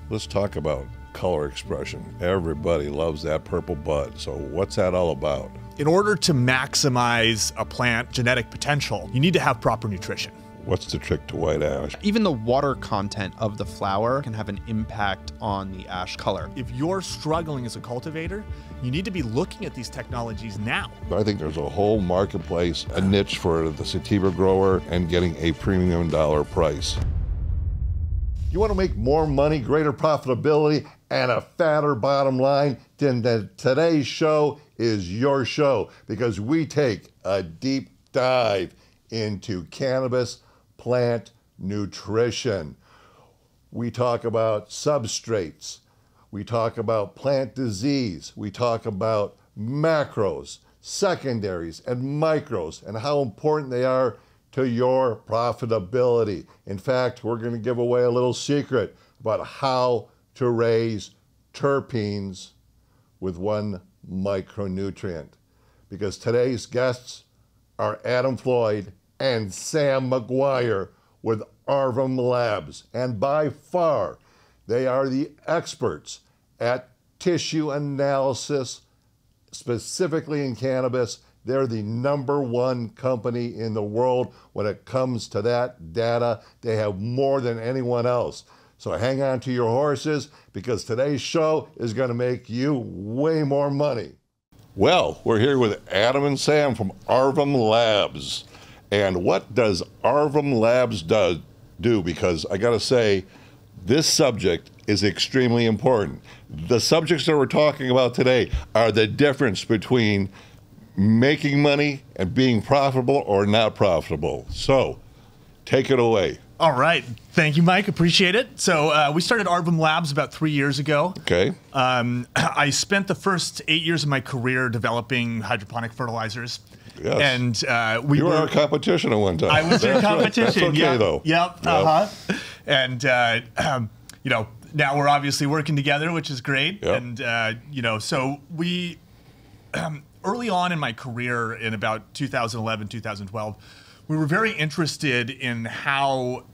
Let's talk about color expression. Everybody loves that purple bud. So what's that all about? In order to maximize a plant genetic potential, you need to have proper nutrition. What's the trick to white ash? Even the water content of the flower can have an impact on the ash color. If you're struggling as a cultivator, you need to be looking at these technologies now. I think there's a whole marketplace, a niche for the sativa grower and getting a premium dollar price. You want to make more money, greater profitability, and a fatter bottom line? Then today's show is your show, because we take a deep dive into cannabis plant nutrition. We talk about substrates. We talk about plant disease. We talk about macros, secondaries, and micros, and how important they are to your profitability. In fact, we're going to give away a little secret about how to raise terpenes with one micronutrient. Because today's guests are Adam Floyd and Sam McGuire with Arvum Labs. And by far, they are the experts at tissue analysis, specifically in cannabis. They're the #1 company in the world when it comes to that data. They have more than anyone else. So hang on to your horses, because today's show is going to make you way more money. Well, we're here with Adam and Sam from Arvum Labs. And what does Arvum Labs do? Because I got to say, this subject is extremely important. The subjects that we're talking about today are the difference between making money and being profitable or not profitable. So take it away. All right. Thank you, Mike. Appreciate it. So we started Arvum Labs about 3 years ago. Okay. I spent the first 8 years of my career developing hydroponic fertilizers. Yes. And you were our competition at one time. I was your competition. That's okay, yep. though. Yep. And you know, now we're obviously working together, which is great. Yep. And you know, so we early on in my career, in about 2011, 2012, we were very interested in how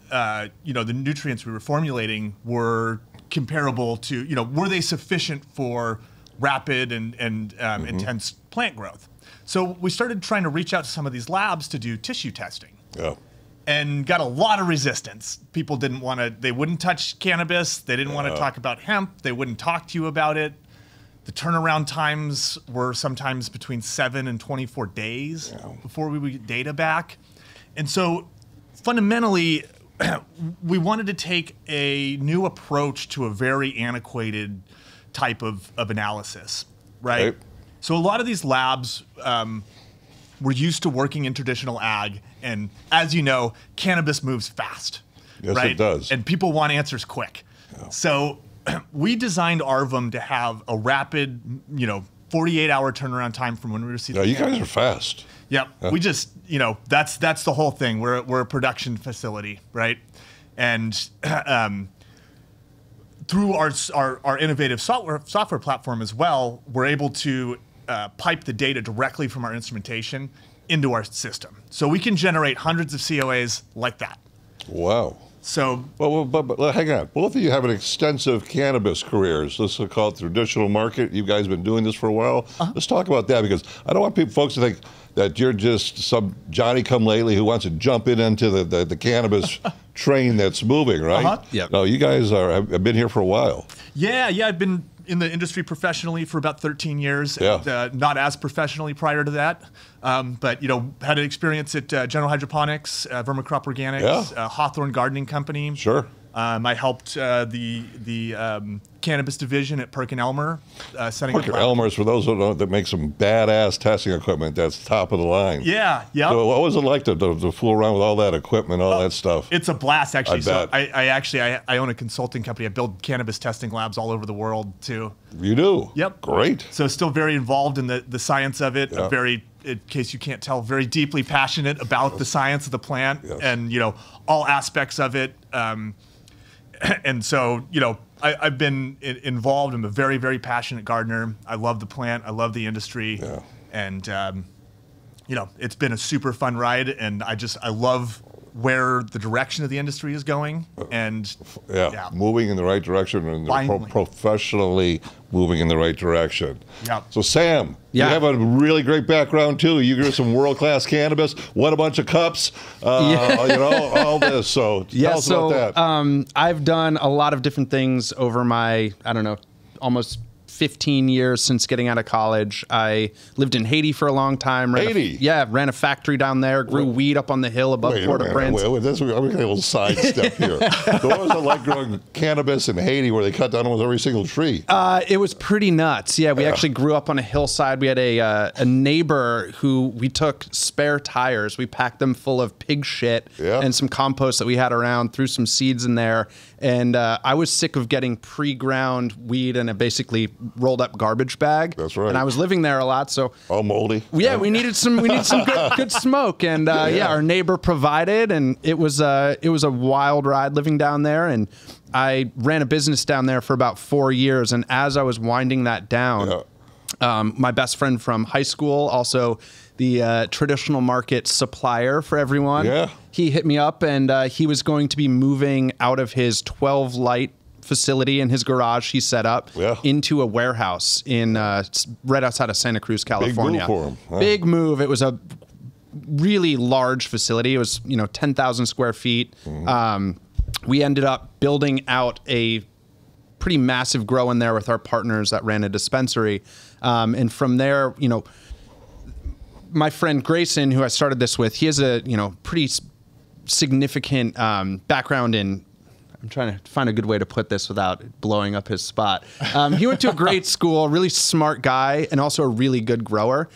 you know, the nutrients we were formulating were comparable to, you know, were they sufficient for rapid and intense plant growth? So we started trying to reach out to some of these labs to do tissue testing. Yeah. And got a lot of resistance. People didn't want to, they wouldn't touch cannabis. They didn't want to talk about hemp. They wouldn't talk to you about it. The turnaround times were sometimes between 7 and 24 days before we would get data back. And so fundamentally, we wanted to take a new approach to a very antiquated type of analysis, right? So a lot of these labs were used to working in traditional ag. And as you know, cannabis moves fast. Yes, right? It does. And people want answers quick. Yeah. So we designed Arvum to have a rapid, you know, 48-hour turnaround time from when we received. Yeah, you guys are fast. Yep. We just, you know, that's the whole thing. We're a production facility, right? And through our innovative software platform as well, we're able to pipe the data directly from our instrumentation into our system. So we can generate hundreds of COAs like that. Wow. So, but hang on. Both of you have an extensive cannabis careers. This is called traditional market. You guys have been doing this for a while. Let's talk about that, because I don't want folks to think that you're just some Johnny-come-lately who wants to jump into the cannabis train that's moving, right? Yeah. No, you guys have been here for a while. Yeah, I've been in the industry professionally for about 13 years. Yeah. And, not as professionally prior to that, but you know, had an experience at General Hydroponics, Vermicrop Organics, Hawthorne Gardening Company. Sure. I helped the cannabis division at Perkin-Elmer, setting up. Perkin-Elmer's, for those who don't know, that makes some badass testing equipment that's top of the line. Yeah, yeah. So what was it like to fool around with all that equipment, all that stuff? It's a blast, actually. I bet. I actually own a consulting company. I build cannabis testing labs all over the world too. You do? Yep. Great. So still very involved in the science of it. Yeah. Very, in case you can't tell, very deeply passionate about the science of the plant and, you know, all aspects of it. And so, you know, I've been involved. I'm a very, very passionate gardener. I love the plant. I love the industry. Yeah. And, you know, it's been a super fun ride. And I love where the direction of the industry is going, and moving in the right direction, and Finally. professionally moving in the right direction. Yeah. So Sam, you have a really great background too. You grew some world-class cannabis, won a bunch of cups, you know, all this. So tell us about that. I've done a lot of different things over my, I don't know, almost 15 years since getting out of college. I lived in Haiti for a long time. Haiti? Ran a factory down there, grew weed up on the hill above Port-au-Prince. I'm going to a little sidestep here. So what was it like growing cannabis in Haiti where they cut down almost every single tree? It was pretty nuts. Yeah, we actually grew up on a hillside. We had a neighbor who we took spare tires. We packed them full of pig shit and some compost that we had around, threw some seeds in there. And I was sick of getting pre-ground weed in a basically rolled up garbage bag. That's right. And I was living there a lot, so all moldy. Yeah, we needed some good smoke, and our neighbor provided, and it was a wild ride living down there. And I ran a business down there for about 4 years, and as I was winding that down, my best friend from high school, also the traditional market supplier for everyone, he hit me up, and he was going to be moving out of his 12 light facility in his garage he set up into a warehouse in right outside of Santa Cruz, California. Big move for him. Huh? Big move. It was a really large facility. It was 10,000 square feet. We ended up building out a pretty massive grow in there with our partners that ran a dispensary, and from there, my friend Grayson, who I started this with, he has a pretty significant background in. I'm trying to find a good way to put this without blowing up his spot. He went to a great school, really smart guy, and also a really good grower.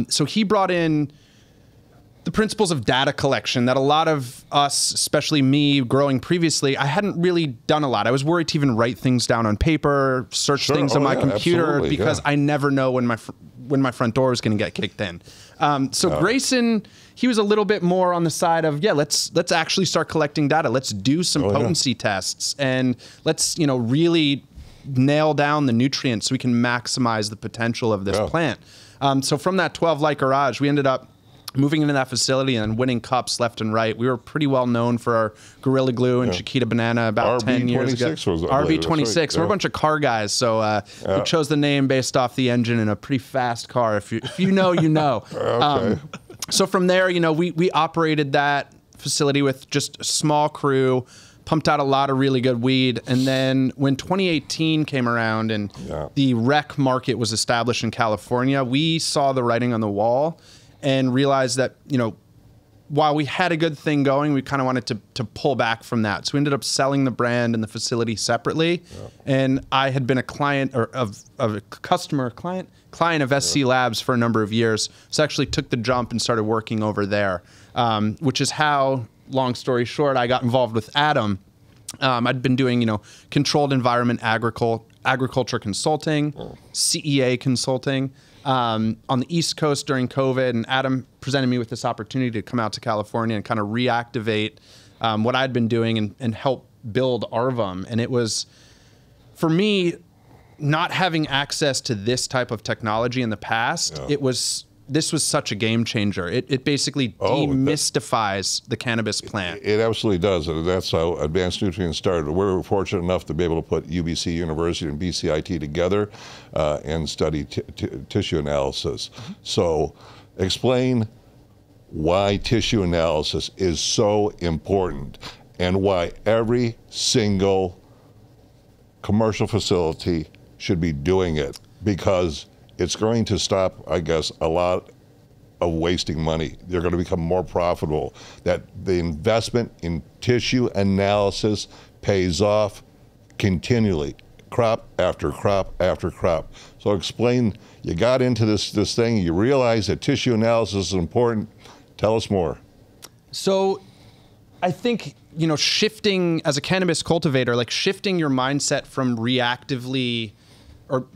So he brought in the principles of data collection that a lot of us, especially me growing previously, I hadn't really done a lot. I was worried to even write things down on paper, search things on my computer, because I never know when my front door was going to get kicked in. So Grayson, he was a little bit more on the side of, let's actually start collecting data. Let's do some potency tests, and let's, really nail down the nutrients so we can maximize the potential of this plant. So from that 12 light garage, we ended up moving into that facility and winning cups left and right. We were pretty well known for our Gorilla Glue and Chiquita Banana about 10 years ago. RV26. Right. We're a bunch of car guys, so we chose the name based off the engine in a pretty fast car. If you know, you know. So from there, we operated that facility with just a small crew, pumped out a lot of really good weed. And then when 2018 came around and the rec market was established in California, we saw the writing on the wall and realized that, while we had a good thing going, we kind of wanted to pull back from that. So we ended up selling the brand and the facility separately. And I had been a client of SC Labs for a number of years. So I actually took the jump and started working over there, which is how, long story short, I got involved with Adam. I'd been doing, controlled environment agriculture consulting, CEA consulting, on the East Coast during COVID, and Adam presented me with this opportunity to come out to California and kind of reactivate what I'd been doing and help build Arvum. And it was, for me, not having access to this type of technology in the past, this was such a game changer. It basically demystifies the cannabis plant. It absolutely does, and that's how Advanced Nutrients started. We're fortunate enough to be able to put UBC University and BCIT together and study tissue analysis. So explain why tissue analysis is so important and why every single commercial facility should be doing it, because it's going to stop, I guess, a lot of wasting money. They're going to become more profitable. That the investment in tissue analysis pays off continually, crop after crop after crop. So explain, you got into this thing, you realize that tissue analysis is important. Tell us more. So I think, shifting as a cannabis cultivator, like shifting your mindset from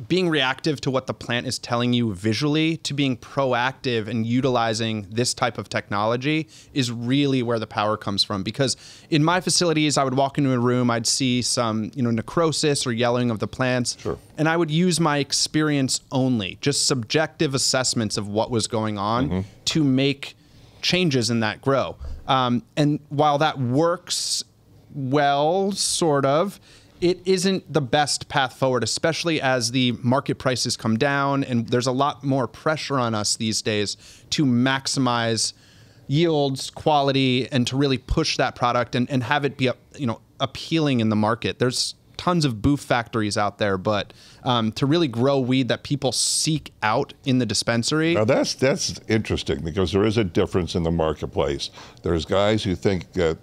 being reactive to what the plant is telling you visually to being proactive and utilizing this type of technology is really where the power comes from. Because in my facilities, I would walk into a room, I'd see some, necrosis or yellowing of the plants, and I would use my experience only, just subjective assessments of what was going on to make changes in that grow. And while that works well, sort of, it isn't the best path forward, especially as the market prices come down and there's a lot more pressure on us these days to maximize yields, quality, and to really push that product and have it be, appealing in the market. There's tons of booth factories out there, but to really grow weed that people seek out in the dispensary. Now that's interesting because there is a difference in the marketplace. There's guys who think that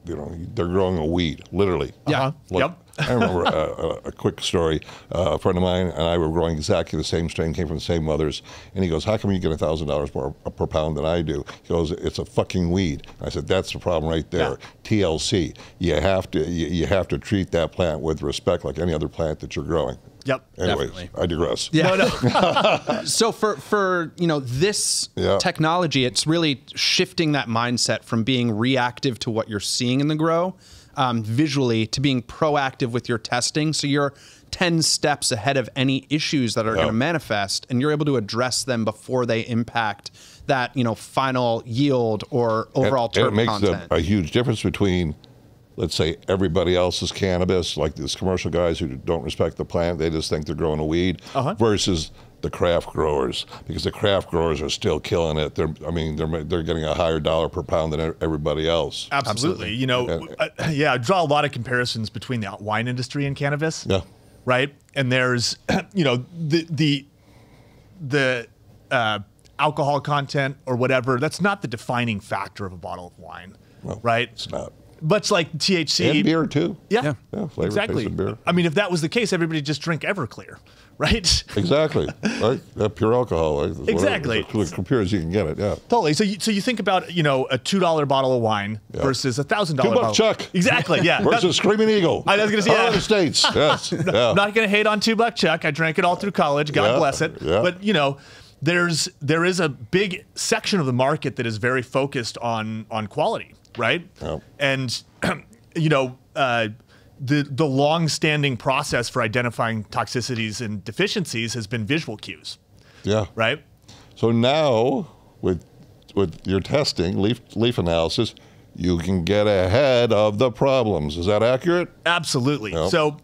they're growing a weed, literally. Yeah. Yep. I remember a quick story. A friend of mine and I were growing exactly the same strain, came from the same mothers, and he goes, "How come you get $1,000 more per pound than I do?" He goes, "It's a fucking weed." I said, "That's the problem right there. Yeah. TLC. You have to treat that plant with respect, like any other plant that you're growing." Yep. Anyways, Definitely. I digress. Yeah. No. So for this Yeah. technology, it's really shifting that mindset from being reactive to what you're seeing in the grow, visually, to being proactive with your testing. So you're 10 steps ahead of any issues that are going to manifest, and you're able to address them before they impact that final yield or overall terp it makes content. a huge difference between, let's say, everybody else's cannabis, like these commercial guys who don't respect the plant, they just think they're growing a weed, versus the craft growers, because the craft growers are still killing it. They're getting a higher dollar per pound than everybody else. Absolutely. I draw a lot of comparisons between the wine industry and cannabis. Yeah. Right. And there's, the alcohol content or whatever. That's not the defining factor of a bottle of wine. No, right. It's not. Much like THC. And beer too. Yeah. Flavor exactly. tasted beer. I mean, if that was the case, everybody just drink Everclear, right? Exactly. Right? That pure alcohol. Right? Exactly. As pure as you can get it. Yeah. Totally. So you think about a $2 bottle of wine versus a $1,000 bottle. $2 Chuck. Exactly. Yeah. Versus Screaming Eagle. I was going to say, All the states. Yes. Yeah. I'm not going to hate on $2 Chuck. I drank it all through college. God bless it. Yeah. But there is a big section of the market that is very focused on quality, right? Yeah. And the long-standing process for identifying toxicities and deficiencies has been visual cues. Yeah. Right. So now with your testing, leaf analysis, you can get ahead of the problems. Is that accurate? Absolutely. Yep. So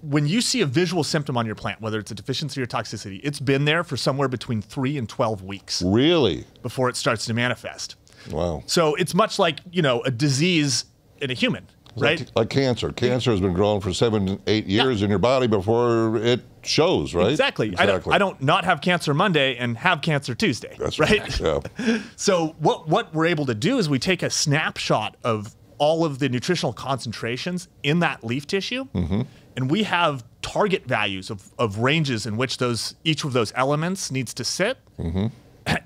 when you see a visual symptom on your plant, whether it's a deficiency or toxicity, it's been there for somewhere between 3 and 12 weeks Really? before it starts to manifest. Wow. So it's much like, a disease in a human, right? Like cancer. Cancer has been growing for 7 to 8 years in your body before it shows, right? Exactly. I don't not have cancer Monday and have cancer Tuesday. That's right. Yeah. So what we're able to do is we take a snapshot of all of the nutritional concentrations in that leaf tissue, and we have target values of ranges in which each of those elements needs to sit.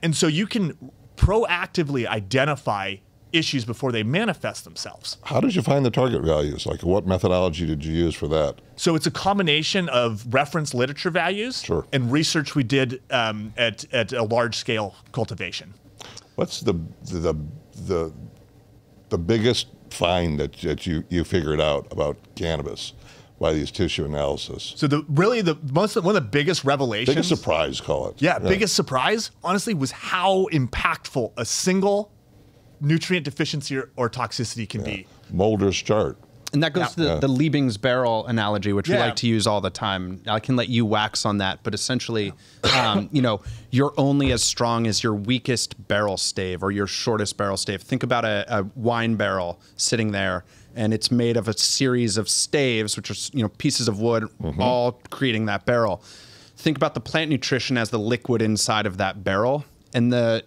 And so you can proactively identify issues before they manifest themselves. How did you find the target values? Like, what methodology did you use for that? So it's a combination of reference literature values and research we did at a large scale cultivation. What's the biggest find that you figured out about cannabis by these tissue analysis? So one of the biggest revelations, biggest surprise, call it. Yeah, biggest surprise, honestly, was how impactful a single nutrient deficiency or toxicity can be. Mulder's chart. And that goes to the Liebig's barrel analogy, which we like to use all the time. I can let you wax on that, but essentially, you're only as strong as your weakest barrel stave or your shortest barrel stave. Think about a wine barrel sitting there, and it's made of a series of staves, which are pieces of wood, all creating that barrel. Think about the plant nutrition as the liquid inside of that barrel, and the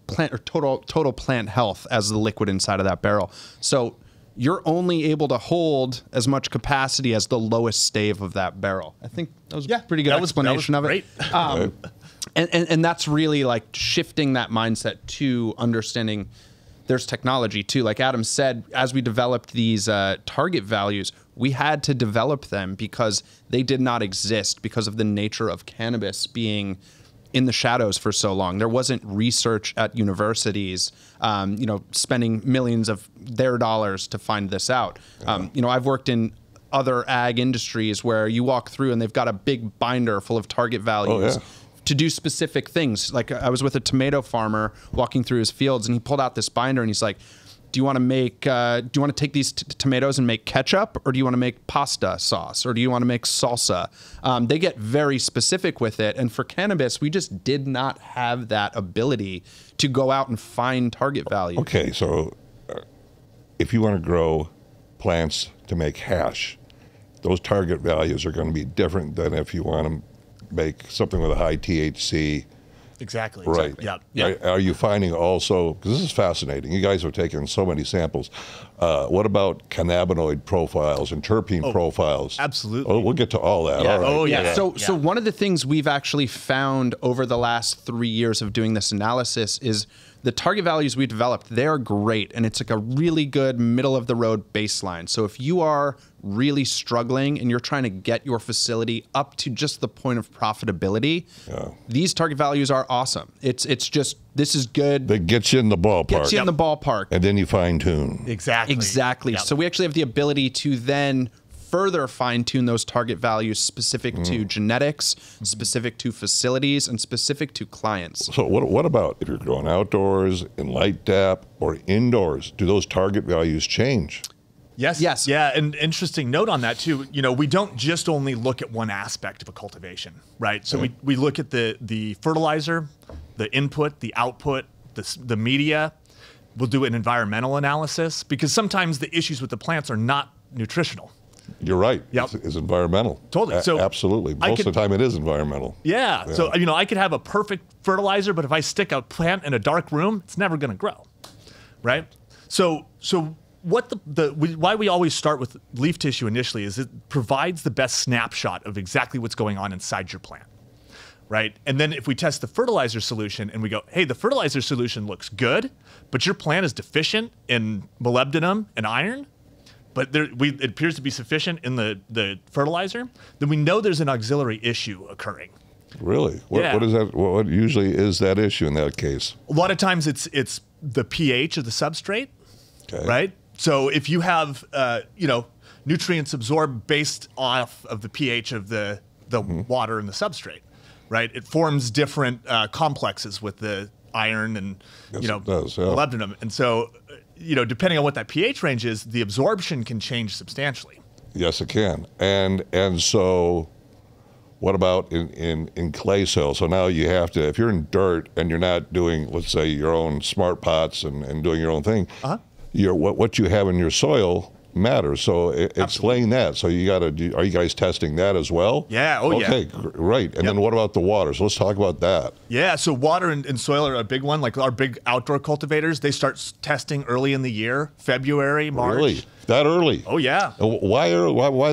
plant or total plant health as the liquid inside of that barrel. So you're only able to hold as much capacity as the lowest stave of that barrel. I think that was a pretty good explanation of it. And that's really like shifting that mindset to understanding there's technology too. Like Adam said, as we developed these target values, we had to develop them because they did not exist because of the nature of cannabis being in the shadows for so long. There wasn't research at universities, spending millions of their dollars to find this out. I've worked in other ag industries where you walk through and they've got a big binder full of target values, to do specific things. Like I was with a tomato farmer walking through his fields, and he pulled out this binder and he's like, do you want to take these tomatoes and make ketchup, or do you want to make pasta sauce, or do you want to make salsa? They get very specific with it. And for cannabis, we just did not have that ability to go out and find target value. Okay, so if you want to grow plants to make hash, those target values are going to be different than if you want to make something with a high THC. Exactly. Right. Exactly. Yep. Are you finding also, because this is fascinating, you guys have taken so many samples, what about cannabinoid profiles and terpene profiles? Absolutely. Oh, we'll get to all that. Yeah. All right. Oh, yeah. So one of the things we've actually found over the last 3 years of doing this analysis is the target values we developed, they're great. And it's like a really good middle of the road baseline. So if you are really struggling and you're trying to get your facility up to just the point of profitability, these target values are awesome. It's just, this is good. That gets you in the ballpark. Gets you in the ballpark. And then you fine tune. Exactly. Exactly. Yep. So we actually have the ability to then further fine-tune those target values specific to genetics, specific to facilities, and specific to clients. So what about if you're growing outdoors, in light dap, or indoors? Do those target values change? Yes. Yes. Yeah. And interesting note on that too. You know, we don't just only look at one aspect of a cultivation, right? So we look at the fertilizer, the input, the output, the media. We'll do an environmental analysis, because sometimes the issues with the plants are not nutritional. You're right. Yep. It's environmental. Totally. So absolutely. Most of the time it is environmental. Yeah. So, you know, I could have a perfect fertilizer, but if I stick a plant in a dark room, it's never going to grow. Right. So what why we always start with leaf tissue initially is it provides the best snapshot of exactly what's going on inside your plant. Right. And then if we test the fertilizer solution and we go, hey, the fertilizer solution looks good, but your plant is deficient in molybdenum and iron, but it appears to be sufficient in the fertilizer, then we know there's an auxiliary issue occurring. Really? What is that? What usually is that issue in that case? A lot of times it's the pH of the substrate, right? So if you have nutrients absorbed based off of the pH of the water and the substrate, right? It forms different complexes with the iron and molybdenum, and so depending on what that pH range is, the absorption can change substantially. Yes, it can. And so what about in clay soil? So now you have to, if you're in dirt and you're not doing, let's say, your own smart pots and doing your own thing, what you have in your soil matters. So explain that. So you got to are you guys testing that as well? Yeah. Oh, yeah. Okay, right. And then what about the water? So let's talk about that. Yeah. So water and soil are a big one. Like our big outdoor cultivators, they start testing early in the year, February, March. Really? That early? Oh, yeah. Why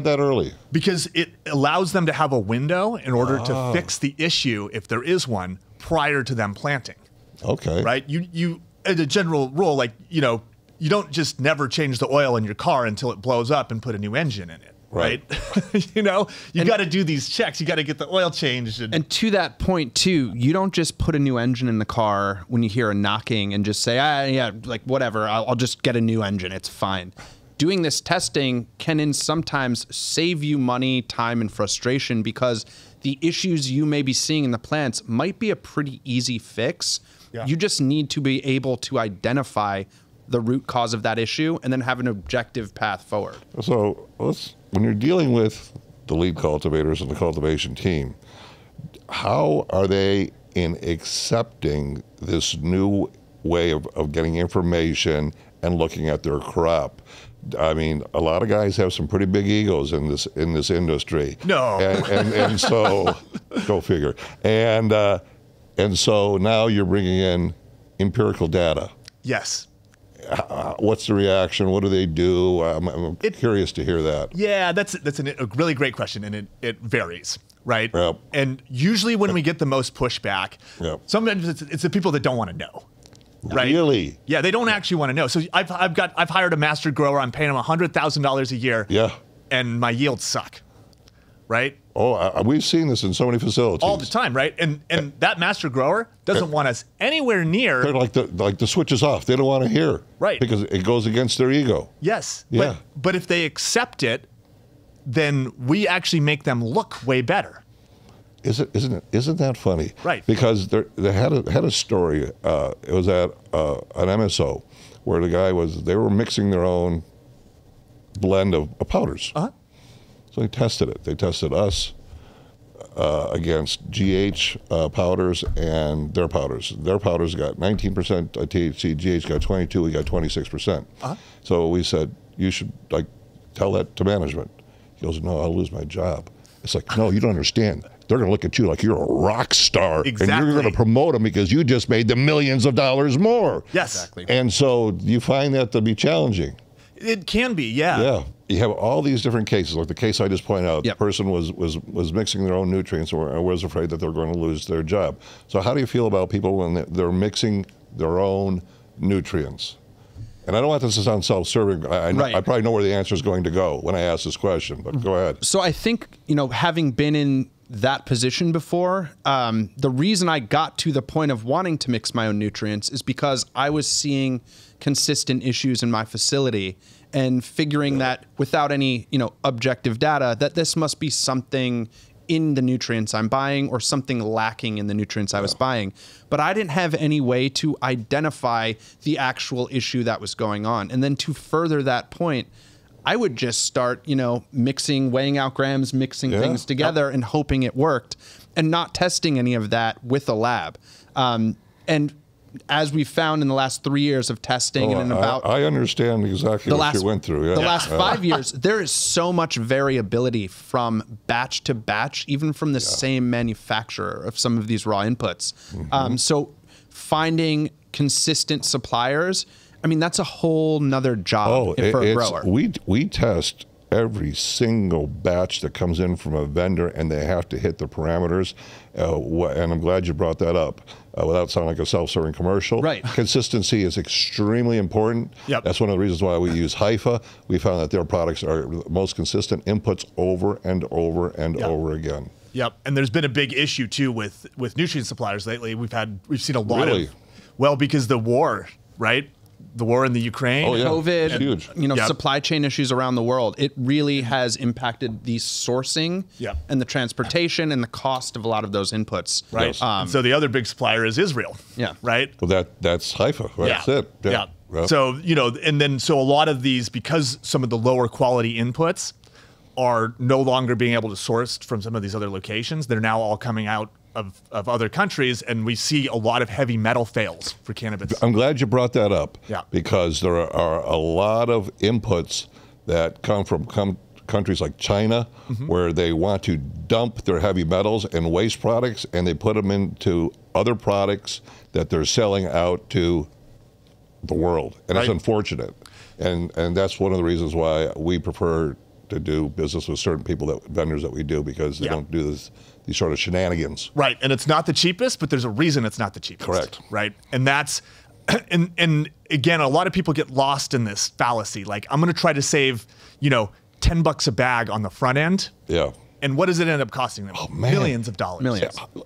that early? Because it allows them to have a window in order to fix the issue, if there is one, prior to them planting. Okay. Right? You as a general rule, like, you don't just never change the oil in your car until it blows up and put a new engine in it. Right. You got to do these checks. You got to get the oil changed. And to that point too, you don't just put a new engine in the car when you hear a knocking and just say, yeah, like whatever, I'll just get a new engine. It's fine. Doing this testing can sometimes save you money, time, and frustration, because the issues you may be seeing in the plants might be a pretty easy fix. Yeah. You just need to be able to identify the root cause of that issue and then have an objective path forward. So when you're dealing with the lead cultivators and the cultivation team, how are they in accepting this new way of getting information and looking at their crop? I mean, a lot of guys have some pretty big egos in this industry. No. And so, go figure. And so now you're bringing in empirical data. Yes. What's the reaction? What do they do? I'm curious to hear that. Yeah, that's a really great question, and it varies, right? Yep. And usually when we get the most pushback, sometimes it's the people that don't want to know. Right? Really? Yeah, they don't actually want to know. So I've hired a master grower. I'm paying him $100,000 a year. Yeah. And my yields suck. Right? Oh, we've seen this in so many facilities all the time, right? And that master grower doesn't want us anywhere near. They're like the switch is off. They don't want to hear, right? Because it goes against their ego. Yes. Yeah. But if they accept it, then we actually make them look way better. Isn't that funny? Right. Because they had a story. It was at an MSO where they were mixing their own blend of powders. So they tested it. They tested us against GH powders and their powders. Their powders got 19% THC. GH got 22. We got 26%. So we said, you should tell that to management. He goes, no, I'll lose my job. It's like, no, you don't understand. They're going to look at you like you're a rock star. Exactly. And you're going to promote them because you just made them millions of dollars more. Yes. Exactly. And so you find that to be challenging. It can be, yeah. Yeah. You have all these different cases, like the case I just pointed out. Yep. The person was mixing their own nutrients and was afraid that they're going to lose their job. So how do you feel about people when they're mixing their own nutrients? And I don't want this to sound self-serving. I probably know where the answer is going to go when I ask this question, but go ahead. So I think, having been in that position before, the reason I got to the point of wanting to mix my own nutrients is because I was seeing consistent issues in my facility and figuring that without any, objective data, that this must be something in the nutrients I'm buying or something lacking in the nutrients I was buying. But I didn't have any way to identify the actual issue that was going on. And then to further that point, I would just start, mixing, weighing out grams, mixing things together and hoping it worked and not testing any of that with a lab. And as we found in the last 3 years of testing I understand exactly what you went through. Yeah. The last 5 years, there is so much variability from batch to batch, even from the same manufacturer of some of these raw inputs. So finding consistent suppliers, that's a whole nother job for a grower. We test every single batch that comes in from a vendor, and they have to hit the parameters. And I'm glad you brought that up. Without sounding like a self-serving commercial, right? Consistency is extremely important. Yep. That's one of the reasons why we use Haifa. We found that their products are the most consistent inputs over and over and over again. Yep. And there's been a big issue too with nutrient suppliers lately. We've seen a lot of because the war, right? The war in the Ukraine, COVID, huge. Supply chain issues around the world. It really has impacted the sourcing and the transportation and the cost of a lot of those inputs. Right. Yes. So the other big supplier is Israel. Yeah. Right. Well, that's Haifa. That's it. Yeah. So, so a lot of these, because some of the lower quality inputs are no longer being able to source from some of these other locations, they're now all coming out of other countries, and we see a lot of heavy metal fails for cannabis. I'm glad you brought that up, yeah, because there are a lot of inputs that come from countries like China, where they want to dump their heavy metals and waste products, and they put them into other products that they're selling out to the world, and it's unfortunate. And that's one of the reasons why we prefer to do business with certain vendors that we do, because they don't do these sort of shenanigans. Right, and it's not the cheapest, but there's a reason it's not the cheapest. Correct. Right, and that's, and again, a lot of people get lost in this fallacy. Like, I'm going to try to save, $10 a bag on the front end. Yeah. And what does it end up costing them? Oh, man. Millions of dollars. Millions. Yeah.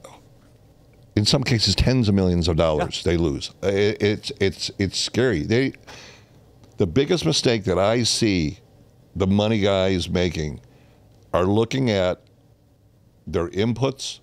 In some cases, tens of millions of dollars they lose. It's scary. The biggest mistake that I see the money guys making are looking at their inputs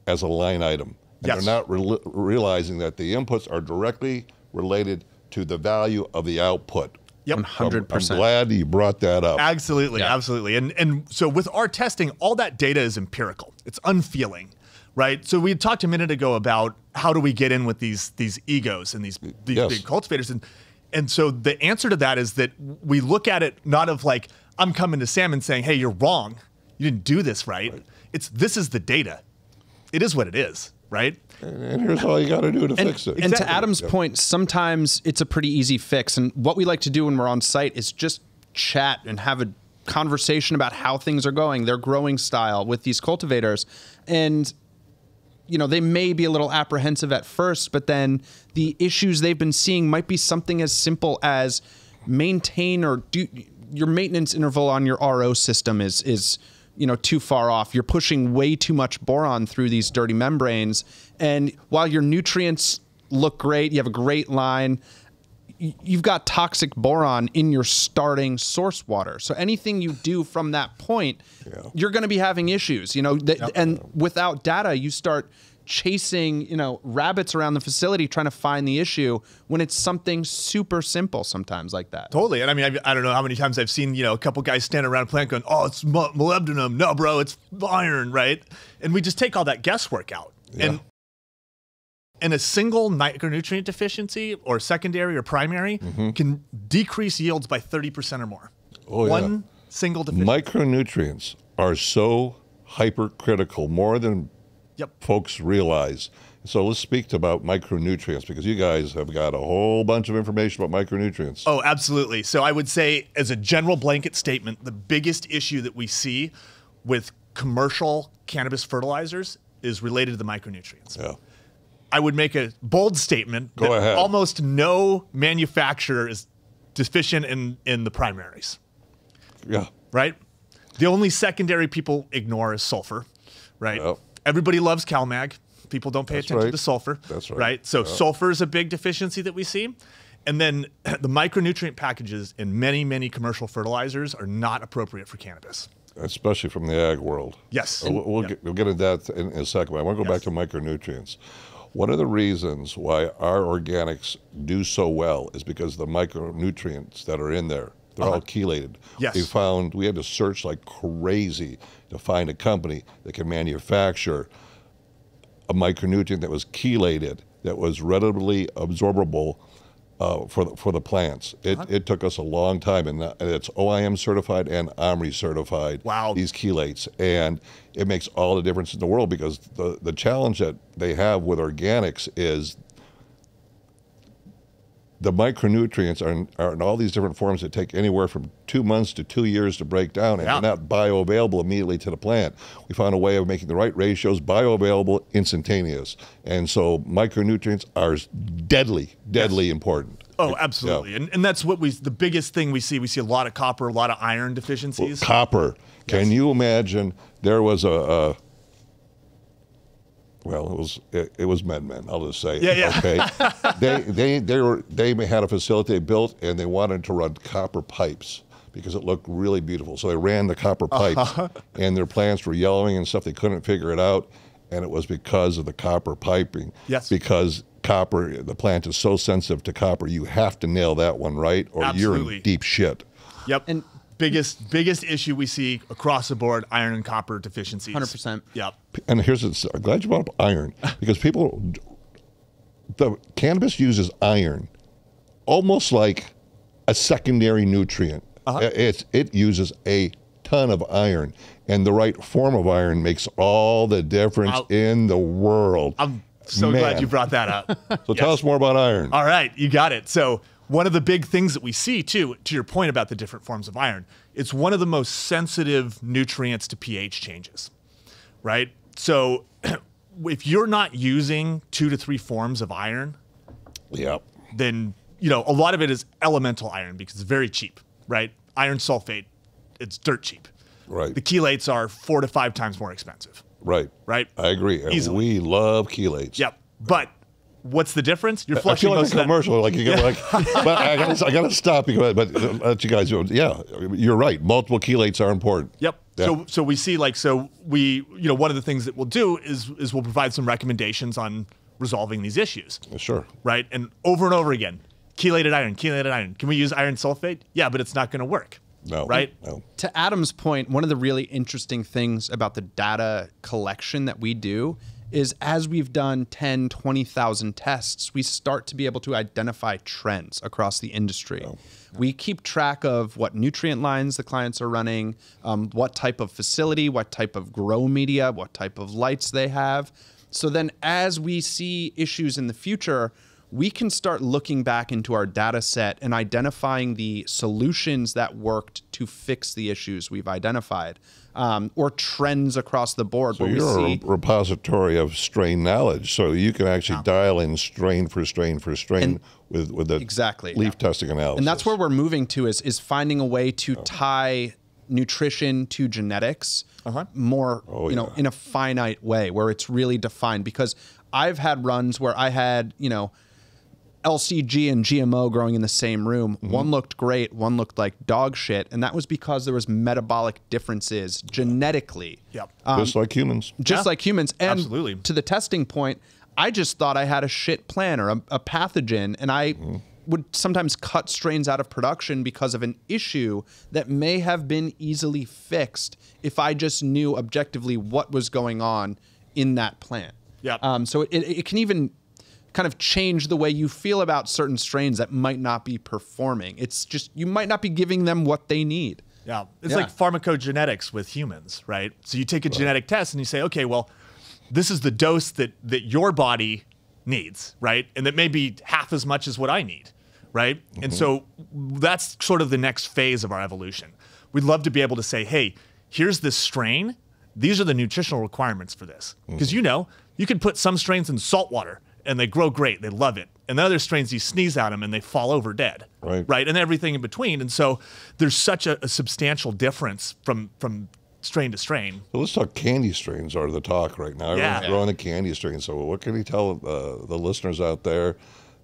as a line item. And they're not realizing that the inputs are directly related to the value of the output. Yep. 100%. I'm glad you brought that up. Absolutely, absolutely. And so with our testing, all that data is empirical. It's unfeeling, right? So we talked a minute ago about how do we get in with these egos and these big cultivators. And so the answer to that is that we look at it not of like, I'm coming to Sam and saying, hey, you're wrong. You didn't do this right. This is the data. It is what it is, right? And here's all you got to do to fix it. And to Adam's point, sometimes it's a pretty easy fix. And what we like to do when we're on site is just chat and have a conversation about how things are going, their growing style with these cultivators. And they may be a little apprehensive at first, but then the issues they've been seeing might be something as simple as maintain or do your maintenance interval on your RO system is too far off. You're pushing way too much boron through these dirty membranes. And while your nutrients look great, you have a great line, you've got toxic boron in your starting source water. So anything you do from that point, you're going to be having issues, and without data, you start chasing, rabbits around the facility trying to find the issue when it's something super simple sometimes like that. Totally. And I mean, I don't know how many times I've seen, a couple guys standing around a plant going, oh, it's molybdenum. No, bro, it's iron, right? And we just take all that guesswork out. Yeah. And a single micronutrient deficiency or secondary or primary can decrease yields by 30% or more. Oh, yeah. One single deficiency. Micronutrients are so hypercritical, more than folks realize. So let's speak about micronutrients, because you guys have got a whole bunch of information about micronutrients. Oh, absolutely. So I would say, as a general blanket statement, the biggest issue that we see with commercial cannabis fertilizers is related to the micronutrients. Yeah. I would make a bold statement Go that ahead. almost no manufacturer is deficient in the primaries. Yeah. Right? The only secondary people ignore is sulfur, right? Yep. Everybody loves CalMag. People don't pay attention to sulfur. That's right. So sulfur is a big deficiency that we see. And then the micronutrient packages in many, many commercial fertilizers are not appropriate for cannabis. Especially from the ag world. Yes. We'll get into that in a second. I want to go back to micronutrients. One of the reasons why our organics do so well is because the micronutrients that are in there, they're all chelated. Yes. We had to search like crazy to find a company that can manufacture a micronutrient that was chelated, that was readily absorbable for the plants. It took us a long time, and it's OIM certified and OMRI certified. Wow. These chelates, and it makes all the difference in the world, because the challenge that they have with organics is the micronutrients are in all these different forms that take anywhere from 2 months to 2 years to break down, and they're not bioavailable immediately to the plant. We found a way of making the right ratios, bioavailable, instantaneous. And so micronutrients are deadly important. Oh, absolutely. Yeah. And that's what the biggest thing we see. We see a lot of copper, a lot of iron deficiencies. Well, copper. Can you imagine there was well, it was MedMen, I'll just say. Yeah. Okay. They had a facility they built, and they wanted to run copper pipes because it looked really beautiful. So they ran the copper pipes, and their plants were yellowing and stuff. They couldn't figure it out, and it was because of the copper piping. Yes. Because copper, the plant is so sensitive to copper, you have to nail that one right, or you're in deep shit. Yep. And biggest issue we see across the board, iron and copper deficiencies. 100%. Yep. And I'm glad you brought up iron, because the cannabis uses iron almost like a secondary nutrient. It uses a ton of iron, and the right form of iron makes all the difference in the world. I'm so glad you brought that up. So tell us more about iron. All right, you got it. So one of the big things that we see, too, to your point about the different forms of iron, it's one of the most sensitive nutrients to pH changes, right? So if you're not using 2 to 3 forms of iron, then a lot of it is elemental iron, because it's very cheap, right? Iron sulfate, it's dirt cheap. Right. The chelates are 4 to 5 times more expensive. Right. Right. I agree. And easily. We love chelates. Yep. But what's the difference? You're flushing I feel like most a commercial. Like you get but I gotta stop you. But let you guys go. Yeah, you're right. Multiple chelates are important. Yep. Yeah. So we see one of the things that we'll do is we'll provide some recommendations on resolving these issues. Sure. Right. And over again, chelated iron. Can we use iron sulfate? Yeah, but it's not going to work. No. Right? No. To Adam's point, one of the really interesting things about the data collection that we do is, as we've done 10, 20,000 tests, we start to be able to identify trends across the industry. Oh. We keep track of what nutrient lines the clients are running, what type of facility, what type of grow media, what type of lights they have. So then as we see issues in the future, we can start looking back into our data set and identifying the solutions that worked to fix the issues we've identified, or trends across the board. So you're a repository of strain knowledge, so you can actually dial in strain for strain for strain with the leaf testing analysis. And that's where we're moving to, is finding a way to tie nutrition to genetics more, in a finite way, where it's really defined. Because I've had runs where I had, LCG and GMO growing in the same room. One looked great, one looked like dog shit, and that was because there was metabolic differences genetically. Yep. Just like humans. Just like humans. And absolutely. to the testing point, I just thought I had a shit plant or a pathogen, and I would sometimes cut strains out of production because of an issue that may have been easily fixed if I just knew objectively what was going on in that plant. Yep. So it can even kind of change the way you feel about certain strains that might not be performing. It's just, you might not be giving them what they need. Yeah. It's like pharmacogenetics with humans, right? So you take a genetic test and you say, okay, well, this is the dose that your body needs, right? And that may be half as much as what I need, right? And so that's sort of the next phase of our evolution. We'd love to be able to say, hey, here's this strain. These are the nutritional requirements for this. Because you can put some strains in salt water and they grow great, they love it. And the other strains, you sneeze at them and they fall over dead, right? And everything in between. And so there's such a substantial difference from strain to strain. So let's talk candy strains are the talk right now. Everyone's growing a candy strain. So what can you tell the listeners out there,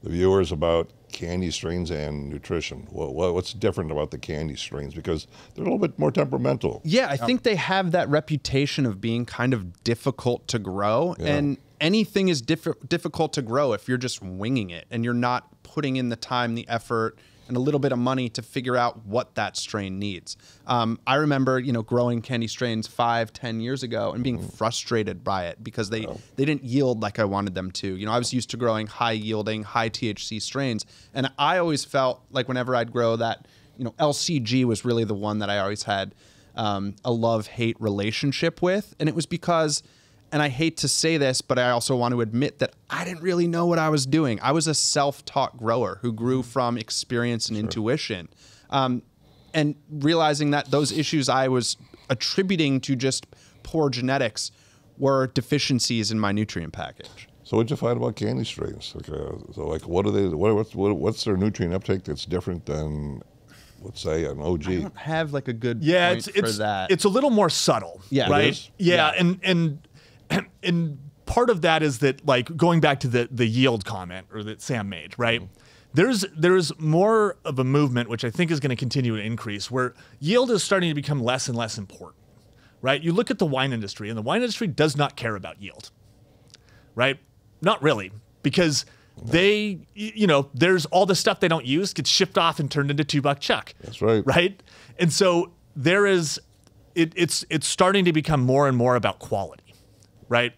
the viewers, about candy strains and nutrition? What's different about the candy strains? Because they're a little bit more temperamental. Yeah, I think they have that reputation of being kind of difficult to grow. And anything is difficult to grow if you're just winging it and you're not putting in the time, the effort, and a little bit of money to figure out what that strain needs. I remember, growing candy strains 5-10 years ago and being frustrated by it because they didn't yield like I wanted them to. I was used to growing high yielding, high THC strains, and I always felt like whenever I'd grow that, LCG was really the one that I always had a love-hate relationship with, and it was because, and I hate to say this, but I also want to admit that I didn't really know what I was doing. I was a self-taught grower who grew from experience and intuition. And realizing that those issues I was attributing to just poor genetics were deficiencies in my nutrient package. So what'd you find about candy strains? So like, what are they? What's their nutrient uptake that's different than, let's say, an OG? I don't have like a good point for that. It's a little more subtle, right? Yeah, and part of that is that, like, going back to the yield comment or that Sam made, right? There's more of a movement, which I think is going to continue to increase, where yield is starting to become less and less important, right? You look at the wine industry, and the wine industry does not care about yield, right? Not really, because they, there's all the stuff they don't use gets shipped off and turned into $2 chuck. That's right. Right? And so there is, it's starting to become more and more about quality, right?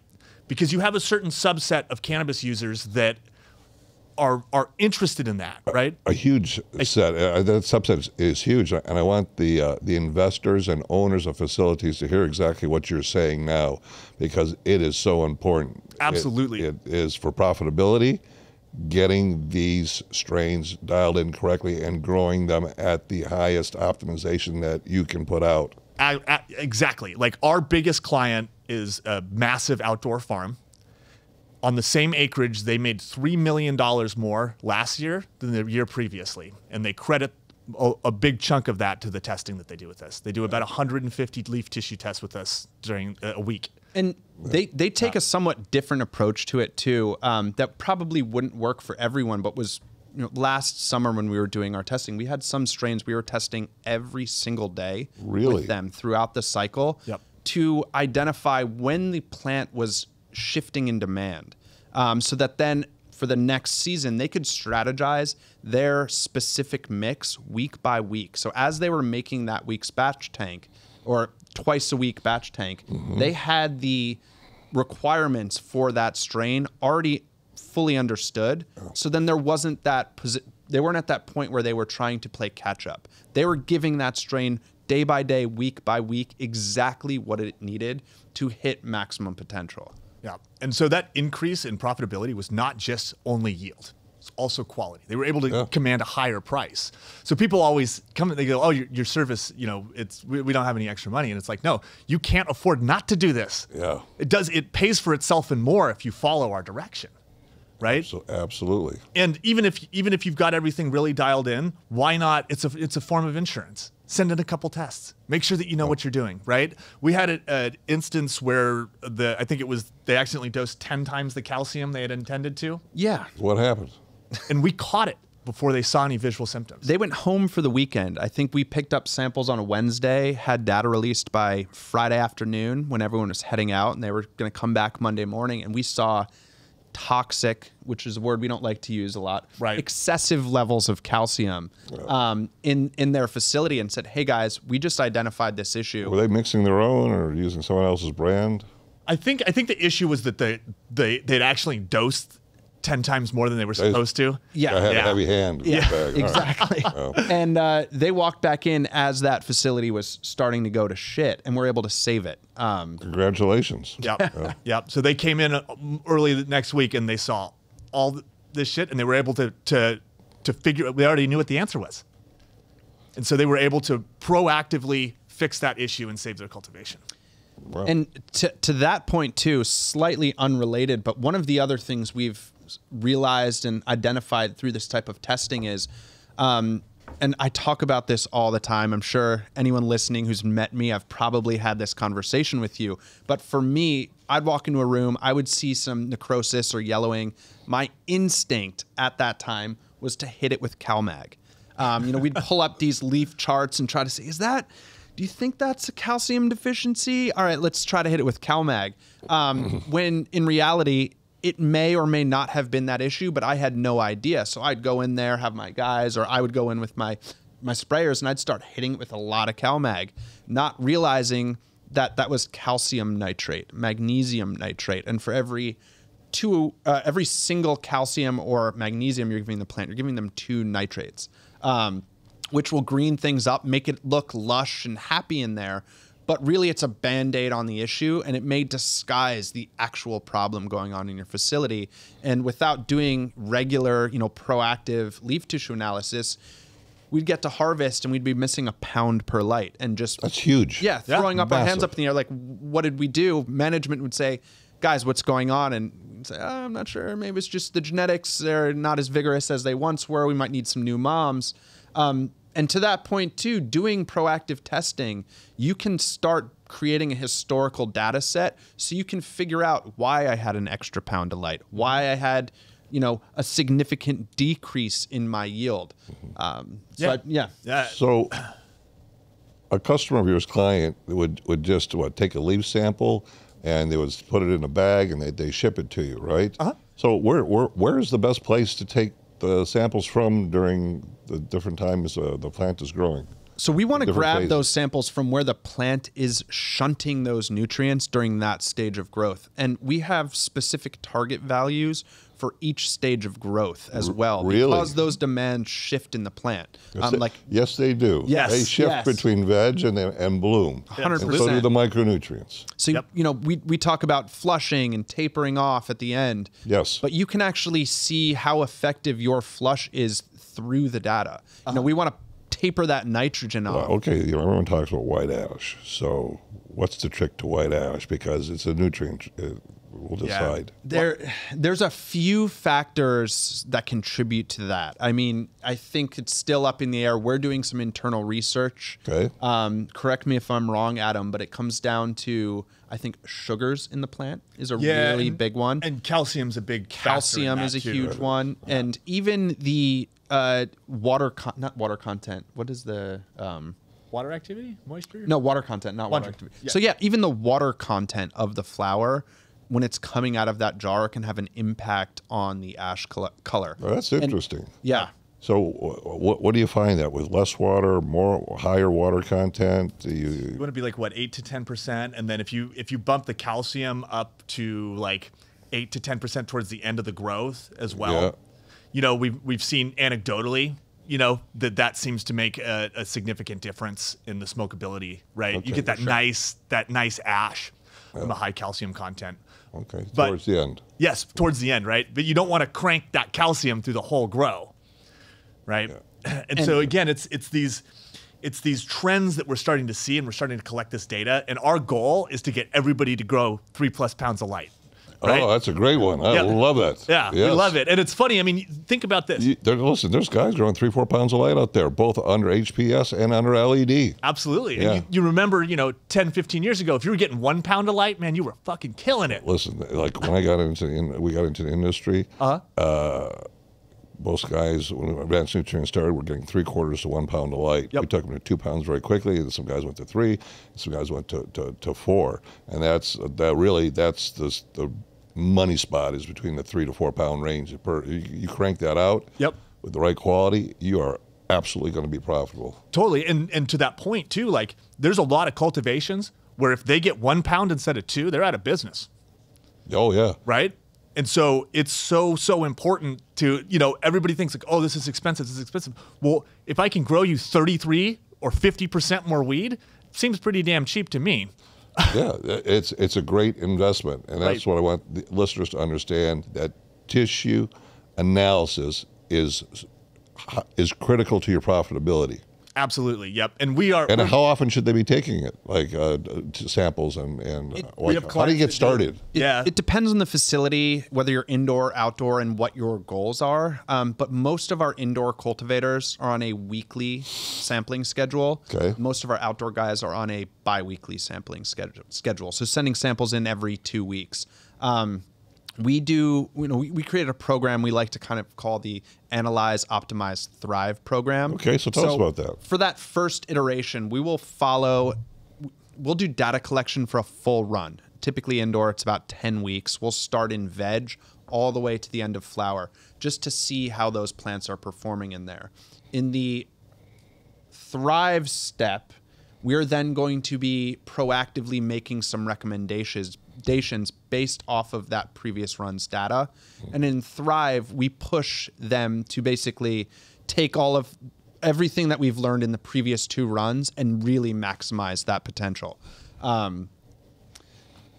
Because you have a certain subset of cannabis users that are interested in that, right? A huge set. That subset is huge, and I want the investors and owners of facilities to hear exactly what you're saying now, because it is so important. Absolutely, it is for profitability, getting these strains dialed in correctly and growing them at the highest optimization that you can put out. Exactly. Like, our biggest client is a massive outdoor farm. On the same acreage, they made $3 million more last year than the year previously. And they credit a big chunk of that to the testing that they do with us. They do about 150 leaf tissue tests with us during a week. And they take a somewhat different approach to it too, that probably wouldn't work for everyone, but was, last summer when we were doing our testing, we had some strains we were testing every single day with them throughout the cycle to identify when the plant was shifting in demand, so that then for the next season they could strategize their specific mix week by week. So as they were making that week's batch tank or twice a week batch tank, they had the requirements for that strain already fully understood. So then there wasn't that they weren't at that point where they were trying to play catch up. They were giving that strain day by day, week by week, exactly what it needed to hit maximum potential. Yeah. And so that increase in profitability was not just only yield. It's also quality. They were able to command a higher price. So people always come and they go, oh, your service, we don't have any extra money. And it's like, no, you can't afford not to do this. Yeah. It pays for itself and more if you follow our direction. Right? So absolutely. And even if you've got everything really dialed in, why not? It's a form of insurance. Send in a couple tests. Make sure that you know what you're doing, right? We had an instance where they accidentally dosed 10 times the calcium they had intended to. Yeah. What happened? And we caught it before they saw any visual symptoms. They went home for the weekend. I think we picked up samples on a Wednesday, had data released by Friday afternoon when everyone was heading out, and they were going to come back Monday morning. And we saw toxic, which is a word we don't like to use a lot, right, excessive levels of calcium in their facility, and said, hey guys, we just identified this issue. Were they mixing their own or using someone else's brand? I think the issue was that they'd actually dosed 10 times more than they were supposed to. Yeah. I had a heavy hand. Yeah, Bag. exactly. Oh. And they walked back in as that facility was starting to go to shit, and we're able to save it. Congratulations. Yep. Yep. So they came in early the next week, and they saw all this shit, and they were able to figure. We already knew what the answer was, and so they were able to proactively fix that issue and save their cultivation. Wow. And to that point too, slightly unrelated, but one of the other things we've realized and identified through this type of testing is, and I talk about this all the time. I'm sure anyone listening who's met me, I've probably had this conversation with you. But for me, I'd walk into a room, I would see some necrosis or yellowing. My instinct at that time was to hit it with CalMag. We'd pull up these leaf charts and try to say, do you think that's a calcium deficiency? All right, let's try to hit it with CalMag. When in reality, it may or may not have been that issue, but I had no idea. So I'd go in there, have my guys, or I would go in with my sprayers, and I'd start hitting it with a lot of CalMag, not realizing that that was calcium nitrate, magnesium nitrate. And for every single calcium or magnesium you're giving the plant, you're giving them 2 nitrates, which will green things up, make it look lush and happy in there. But really, it's a Band-Aid on the issue, and it may disguise the actual problem going on in your facility. And without doing regular, proactive leaf tissue analysis, we'd get to harvest and we'd be missing a pound per light. And that's huge. Yeah, throwing up our hands up in the air like, what did we do? Management would say, guys, what's going on? And we'd say, I'm not sure. Maybe it's just the genetics. They're not as vigorous as they once were. We might need some new moms. And to that point, too, doing proactive testing, you can start creating a historical data set so you can figure out why I had an extra pound of light, why I had, a significant decrease in my yield. So a customer of yours, client, would just, take a leaf sample and they would put it in a bag and they ship it to you, right? Uh-huh. So where is the best place to take the samples from during the different times the plant is growing? So we want to grab phases. those samples from where the plant is shunting those nutrients during that stage of growth. And we have specific target values for each stage of growth as well. Really? Because those demands shift in the plant. Yes, they do. Yes, they shift yes. between veg and bloom. 100%. And so do the micronutrients. So, we talk about flushing and tapering off at the end. Yes. But you can actually see how effective your flush is through the data. We want to taper that nitrogen off. Okay, everyone talks about white ash. So what's the trick to white ash? Because it's a nutrient. We'll decide. There's a few factors that contribute to that. I mean, I think it's still up in the air. We're doing some internal research. Okay. Correct me if I'm wrong, Adam, but it comes down to, I think, sugars in the plant is a really big one. And calcium's a big factor. Calcium is a huge one. Yeah. And even the not water content. What is the... Water activity? Moisture? No, water content, not water activity. Yeah. So even the water content of the flower, when it's coming out of that jar, can have an impact on the ash color. Well, that's interesting. Yeah. So what do you find that with less water, higher water content? You want to be like 8 to 10%, and then if you bump the calcium up to 8 to 10% towards the end of the growth as well. Yeah. We've seen anecdotally, that seems to make a significant difference in the smokability, right? Okay, you get that sure. nice ash from the high calcium content. Okay, But towards the end. Yes, towards the end, right? But you don't want to crank that calcium through the whole grow, right? Yeah. And so again, it's these trends that we're starting to see, and we're starting to collect this data. And our goal is to get everybody to grow 3+ pounds of light. Right? Oh, that's a great one. I love that. Yeah, yes. We love it. And it's funny. I mean, think about this. Listen, there's guys growing 3-4 pounds of light out there, both under HPS and under LED. Absolutely. Yeah. And you remember, 10, 15 years ago, if you were getting 1 pound of light, man, you were fucking killing it. Listen, like when we got into the industry, most guys, when advanced nutrients started, were getting 3/4 to 1 pound of light. Yep. We took them to 2 pounds very quickly, and some guys went to 3, and some guys went to 4. And that's the money spot is between the 3 to 4 pound range. You crank that out Yep. with the right quality, you are absolutely going to be profitable. Totally. And to that point too, like there's a lot of cultivations where if they get 1 pound instead of 2, they're out of business. Oh, yeah. Right? And so it's so important to, everybody thinks like, oh, this is expensive. Well, if I can grow you 33 or 50% more weed, it seems pretty damn cheap to me. Yeah, it's a great investment. And that's Right. what I want the listeners to understand, that tissue analysis is critical to your profitability. Absolutely. Yep. And we are. And how often should they be taking it? Like to samples and we have how do you get clients that do- started? Yeah. It depends on the facility, whether you're indoor, outdoor, and what your goals are. But most of our indoor cultivators are on a weekly sampling schedule. Okay. Most of our outdoor guys are on a bi-weekly sampling schedule. So sending samples in every 2 weeks. We created a program we like to kind of call the Analyze, Optimize, Thrive program. Okay, so tell us about that. For that first iteration, we'll do data collection for a full run. Typically indoor, it's about 10 weeks. We'll start in veg all the way to the end of flower, just to see how those plants are performing in there. In the Thrive step, we're then going to be proactively making some recommendations based off of that previous run's data. And in Thrive, we push them to basically take all of everything that we've learned in the previous 2 runs and really maximize that potential. I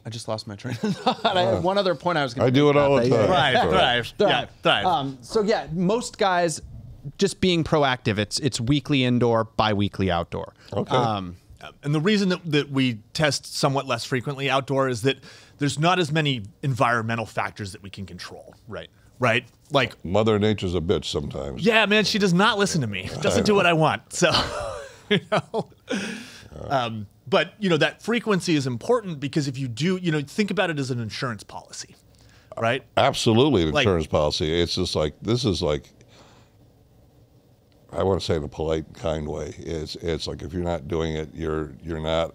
just lost my train of thought. I had one other point I was going to I do it all the time. Thrive. Yeah, thrive. So yeah, most guys just being proactive. It's weekly indoor, bi-weekly outdoor. Okay. And the reason that we test somewhat less frequently outdoor is that there's not as many environmental factors that we can control. Right. Right? Like, Mother Nature's a bitch sometimes. yeah, man, she does not listen to me. Doesn't do what I want. So, but that frequency is important because if you do, think about it as an insurance policy, right? Absolutely, an insurance policy. It's just like, this is like, I want to say in a polite, kind way. It's like if you're not doing it, you're not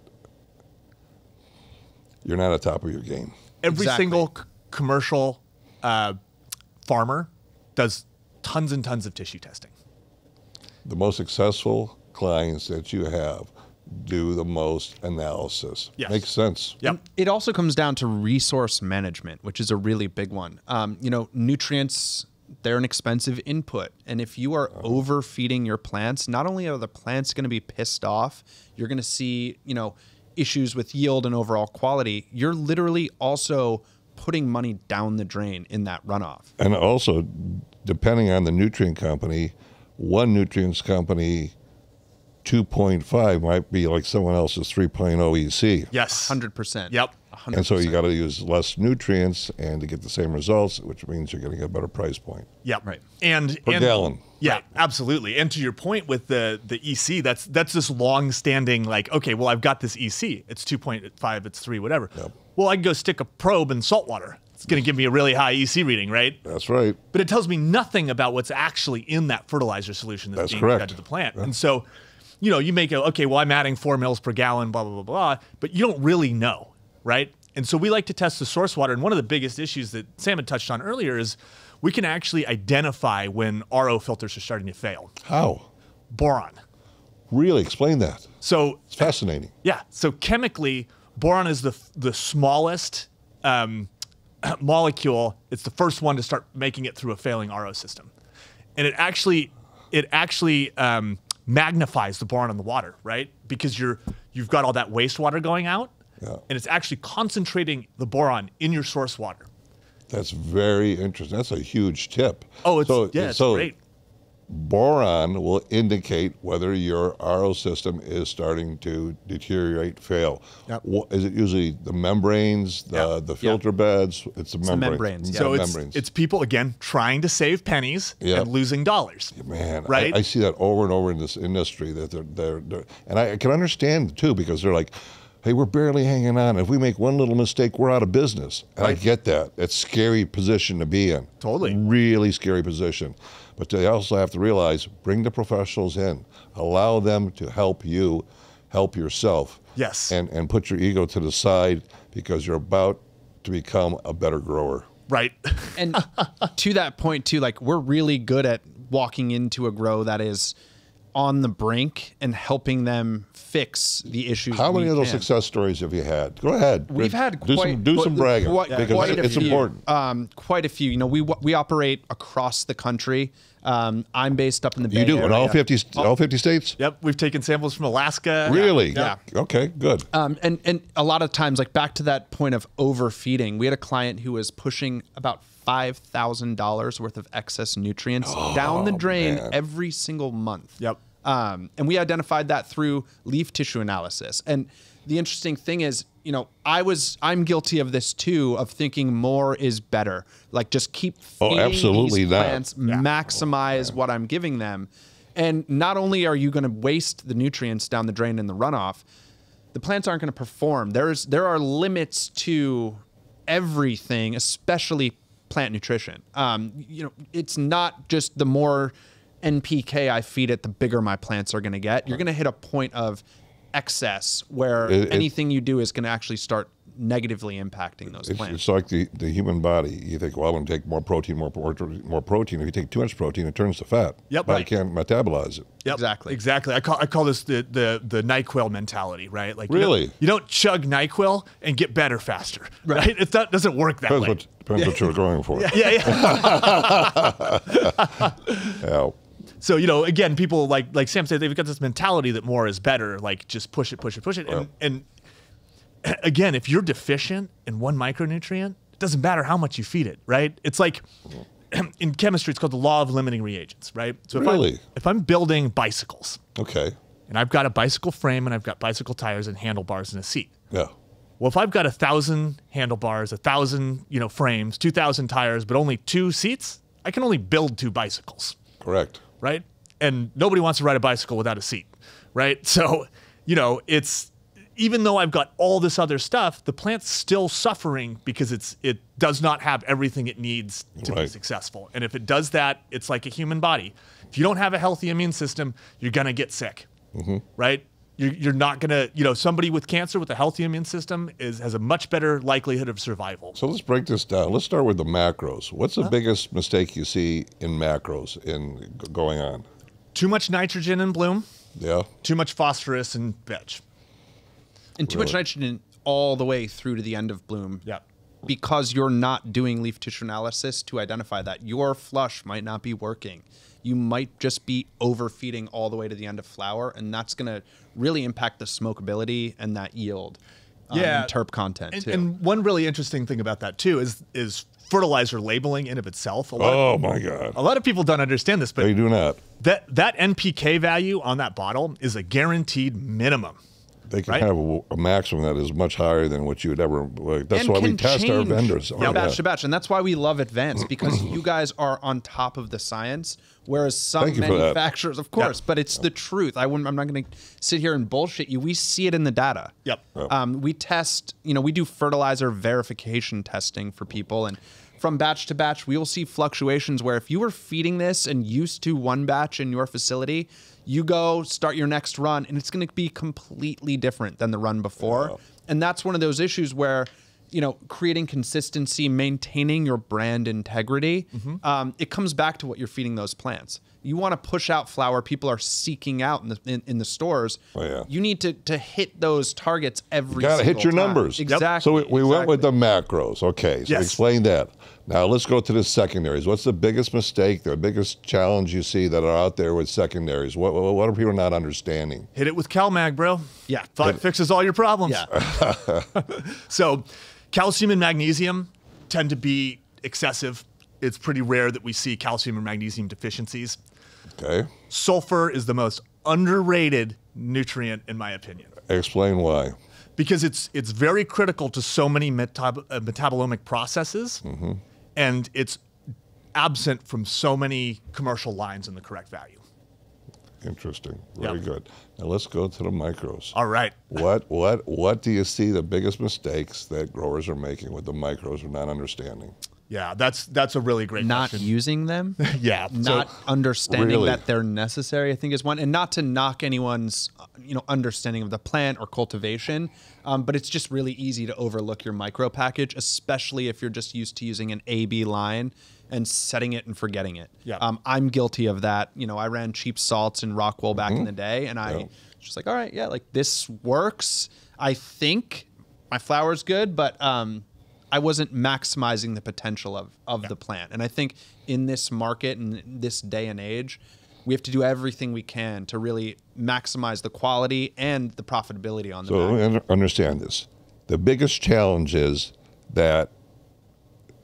at top of your game. Every Exactly. single commercial farmer does tons and tons of tissue testing. The most successful clients that you have do the most analysis. Yes. Makes sense. Yep. It also comes down to resource management, which is a really big one. Nutrients, they're an expensive input. And if you are overfeeding your plants, not only are the plants going to be pissed off, you're going to see, issues with yield and overall quality. You're literally also putting money down the drain in that runoff. And also, depending on the nutrient company, one nutrients company 2.5 might be like someone else's 3.0 EC. Yes. 100%. Yep. 100%. And so you got to use less nutrients and to get the same results, which means you're going to get a better price point. Yep. Right. And Per gallon. Yeah, absolutely. And to your point with the EC, that's this long-standing like, okay, well, I've got this EC. It's 2.5, it's 3, whatever. Yep. Well, I can go stick a probe in salt water. It's going to give me a really high EC reading, right? That's right. But it tells me nothing about what's actually in that fertilizer solution that's being correct. fed to the plant. Yeah. And so, you make okay, well, I'm adding 4 mils per gallon, blah, blah, blah, blah, but you don't really know, right? And so we like to test the source water. And one of the biggest issues that Sam had touched on earlier is we can actually identify when RO filters are starting to fail. How? Boron. Really? Explain that. So It's fascinating. yeah, so chemically, boron is the smallest molecule. It's the first one to start making it through a failing RO system, and it actually magnifies the boron in the water, right? Because you've got all that wastewater going out, and it's actually concentrating the boron in your source water. That's very interesting. That's a huge tip. Oh, it's great. Boron will indicate whether your RO system is starting to deteriorate, fail. Yep. Is it usually the membranes, the filter beds? It's the membranes. membranes, So membranes. it's people, again, trying to save pennies and losing dollars. Man, right? I see that over and over in this industry that they're and I can understand too, because they're like, hey, we're barely hanging on. If we make one little mistake, we're out of business. And I get that. It's a scary position to be in. Totally. Really scary position. But they also have to realize, bring the professionals in. Allow them to help you help yourself. Yes. And put your ego to the side, because you're about to become a better grower. Right. And to that point too, like, we're really good at walking into a grow that is on the brink and helping them fix the issues. How many of those success stories have you had? Go ahead. We've had do some bragging, because it's important. Quite a few. You know, we operate across the country. I'm based up in the Bay You do Area. in all 50 states? Yep, we've taken samples from Alaska. Really? Yeah. Okay, good. And a lot of times, like, back to that point of overfeeding, we had a client who was pushing about $5,000 worth of excess nutrients down the drain every single month. Yep. And we identified that through leaf tissue analysis. And the interesting thing is, you know, I'm guilty of this too, of thinking more is better. Like, just keep feeding absolutely these plants, maximize what I'm giving them. And not only are you going to waste the nutrients down the drain in the runoff, the plants aren't going to perform. There are limits to everything, especially plant nutrition. You know, it's not just the more NPK I feed it, the bigger my plants are going to get. You're going to hit a point of excess where anything you do is going to actually start negatively impacting those plants. It's like the human body. You think, well, I'm going to take more protein, more protein. If you take too much protein, it turns to fat. Yep. Body can't metabolize it. Yep. Exactly. I call this the NyQuil mentality, right? Like, really, you don't chug NyQuil and get better faster, right? It doesn't work that way. Depends what you're going for. Yeah. Yeah. So, you know, again, people like Sam said, they've got this mentality that more is better. Like, just push it. Right. And again, if you're deficient in one micronutrient, it doesn't matter how much you feed it, right? It's like, in chemistry, it's called the law of limiting reagents, right? So if I'm building bicycles, okay, and I've got a bicycle frame and I've got bicycle tires and handlebars and a seat. Yeah. Well, if I've got 1,000 handlebars, 1,000 frames, 2,000 tires, but only 2 seats, I can only build 2 bicycles. Correct. Right? And nobody wants to ride a bicycle without a seat, right? So, you know, it's, even though I've got all this other stuff, the plant's still suffering because it does not have everything it needs to be successful. And if it does that, it's like a human body. If you don't have a healthy immune system, you're gonna get sick, right? You're not gonna, somebody with cancer with a healthy immune system has a much better likelihood of survival. So let's break this down. Let's start with the macros. What's the biggest mistake you see in macros going on? Too much nitrogen in bloom. Yeah. Too much phosphorus in veg. And too much nitrogen all the way through to the end of bloom. Yeah. Because you're not doing leaf tissue analysis to identify that. Your flush might not be working. You might just be overfeeding all the way to the end of flower, and that's going to really impact the smokability and that yield and terp content too. And one really interesting thing about that too is fertilizer labeling in of itself. My God. A lot of people don't understand this, but They do not. That NPK value on that bottle is a guaranteed minimum. They can have a maximum that is much higher than what you would ever. That's why we test our vendors. Batch to batch, and that's why we love Advanced, because you guys are on top of the science, whereas some manufacturers, of course, but it's the truth. I'm not going to sit here and bullshit you. We see it in the data. Yep. We test. We do fertilizer verification testing for people, and from batch to batch, we will see fluctuations where if you were feeding this and used to one batch in your facility, you go start your next run and it's going to be completely different than the run before. And that's one of those issues where, creating consistency, maintaining your brand integrity, it comes back to what you're feeding those plants. You want to push out flower people are seeking out in the stores. You need to hit those targets every single time. You got to hit your numbers. Exactly. So we went with the macros. Okay, so explain that. Now let's go to the secondaries. What's the biggest mistake, the biggest challenge you see that are out there with secondaries? What are people not understanding? Hit it with CalMag, bro. Yeah. Thought fixes all your problems. Yeah. So calcium and magnesium tend to be excessive. It's pretty rare that we see calcium and magnesium deficiencies. Okay. Sulfur is the most underrated nutrient, in my opinion. Explain why. Because it's very critical to so many metabolomic processes, and it's absent from so many commercial lines in the correct value. Interesting. Very good. Now let's go to the micros. All right. What do you see the biggest mistakes that growers are making with the micros or not understanding? Yeah, that's a really great Not question. using them, Yeah. not understanding Really? that they're necessary, I think is one, and not to knock anyone's understanding of the plant or cultivation, but it's just really easy to overlook your micro package, especially if you're just used to using an A/B line and setting it and forgetting it. Yeah. I'm guilty of that. I ran cheap salts in Rockwool back in the day, and I was just like, all right, yeah, like this works. I think my flower's good, but I wasn't maximizing the potential of the plant. And I think in this market and this day and age, we have to do everything we can to really maximize the quality and the profitability on the So back. understand this. The biggest challenge is that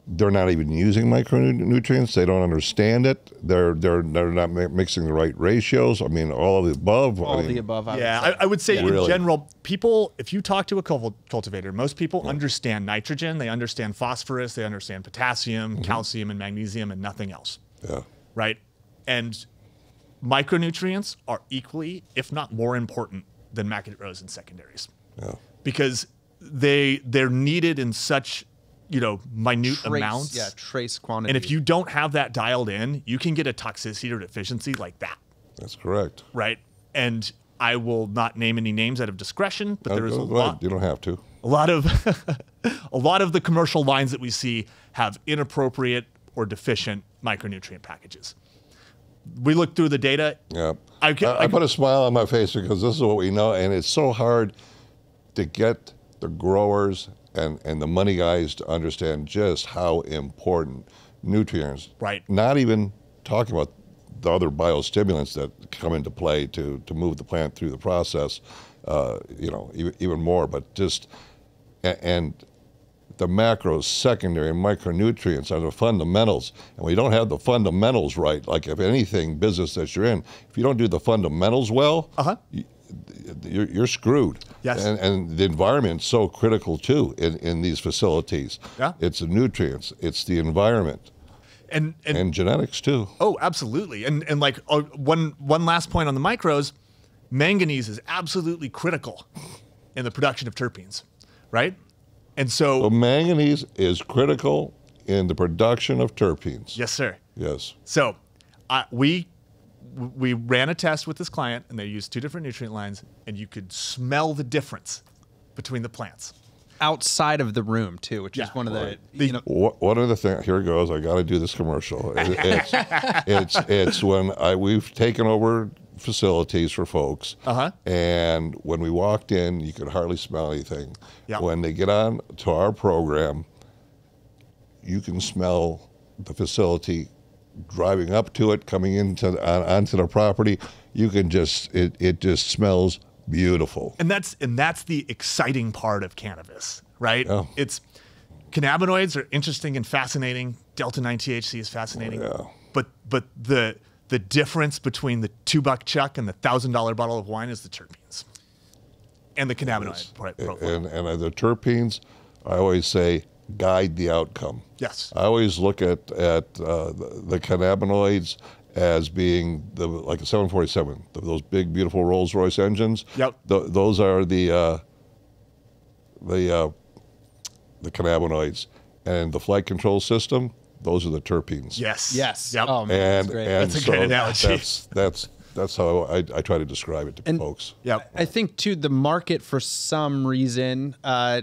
they're not even using micronutrients. They don't understand it. They're not mixing the right ratios. I mean, all of the above. All the above. I would say Really? in general, people, if you talk to a cultivator, most people understand nitrogen, they understand phosphorus, they understand potassium, calcium, and magnesium, and nothing else. Yeah. Right? And micronutrients are equally, if not more important than macros and secondaries. Yeah. Because they're needed in such minute amounts. Yeah, trace quantity. And if you don't have that dialed in, you can get a toxicity or deficiency like that. That's correct. Right? And I will not name any names out of discretion, but there is a Go ahead. lot. You don't have to. A lot of a lot of the commercial lines that we see have inappropriate or deficient micronutrient packages. We look through the data. Yeah. I put a smile on my face because this is what we know, and it's so hard to get the growers and the money guys to understand just how important nutrients. Right. Not even talking about the other biostimulants that come into play to move the plant through the process, even more, but just, and the macros, secondary, and micronutrients are the fundamentals. And we don't have the fundamentals right. Like if anything, business that you're in, if you don't do the fundamentals well, you're screwed. Yes. And the environment's so critical too in these facilities. Yeah. It's the nutrients, it's the environment, and genetics too. Oh, absolutely. And like one last point on the micros, manganese is absolutely critical in the production of terpenes, right? And so manganese is critical in the production of terpenes. yes, sir. Yes. So we ran a test with this client, and they used 2 different nutrient lines, and you could smell the difference between the plants. outside of the room too, which is one of the One of the things, here it goes, I got to do this commercial. It's when we've taken over facilities for folks, and when we walked in, you could hardly smell anything. Yeah. When they get on to our program, you can smell the facility driving up to it, coming onto the property. You can it just smells beautiful. And that's the exciting part of cannabis, right? Yeah. It's cannabinoids are interesting and fascinating. Delta 9 THC is fascinating. Oh, But the difference between the $2 chuck and the $1,000 bottle of wine is the terpenes and the cannabinoid profile. And the terpenes, I always say, guide the outcome. Yes. I always look at the cannabinoids as being like a 747, those big, beautiful Rolls-Royce engines. Yep. Those are the cannabinoids, and the flight control system. Those are the terpenes. Yes. Yes. Yep. Oh, man, And that's great. and That's a so great analogy. That's how I try to describe it to folks. Yep. I think too, the market for some reason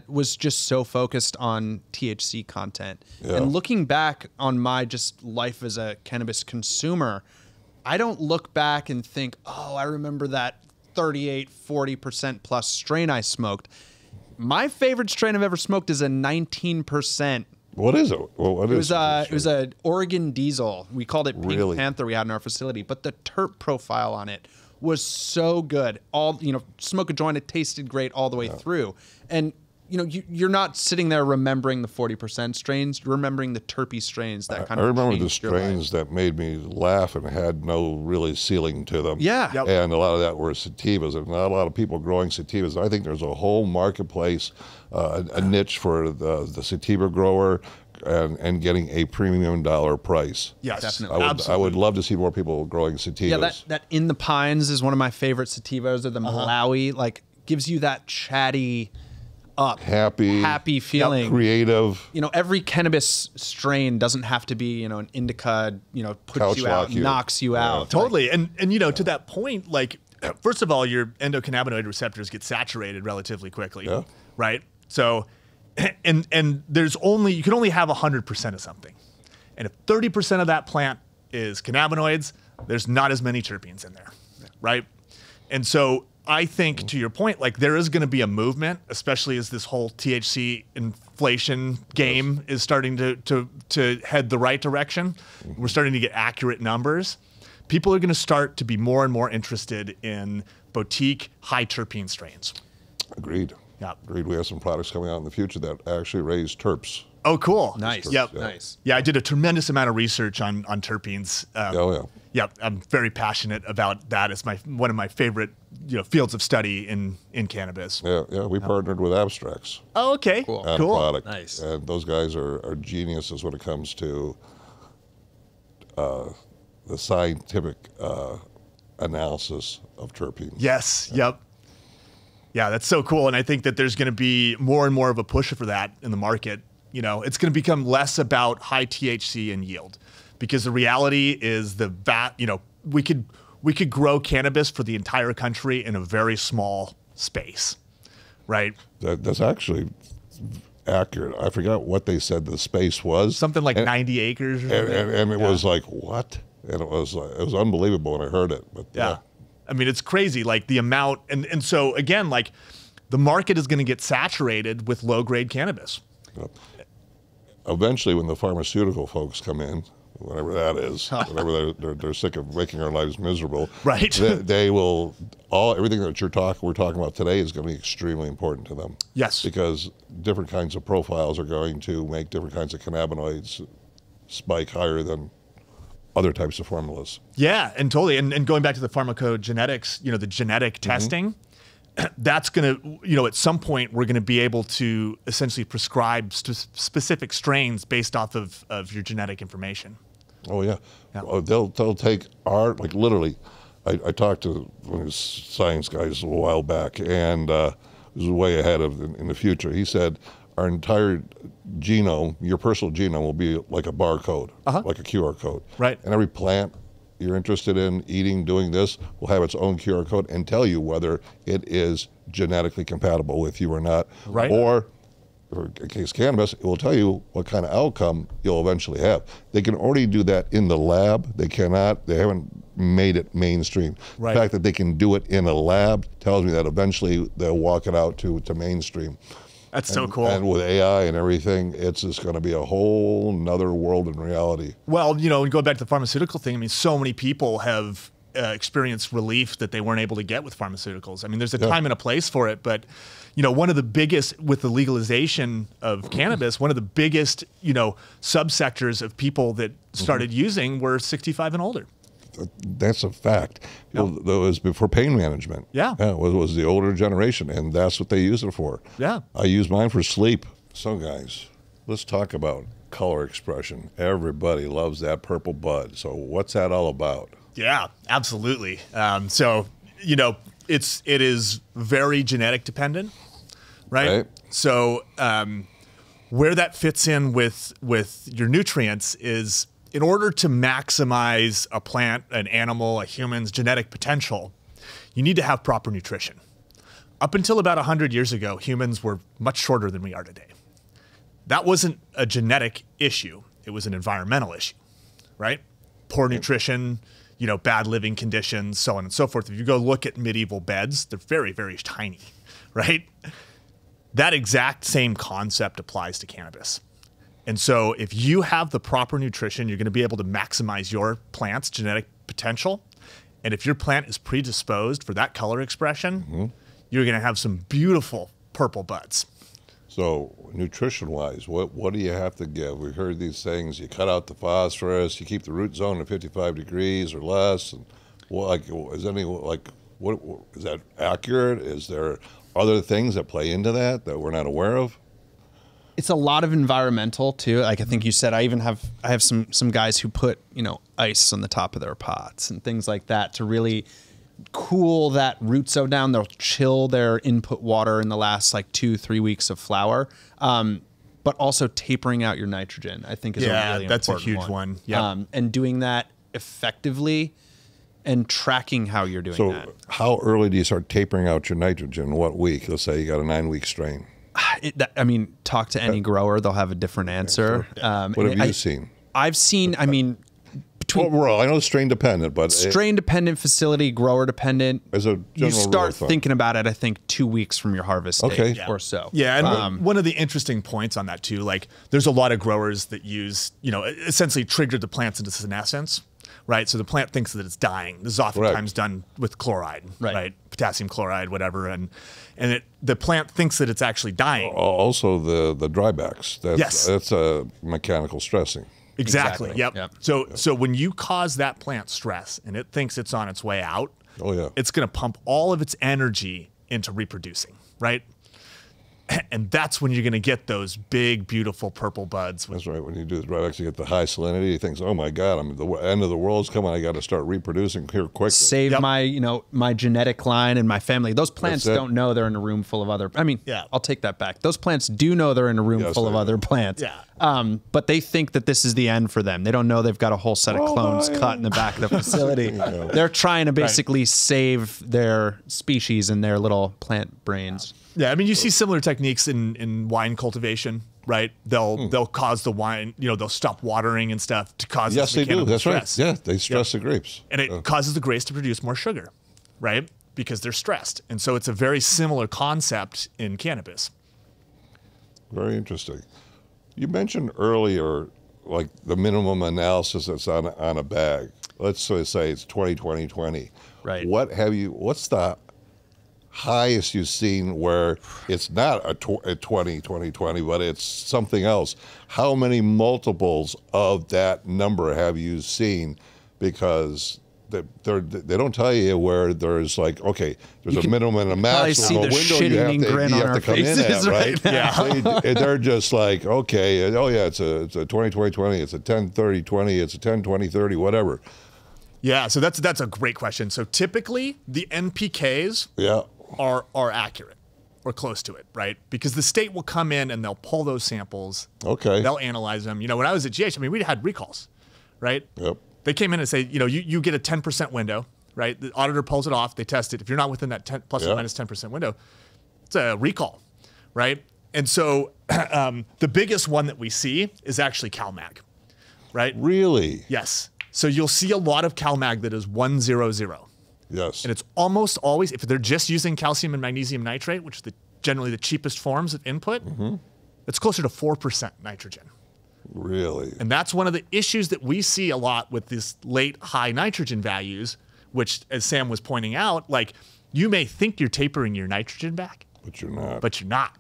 was just so focused on THC content. Yeah. And looking back on my just life as a cannabis consumer, I don't look back and think, oh, I remember that 38, 40% plus strain I smoked. My favorite strain I've ever smoked is a 19%. What is it? Well, what It is was a Oregon Diesel. We called it Pink Really? Panther. We had in our facility, but the terp profile on it was so good. Smoke a joint, it tasted great all the way through. And you're not sitting there remembering the 40% strains. You're remembering the terpy strains that kind I of. remember the changed your life. strains that made me laugh and had no really ceiling to them. Yeah. Yep. And a lot of that were sativas, and not a lot of people growing sativas. I think there's a whole marketplace, a niche for the sativa grower, and getting a premium dollar price. Yes. Definitely. I would love to see more people growing sativas. Yeah, that In the Pines is one of my favorite sativas, or the Malawi. Like, gives you that chatty, up, happy feeling, creative. You know, every cannabis strain doesn't have to be, you know, an indica, you know, puts Couch you out, lock you. knocks you out. Totally. And you know, to that point, like, first of all, your endocannabinoid receptors get saturated relatively quickly, right? So, and there's only, you can only have 100% of something. And if 30% of that plant is cannabinoids, there's not as many terpenes in there, right? And so I think, to your point, like, there is going to be a movement, especially as this whole THC inflation game is starting to head the right direction. We're starting to get accurate numbers. People are going to start to be more and more interested in boutique high terpene strains. Agreed. Yeah. Agreed. We have some products coming out in the future that actually raise terps. Oh, cool. Nice. Yep. Yeah. Nice. Yeah, I did a tremendous amount of research on terpenes. Yep, I'm very passionate about that. It's one of my favorite, you know, fields of study in cannabis. Yeah. We partnered with Abstracts. Oh, okay. Cool. On Cool. a product. Nice. And those guys are geniuses when it comes to the scientific analysis of terpenes. Yes. Yep. Yeah, that's so cool. And I think that there's going to be more and more of a push for that in the market. You know, it's going to become less about high THC and yield, because the reality is you know, we could grow cannabis for the entire country in a very small space, right? That's actually accurate. I forgot what they said the space was. Something like 90 acres. Or something. And it was like, what? And it was unbelievable when I heard it. But yeah. I mean, it's crazy, like the amount. And so, again, like, the market is going to get saturated with low-grade cannabis. Eventually, when the pharmaceutical folks come in, whatever that is, whenever they're sick of making our lives miserable, right? They will everything that we're talking about today is going to be extremely important to them. Yes, because different kinds of profiles are going to make different kinds of cannabinoids spike higher than other types of formulas. Yeah, and totally. And going back to the pharmacogenetics, you know, the genetic testing. That's going to, you know, at some point we're going to be able to essentially prescribe specific strains based off of your genetic information. Oh yeah. They'll take like literally. I talked to one of his science guys a while back, and it was way ahead of in the future. He said our entire genome, your personal genome, will be like a barcode, like a QR code. Right. And every plant you're interested in eating, doing this, will have its own QR code and tell you whether it is genetically compatible with you or not. Right. Or, in case cannabis, it will tell you what kind of outcome you'll eventually have. They can already do that in the lab. They haven't made it mainstream. Right. The fact that they can do it in a lab tells me that eventually they'll walk it out to mainstream. That's so cool. And with AI and everything, it's just going to be a whole nother world in reality. Well, you know, and going back to the pharmaceutical thing, I mean, so many people have experienced relief that they weren't able to get with pharmaceuticals. I mean, there's a time and a place for it, but, you know, one of the biggest, with the legalization of cannabis, one of the biggest, you know, subsectors of people that started using were 65 and older. That's a fact. Well, that was before pain management. Yeah. It was the older generation, and that's what they use it for. Yeah. I use mine for sleep. So, guys, let's talk about color expression. Everybody loves that purple bud. So what's that all about? Yeah, absolutely. So, you know, it is very genetic dependent, right? So where that fits in with your nutrients is, in order to maximize a plant, an animal, a human's genetic potential, you need to have proper nutrition. Up until about 100 years ago, humans were much shorter than we are today. That wasn't a genetic issue. It was an environmental issue, right? Poor nutrition, you know, bad living conditions, so on and so forth. If you go look at medieval beds, they're very, very tiny, right? That exact same concept applies to cannabis. And so if you have the proper nutrition, you're going to be able to maximize your plant's genetic potential. And if your plant is predisposed for that color expression, you're going to have some beautiful purple buds. So nutrition-wise, what do you have to give? We've heard these things, you cut out the phosphorus, you keep the root zone at 55 degrees or less. And what is that accurate? Is there other things that play into that we're not aware of? It's a lot of environmental too. Like I think you said, I have some guys who put, you know, ice on the top of their pots and things like that to really cool that root zone down. They'll chill their input water in the last like 2-3 weeks of flower. But also tapering out your nitrogen, I think, is a really that's a important huge one. Yeah, and doing that effectively and tracking how you're doing that. So how early do you start tapering out your nitrogen? What week? Let's say you got a 9-week strain. I mean, talk to any grower; they'll have a different answer. What have you seen? I've seen. I mean, between Well, I know it's strain dependent, but strain dependent, facility, grower dependent. as a You general start rule of thumb. thinking about it, I think, 2 weeks from your harvest Okay. date or so. Yeah, and one of the interesting points on that too, like there's a lot of growers that use, essentially trigger the plants into senescence, right? So the plant thinks that it's dying. This is oftentimes done with chloride, right? Potassium chloride, whatever, and the plant thinks that it's actually dying. Also, the drybacks. That's a mechanical stressing. Exactly. Exactly. Yep. So when you cause that plant stress and it thinks it's on its way out, it's going to pump all of its energy into reproducing, right? And that's when you're going to get those big, beautiful purple buds. That's right. When you do the drybacks, you get the high salinity. He thinks, "Oh my God, the end of the world's coming. I got to start reproducing here quickly." Save my genetic line and my family. Those plants don't know they're in a room full of other. I mean, I'll take that back. Those plants do know they're in a room full of other plants. Yeah. But they think that this is the end for them. They don't know they've got a whole set of clones cut in the back of the facility. They're trying to basically save their species and their little plant brains. Yeah, I mean, you see similar techniques in wine cultivation, right? They'll cause the wine, they'll stop watering and stuff to cause Yes, they do. That's stress. right. Yeah, they stress the grapes. And it causes the grapes to produce more sugar, right? Because they're stressed. And so it's a very similar concept in cannabis. Very interesting. You mentioned earlier, like the minimum analysis that's on a bag. Let's say it's 20. Right. What's the highest you've seen where it's not a 20, but it's something else? How many multiples of that number have you seen? Because they don't tell you where there's like, okay, there's a minimum and a maximum, a window you have to come in at, right? Yeah. So they're just like, okay, oh yeah, it's a 20, it's a 10-30-20, it's a 10-20-30, whatever. Yeah, so that's a great question. So typically the NPKs are accurate or close to it, right? Because the state will come in and they'll pull those samples. Okay. They'll analyze them. When I was at GH, I mean, we had recalls, right? Yep. They came in and say, you get a 10% window, right? The auditor pulls it off. They test it. If you're not within that 10 plus or minus 10% window, it's a recall, right? And so the biggest one that we see is actually CalMag, right? Really? Yes. So you'll see a lot of CalMag that is 100. Yes. And it's almost always, if they're just using calcium and magnesium nitrate, which are generally the cheapest forms of input, it's closer to 4% nitrogen. Really? And that's one of the issues that we see a lot with this late high nitrogen values, which, as Sam was pointing out, like you may think you're tapering your nitrogen back, But you're not. but you're not,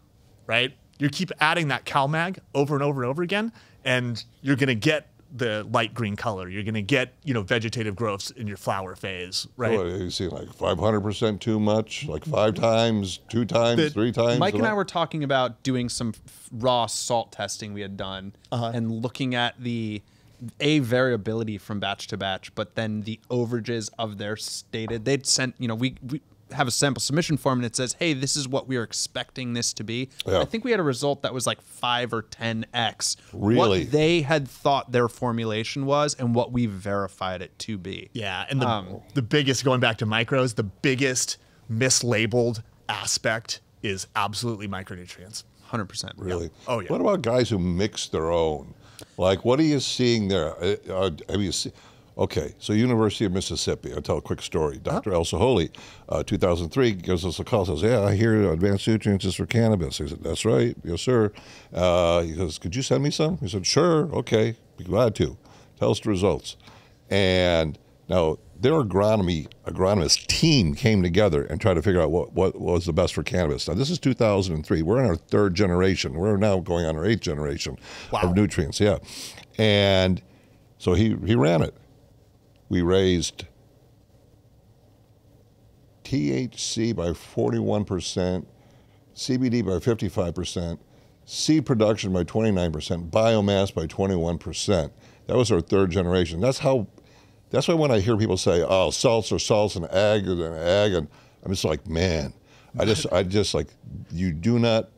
right? You keep adding that CalMag over and over and over again, and you're going to get the light green color. You're going to get, vegetative growths in your flower phase, right? What, you see like 500% too much, like 5 times, 2 times, 3 times? Mike and I were talking about doing some raw salt testing we had done and looking at the variability from batch to batch, but then the overages of their stated. They'd sent, we have a sample submission form and it says, hey, this is what we are expecting this to be. Yeah. I think we had a result that was like 5 or 10x Really? what they had thought their formulation was and what we verified it to be. Yeah, and the biggest, going back to micros, the biggest mislabeled aspect is absolutely micronutrients. 100%. Really? Oh, yeah. What about guys who mix their own? Like, what are you seeing there? Have you seen? Okay, so University of Mississippi. I'll tell a quick story. Dr. El Saholi, 2003, gives us a call. Says, "Yeah, I hear advanced nutrients is for cannabis." I said, "That's right, yes, sir." He goes, "Could you send me some?" He said, "Sure, okay, be glad to. Tell us the results." And now their agronomist team came together and tried to figure out what was the best for cannabis. Now this is 2003. We're in our 3rd generation. We're now going on our 8th generation of nutrients. Yeah, and so he ran it. We raised THC by 41%, CBD by 55%, seed production by 29%, biomass by 21%. That was our 3rd generation. That's how That's why when I hear people say, "Oh, salts are salts and ag is an ag," and I'm just like, man, I just like, you do not.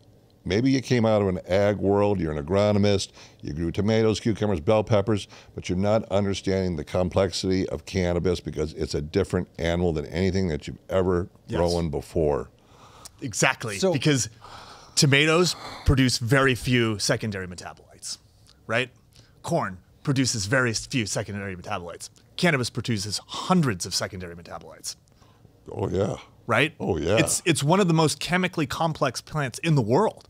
Maybe you came out of an ag world, you're an agronomist, you grew tomatoes, cucumbers, bell peppers, but you're not understanding the complexity of cannabis because it's a different animal than anything that you've ever grown before. Exactly, because tomatoes produce very few secondary metabolites, right? Corn produces very few secondary metabolites. Cannabis produces hundreds of secondary metabolites. Oh, yeah. Right? Oh, yeah. It's one of the most chemically complex plants in the world.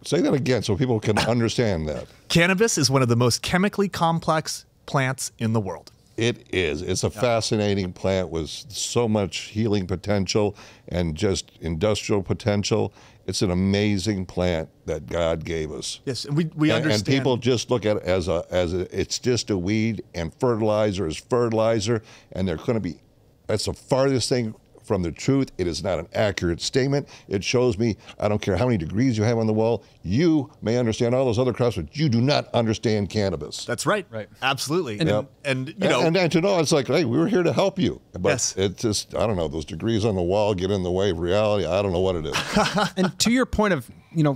Say that again so people can understand that. Cannabis is one of the most chemically complex plants in the world. It is. It's a fascinating plant with so much healing potential and just industrial potential. It's an amazing plant that God gave us. Yes, and we understand. And people just look at it as it's just a weed, and fertilizer is fertilizer, and they're going to be. That's the farthest thing from the truth. It is not an accurate statement. It shows me, I don't care how many degrees you have on the wall, you may understand all those other crops, but you do not understand cannabis. That's right. Right. Absolutely. And you know, and to know, it's like, hey, we were here to help you. But Yes. it's just, I don't know, those degrees on the wall get in the way of reality. I don't know what it is. And to your point of,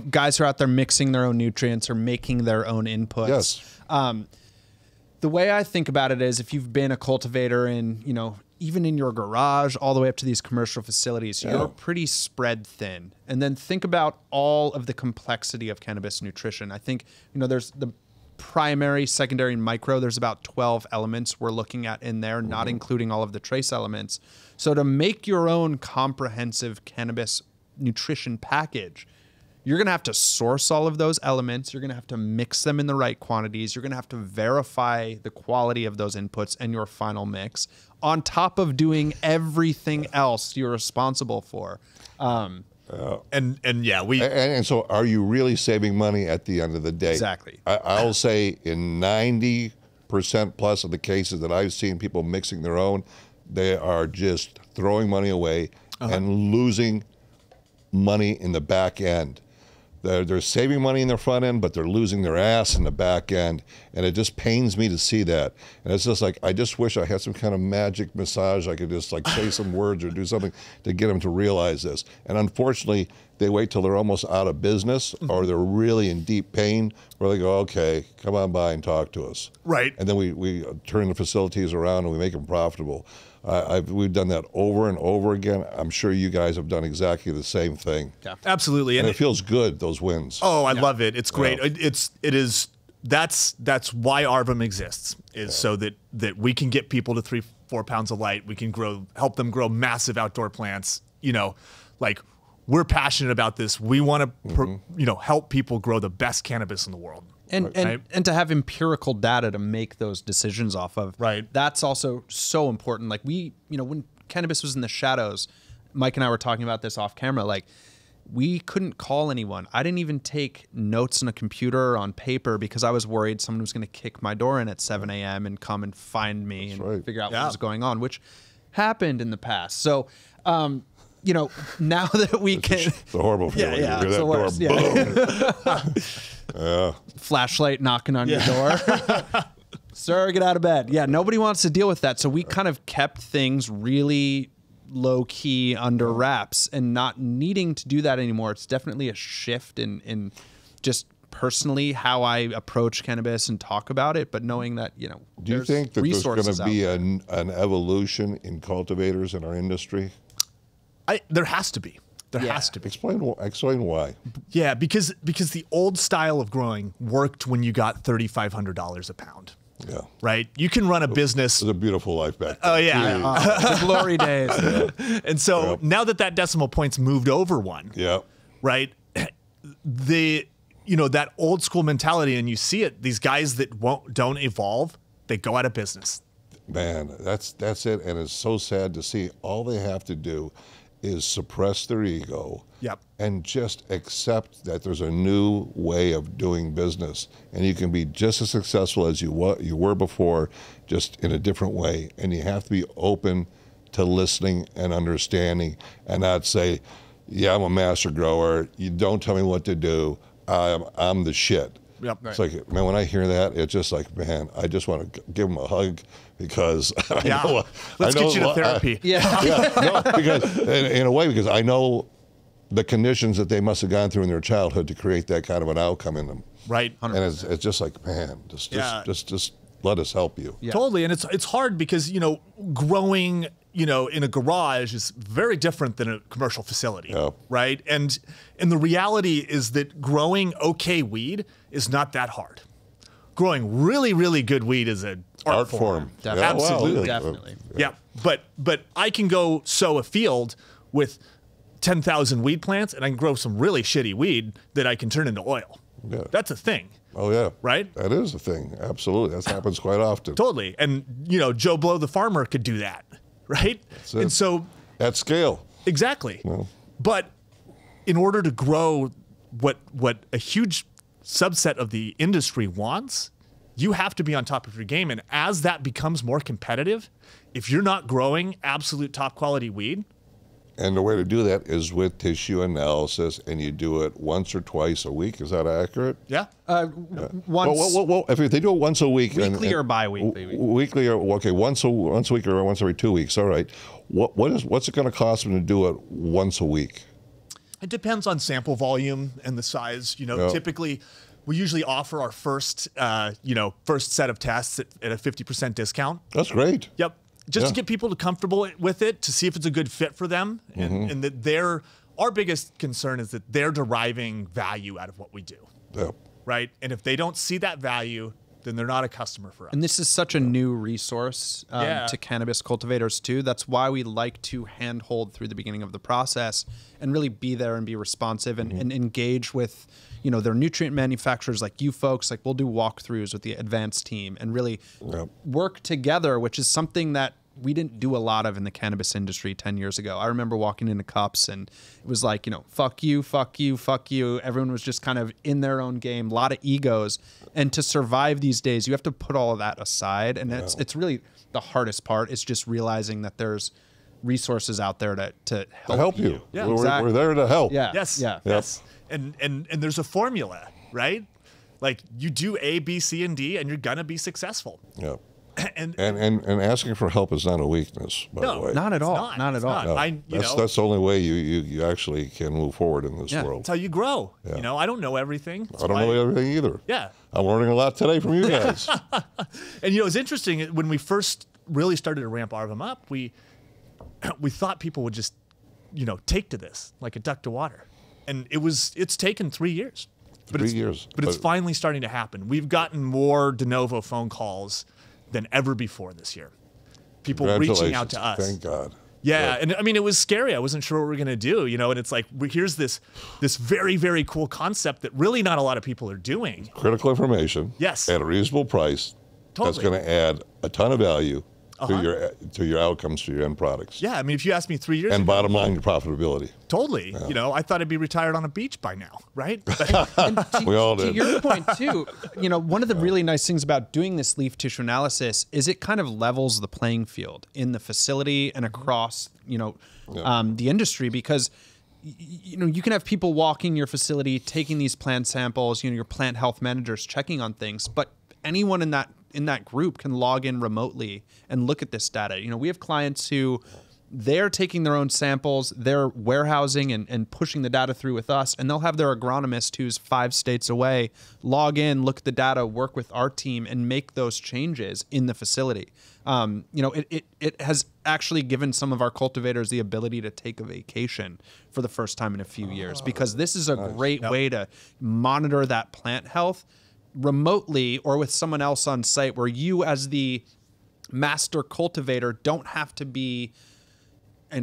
guys who are out there mixing their own nutrients or making their own inputs. Yes. The way I think about it is, if you've been a cultivator in, even in your garage, all the way up to these commercial facilities, you're pretty spread thin. And then think about all of the complexity of cannabis nutrition. I think, there's the primary, secondary, and micro. There's about 12 elements we're looking at in there, not including all of the trace elements. So to make your own comprehensive cannabis nutrition package, you're going to have to source all of those elements. You're going to have to mix them in the right quantities. You're going to have to verify the quality of those inputs and your final mix, on top of doing everything else you're responsible for. and so are you really saving money at the end of the day? Exactly. I'll say in 90% plus of the cases that I've seen people mixing their own, they are just throwing money away and losing money in the back end. They're saving money in the front end, but they're losing their ass in the back end. And it just pains me to see that. And it's just like, I just wish I had some kind of magic massage. I could just like say some words or do something to get them to realize this. And unfortunately, they wait till they're almost out of business or they're really in deep pain where they go, okay, come on by and talk to us. Right. And then we turn the facilities around and we make them profitable. We've done that over and over again. I'm sure you guys have done exactly the same thing. Yeah. Absolutely. And it feels good, those wins. Oh, I love it. It's great. That's why Arvum exists, so that we can get people to 3-4 pounds of light. We can help them grow massive outdoor plants. We're passionate about this. We want to, help people grow the best cannabis in the world. And to have empirical data to make those decisions off of. Right. That's also so important. Like when cannabis was in the shadows, Mike and I were talking about this off camera, we couldn't call anyone. I didn't even take notes on a computer or on paper because I was worried someone was going to kick my door in at 7 a.m. and come and find me figure out what was going on, which happened in the past. So, now that we can... It's a horrible feeling. Yeah, You hear that door, boom. Flashlight knocking on your door. Sir, get out of bed. Yeah, nobody wants to deal with that. So we kind of kept things really low key under wraps and not needing to do that anymore. It's definitely a shift in just personally how I approach cannabis and talk about it, but knowing that, do you think that there's going to be an evolution in cultivators in our industry? There has to be. There has to be. Explain why. Yeah, because the old style of growing worked when you got $3,500 a pound. Yeah. Right? You can run a business. It was a beautiful life back then. Oh, yeah. The glory days. And so now that decimal point's moved over one, right? That old school mentality, and you see it, these guys that don't evolve, they go out of business. Man, that's it. And it's so sad to see all they have to do is suppress their ego and just accept that there's a new way of doing business. And you can be just as successful as you were before, just in a different way. And you have to be open to listening and understanding and not say, yeah, I'm a master grower. You don't tell me what to do. I'm the shit. Yep. It's like, man, when I hear that, it's just like, man, I just want to give them a hug because Yeah. I know, Let's get you to therapy. no, because in a way, because I know the conditions that they must have gone through in their childhood to create that kind of an outcome in them. Right. And it's just like, man, just let us help you. Yeah. Totally. And it's hard because, growing, in a garage is very different than a commercial facility. Yeah. Right. And the reality is that growing okay weed is not that hard. Growing really, really good weed is an art form. Definitely. Yeah, Absolutely. Definitely. Yeah. But I can go sow a field with 10,000 weed plants and I can grow some really shitty weed that I can turn into oil. Yeah. That's a thing. Oh, yeah. Right? That is a thing. Absolutely. That happens quite often. Totally. And, Joe Blow the farmer could do that. Right? That's it. And so At scale. exactly. Well. But in order to grow what a huge subset of the industry wants, you have to be on top of your game. And as that becomes more competitive, if you're not growing absolute top quality weed, And the way to do that is with tissue analysis, and you do it once or twice a week. Is that accurate? yeah. Once Well, if they do it once a week, weekly or bi-weekly. weekly or okay, once a week or once every 2 weeks. All right. What's it going to cost them to do it once a week? It depends on sample volume and the size. Typically, we usually offer our first set of tests at a 50% discount. That's great. Yep. Just Yeah. to get people comfortable with it, to see if it's a good fit for them, and that our biggest concern is that they're deriving value out of what we do, Yeah. right? And if they don't see that value, then they're not a customer for us. And this is such a new resource Yeah. to cannabis cultivators too. That's why we like to handhold through the beginning of the process and really be there and be responsive and engage with, their nutrient manufacturers like you folks. Like we'll do walkthroughs with the advanced team and really Yep. work together, which is something that we didn't do a lot of in the cannabis industry 10 years ago. I remember walking into cups and it was like, fuck you, fuck you, fuck you. Everyone was just kind of in their own game, a lot of egos. And to survive these days, you have to put all of that aside. And it's really the hardest part is just realizing that there's resources out there to To help you. Yeah, We're there to help. Yeah. Yes. Yeah. Yes. And there's a formula, right? Like you do A, B, C, and D, and you're gonna be successful. Yeah. And And asking for help is not a weakness, by the way. Not at it's all. not. Not at It's all. not. No. That's the only way you actually can move forward in this Yeah. world. That's how you grow. Yeah. I don't know everything. I don't know everything either. Yeah. I'm learning a lot today from you guys. And it's interesting when we first really started to ramp Arvum up, we thought people would just, take to this like a duck to water. And it's taken 3 years. But 3 years. But it's finally starting to happen. We've gotten more de novo phone calls than ever before this year. People reaching out to us. Thank God. Yeah, and I mean, it was scary. I wasn't sure what we were going to do, and it's like, here's this very, very cool concept that really not a lot of people are doing. Critical information. Yes. At a reasonable price. That's Totally. going to add a ton of value to your outcomes, to your end products. Yeah, I mean, if you asked me 3 years And ago, bottom line, your profitability. totally, I thought I'd be retired on a beach by now, right? We all To did. your point too, one of the really nice things about doing this leaf tissue analysis is it kind of levels the playing field in the facility and across, the industry, because you can have people walking your facility, taking these plant samples, your plant health managers checking on things, but anyone in that group can log in remotely and look at this data. We have clients who they're taking their own samples, they're warehousing and pushing the data through with us, and they'll have their agronomist who's 5 states away log in, look at the data, work with our team, and make those changes in the facility. It has actually given some of our cultivators the ability to take a vacation for the first time in a few years, because this is a great way to monitor that plant health remotely or with someone else on site, where you as the master cultivator don't have to be,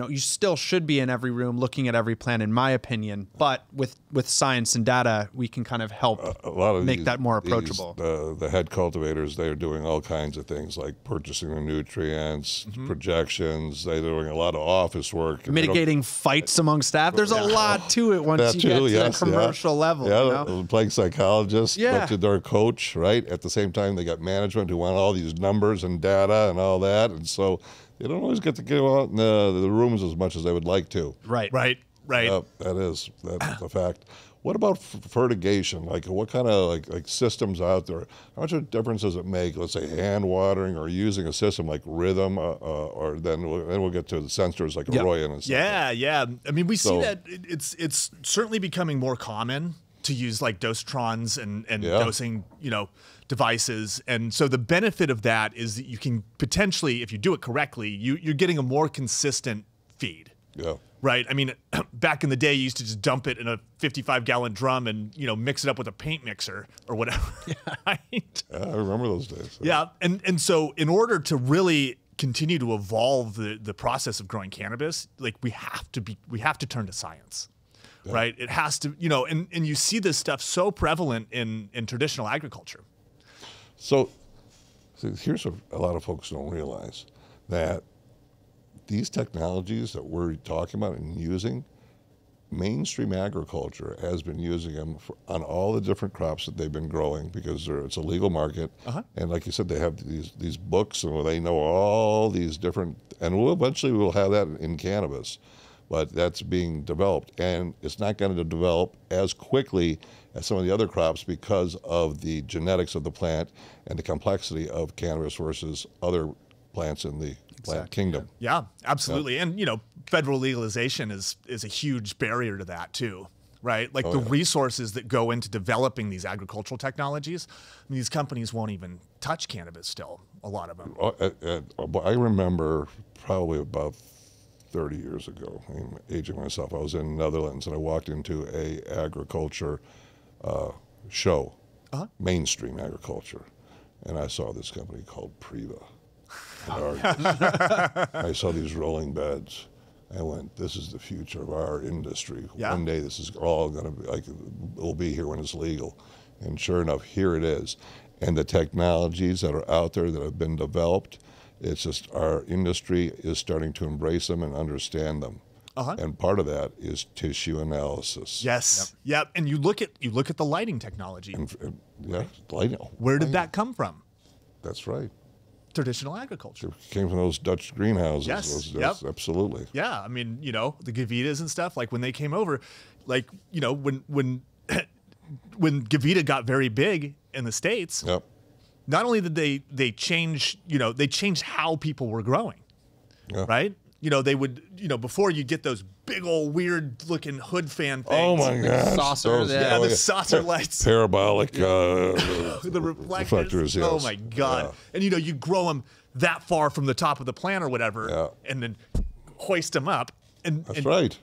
you still should be in every room looking at every plant, in my opinion, but with science and data, we can kind of help A lot of make that more approachable. The head cultivators, they are doing all kinds of things like purchasing the nutrients, projections. They're doing a lot of office work. and they don't- Mitigating fights among staff. There's a lot to it once That you too, get to yes, the commercial level. Yeah, playing psychologist, Yeah. but they're a coach, right? At the same time, they got management who want all these numbers and data and all that, and so they don't always get to get out in the rooms as much as they would like to. Right. Right. That's a fact. What about fertigation? Like, what kind of like systems out there? How much of a difference does it make? Let's say hand watering or using a system like Rhythm, or then we'll get to the sensors like Arroyo and stuff. Yeah. I mean, we see that it's certainly becoming more common to use like dosetrons and dosing, devices. And so the benefit of that is that you can potentially, if you do it correctly, you're getting a more consistent feed. Yeah. Right. I mean, back in the day, you used to just dump it in a 55-gallon drum and mix it up with a paint mixer or whatever. Right? Yeah, I remember those days. Yeah, and so in order to really continue to evolve the process of growing cannabis, like we have to turn to science. Yeah. Right? It has to, and you see this stuff so prevalent in traditional agriculture. So here's what a lot of folks don't realize, that these technologies that we're talking about and using, mainstream agriculture has been using them on all the different crops that they've been growing, because it's a legal market. And like you said, they have these books and they know all these different, and eventually we'll have that in cannabis, but that's being developed, and it's not going to develop as quickly as some of the other crops because of the genetics of the plant and the complexity of cannabis versus other plants in the plant kingdom. Yeah, absolutely. And federal legalization is a huge barrier to that too, right? Like resources that go into developing these agricultural technologies, I mean, these companies won't even touch cannabis still, a lot of them. I remember probably about 30 years ago, I'm aging myself, I was in the Netherlands and I walked into a agriculture show, mainstream agriculture, and I saw this company called Priva. I saw these rolling beds. I went, this is the future of our industry. Yeah. One day this is all going to be like, it'll be here when it's legal. And sure enough, here it is. And the technologies that are out there that have been developed, it's just our industry is starting to embrace them and understand them. And part of that is tissue analysis. Yes. Yep. And you look at the lighting technology. Lighting. Where did that come from? That's right. Traditional agriculture. It came from those Dutch greenhouses. Yes. Absolutely. Yeah. I mean, the Gavitas and stuff, like when they came over, like, when when Gavita got very big in the States, not only did they change, they changed how people were growing. Right? They would, before you get those big old weird looking hood fan things. Oh my gosh. Saucer. The saucer lights. Parabolic. The reflectors. Yes. Oh my God. And you grow them that far from the top of the plant or whatever, and then hoist them up. That's right.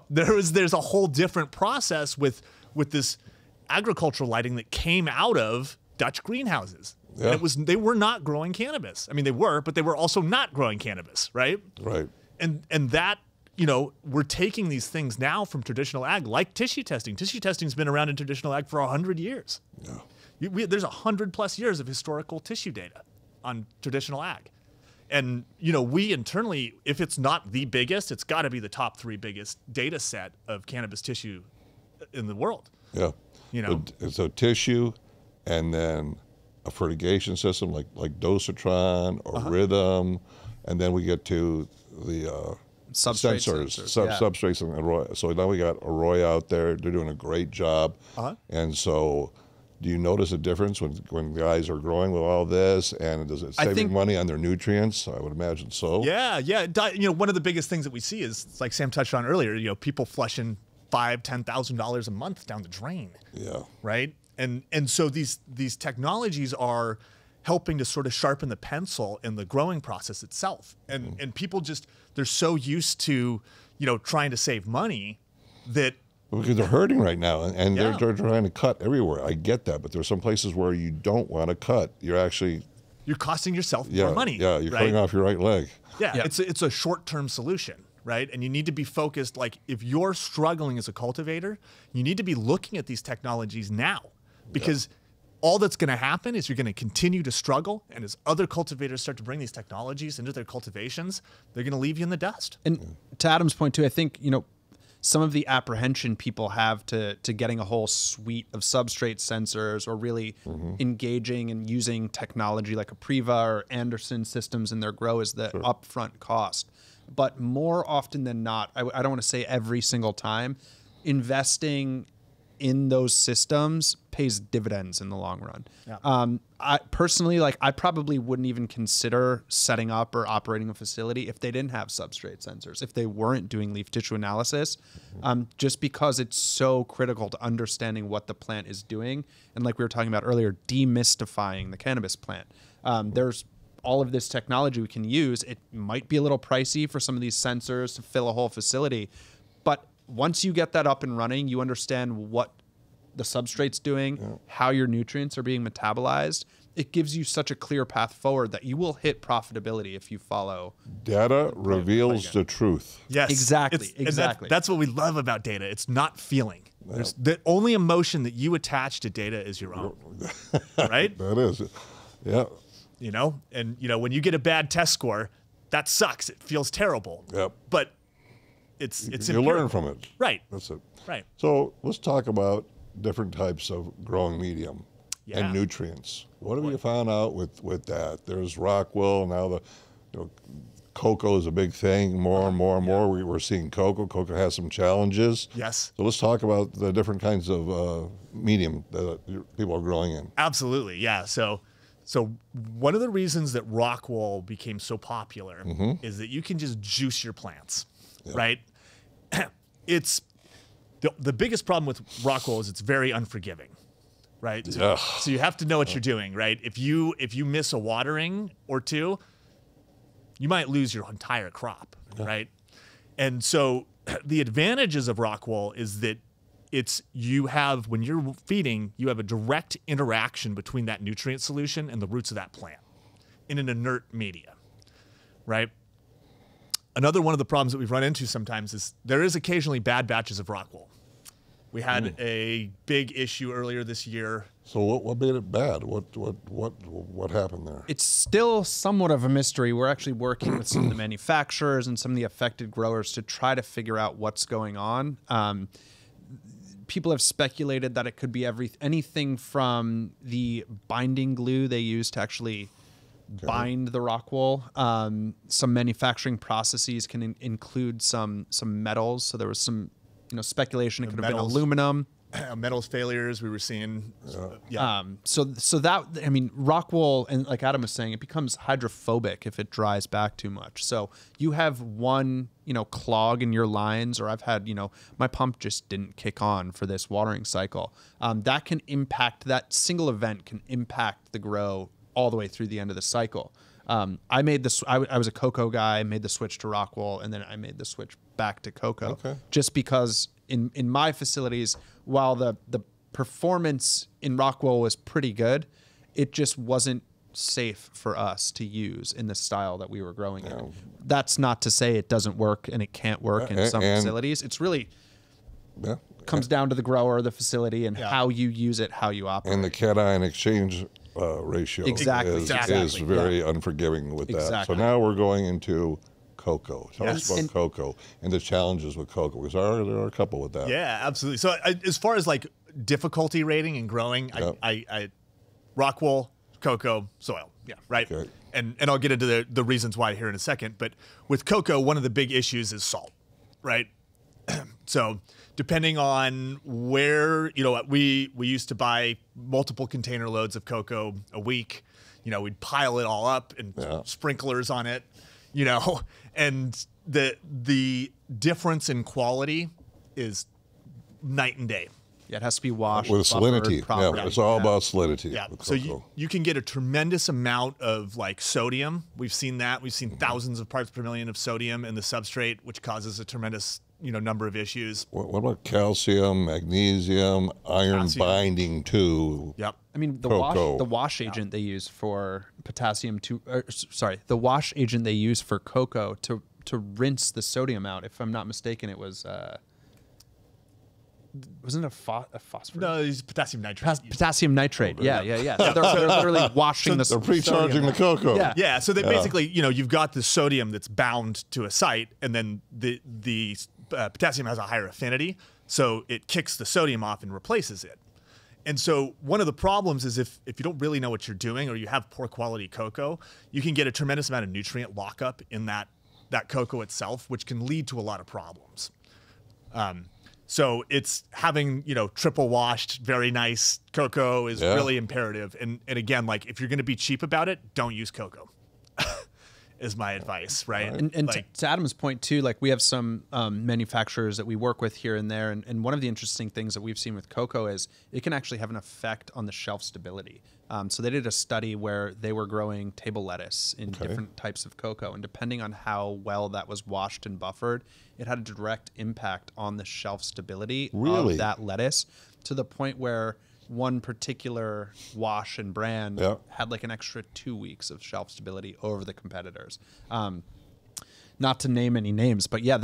There's a whole different process with this agricultural lighting that came out of Dutch greenhouses. Yeah. And they were not growing cannabis. I mean, they were, but they were also not growing cannabis, right? Right. And that, we're taking these things now from traditional ag, like tissue testing. Tissue testing's been around in traditional ag for 100 years. Yeah. There's 100+ years of historical tissue data on traditional ag. And, we internally, if it's not the biggest, it's got to be the top 3 biggest data set of cannabis tissue in the world. Yeah. So tissue, and then a fertigation system like dosatron or Rhythm, and then we get to the substrates and Arroyo. So now we got Arroyo out there. They're doing a great job. And so do you notice a difference when guys are growing with all this, and is it saving money on their nutrients? I would imagine so. Yeah. One of the biggest things that we see is, like Sam touched on earlier, people flushing $5,000-$10,000 a month down the drain. Yeah. Right. And so these technologies are helping to sort of sharpen the pencil in the growing process itself. And people they're so used to, trying to save money that. Because they're hurting right now, and they're trying to cut everywhere. I get that, but there's some places where you don't want to cut. You're costing yourself more money. Yeah, you're cutting off your right leg. Yeah. It's a short-term solution. Right. And you need to be focused. Like, if you're struggling as a cultivator, you need to be looking at these technologies now, because all that's going to happen is you're going to continue to struggle. And as other cultivators start to bring these technologies into their cultivations, they're going to leave you in the dust. And to Adam's point too, I think, some of the apprehension people have to getting a whole suite of substrate sensors, or really engaging and using technology like a Priva or Anderson systems in their grow, is the upfront cost. But more often than not, I don't want to say every single time, investing in those systems pays dividends in the long run. Yeah. I personally, like, I probably wouldn't even consider setting up or operating a facility if they didn't have substrate sensors, if they weren't doing leaf tissue analysis, just because it's so critical to understanding what the plant is doing. And like we were talking about earlier, demystifying the cannabis plant. There's all of this technology we can use. It might be a little pricey for some of these sensors to fill a whole facility, but once you get that up and running, you understand what the substrate's doing, how your nutrients are being metabolized. It gives you such a clear path forward that you will hit profitability if you follow. Data reveals the truth. Yes, Exactly. Exactly. That's what we love about data. It's not feeling. The only emotion that you attach to data is your own, right? That is, yeah. You know, and you know when you get a bad test score, that sucks. It feels terrible. Yep. But it's You empirical. learn from it. Right. That's it. Right. So let's talk about different types of growing medium Yeah. and nutrients. What have you found out with that? There's Rockwool now. Cocoa is a big thing. More and more. We're seeing cocoa. Cocoa has some challenges. Yes. So let's talk about the different kinds of medium that people are growing in. Absolutely, yeah. So one of the reasons that Rockwool became so popular is that you can just juice your plants, right? It's the biggest problem with Rockwool is it's very unforgiving, right? Yeah. So you have to know what you're doing, right? If you miss a watering or two, you might lose your entire crop, right? And so the advantages of Rockwool is that when you're feeding, you have a direct interaction between that nutrient solution and the roots of that plant in an inert media, right? Another one of the problems that we've run into sometimes is there is occasionally bad batches of Rockwool. We had a big issue earlier this year. So what made it bad? What happened there? It's still somewhat of a mystery. We're actually working with some of the manufacturers and some of the affected growers to try to figure out what's going on. People have speculated that it could be anything from the binding glue they use to actually bind the Rockwool. Some manufacturing processes can include some metals. So there was some speculation it could have been aluminum. Metals failures we were seeing. So that, I mean, Rockwool, and like Adam was saying, it becomes hydrophobic if it dries back too much. So you have one, clog in your lines, or I've had, my pump just didn't kick on for this watering cycle. That single event can impact the grow all the way through the end of the cycle. I was a cocoa guy, made the switch to Rockwool, and then I made the switch back to cocoa. Okay. Just because in my facilities, while the performance in Rockwool was pretty good, it just wasn't safe for us to use in the style that we were growing in. That's not to say it doesn't work and it can't work in some facilities. It's really comes down to the grower, the facility, and how you use it, how you operate. And the cation exchange ratio is very unforgiving with that. So now we're going into cocoa. Tell us about cocoa and the challenges with cocoa, because there are a couple with that. Yeah, absolutely. So as far as like difficulty rating and growing, I Rockwool, cocoa, soil. Yeah, right. Okay. And I'll get into the reasons why here in a second. But with cocoa, one of the big issues is salt, right? So depending on where, we used to buy multiple container loads of cocoa a week. We'd pile it all up and sprinklers on it, and the difference in quality is night and day. Yeah, it has to be washed with salinity. properly. Yeah, it's all about salinity. Yeah, with so cocoa. you can get a tremendous amount of like sodium. We've seen that. We've seen thousands of parts per million of sodium in the substrate, which causes a tremendous number of issues. What about calcium, magnesium, iron binding too? Yep. I mean, the wash agent they use for the wash agent they use for cocoa to rinse the sodium out. If I'm not mistaken, it was. Wasn't it a phosphorus? No, it's potassium nitrate. Potassium nitrate. Yeah. So they're literally washing the. They're pre-charging the cocoa. Yeah. So they basically, you've got the sodium that's bound to a site, and then the potassium has a higher affinity, so it kicks the sodium off and replaces it. And so one of the problems is if you don't really know what you're doing, or you have poor quality cocoa, you can get a tremendous amount of nutrient lockup in that cocoa itself, which can lead to a lot of problems. So it's having, triple washed, very nice cocoa is really imperative. And again, like if you're going to be cheap about it, don't use cocoa. Is my advice, right? And like, to Adam's point too, like we have some manufacturers that we work with here and there, and one of the interesting things that we've seen with cocoa is it can actually have an effect on the shelf stability. So they did a study where they were growing table lettuce in different types of cocoa, and depending on how well that was washed and buffered, it had a direct impact on the shelf stability of that lettuce, to the point where one particular wash and brand had like an extra 2 weeks of shelf stability over the competitors. Not to name any names, but yeah,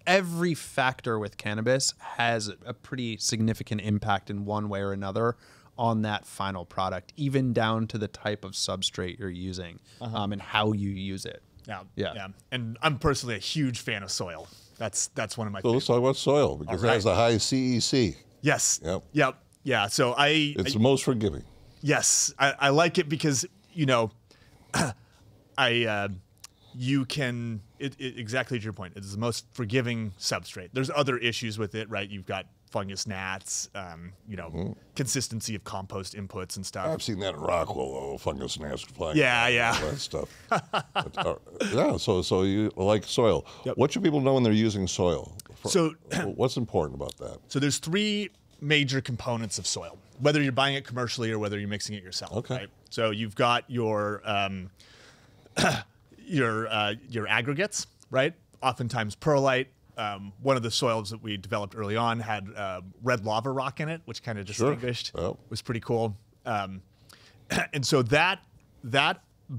every factor with cannabis has a pretty significant impact in one way or another on that final product, even down to the type of substrate you're using and how you use it. Yeah. And I'm personally a huge fan of soil. That's one of my favorites. Let's talk about soil, because it has a high CEC. Yes. Yep. Yeah. So it's the most forgiving. Yes. I like it because, you can, exactly to your point, it's the most forgiving substrate. There's other issues with it, right? You've got fungus gnats, consistency of compost inputs and stuff. I've seen that in Rockwell, fungus gnats flying. Yeah. All that stuff. But, so you like soil. Yep. What should people know when they're using soil? So what's important about that? So there's 3 major components of soil, whether you're buying it commercially or whether you're mixing it yourself. Okay. Right? So you've got your aggregates, right? Oftentimes perlite. One of the soils that we developed early on had red lava rock in it, which kind of distinguished. Was pretty cool. And so that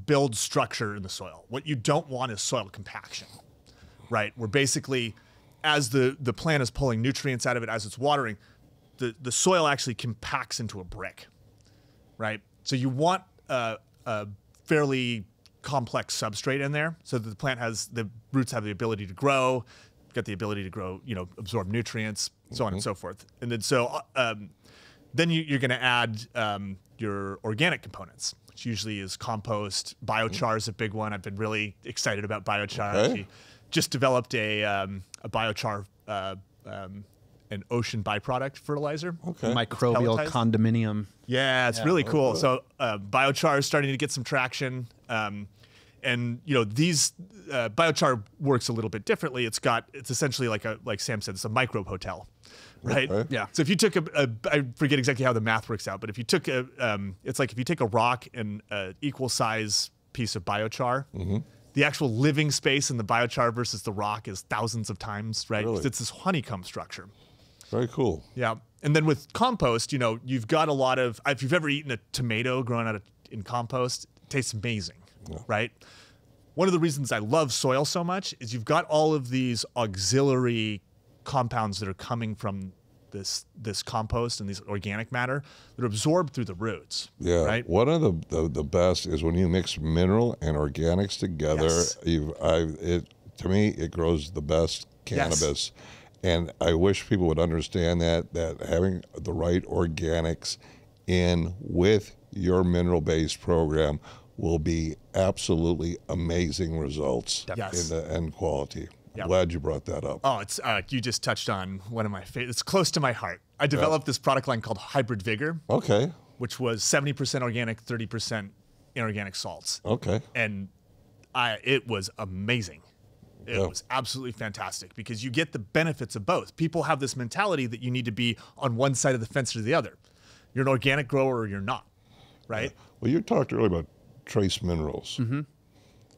builds structure in the soil. What you don't want is soil compaction, right? Where basically, as the plant is pulling nutrients out of it, as it's watering, the soil actually compacts into a brick, right? So you want a fairly complex substrate in there so that the roots have the ability to grow, got the ability to grow, absorb nutrients, so on and so forth. And then then you're going to add your organic components, which usually is compost. Biochar is a big one. I've been really excited about biochar. Actually, just developed a biochar, an ocean byproduct fertilizer. Microbial condominium. Yeah, it's really cool. So biochar is starting to get some traction. And these biochar works a little bit differently. It's essentially like Sam said, it's a microbe hotel, right? Yeah. So if you took I forget exactly how the math works out, but if you took it's like if you take a rock and an equal size piece of biochar, the actual living space in the biochar versus the rock is thousands of times, right? Really? It's this honeycomb structure. Very cool. Yeah. And then with compost, you've got a lot of, if you've ever eaten a tomato grown in compost, it tastes amazing, right? One of the reasons I love soil so much is you've got all of these auxiliary compounds that are coming from this compost and this organic matter that are absorbed through the roots. Yeah. Right? One of the best is when you mix mineral and organics together. Yes. To me, it grows the best cannabis. Yes. And I wish people would understand that having the right organics in with your mineral-based program will be absolutely amazing results in the end quality. I'm glad you brought that up. Oh, it's you just touched on one of my favorites. It's close to my heart. I developed this product line called Hybrid Vigor. Okay. Which was 70% organic, 30% inorganic salts. Okay. And it was amazing. It was absolutely fantastic because you get the benefits of both. People have this mentality that you need to be on one side of the fence or the other. You're an organic grower or you're not, right? Yeah. Well, you talked earlier about trace minerals.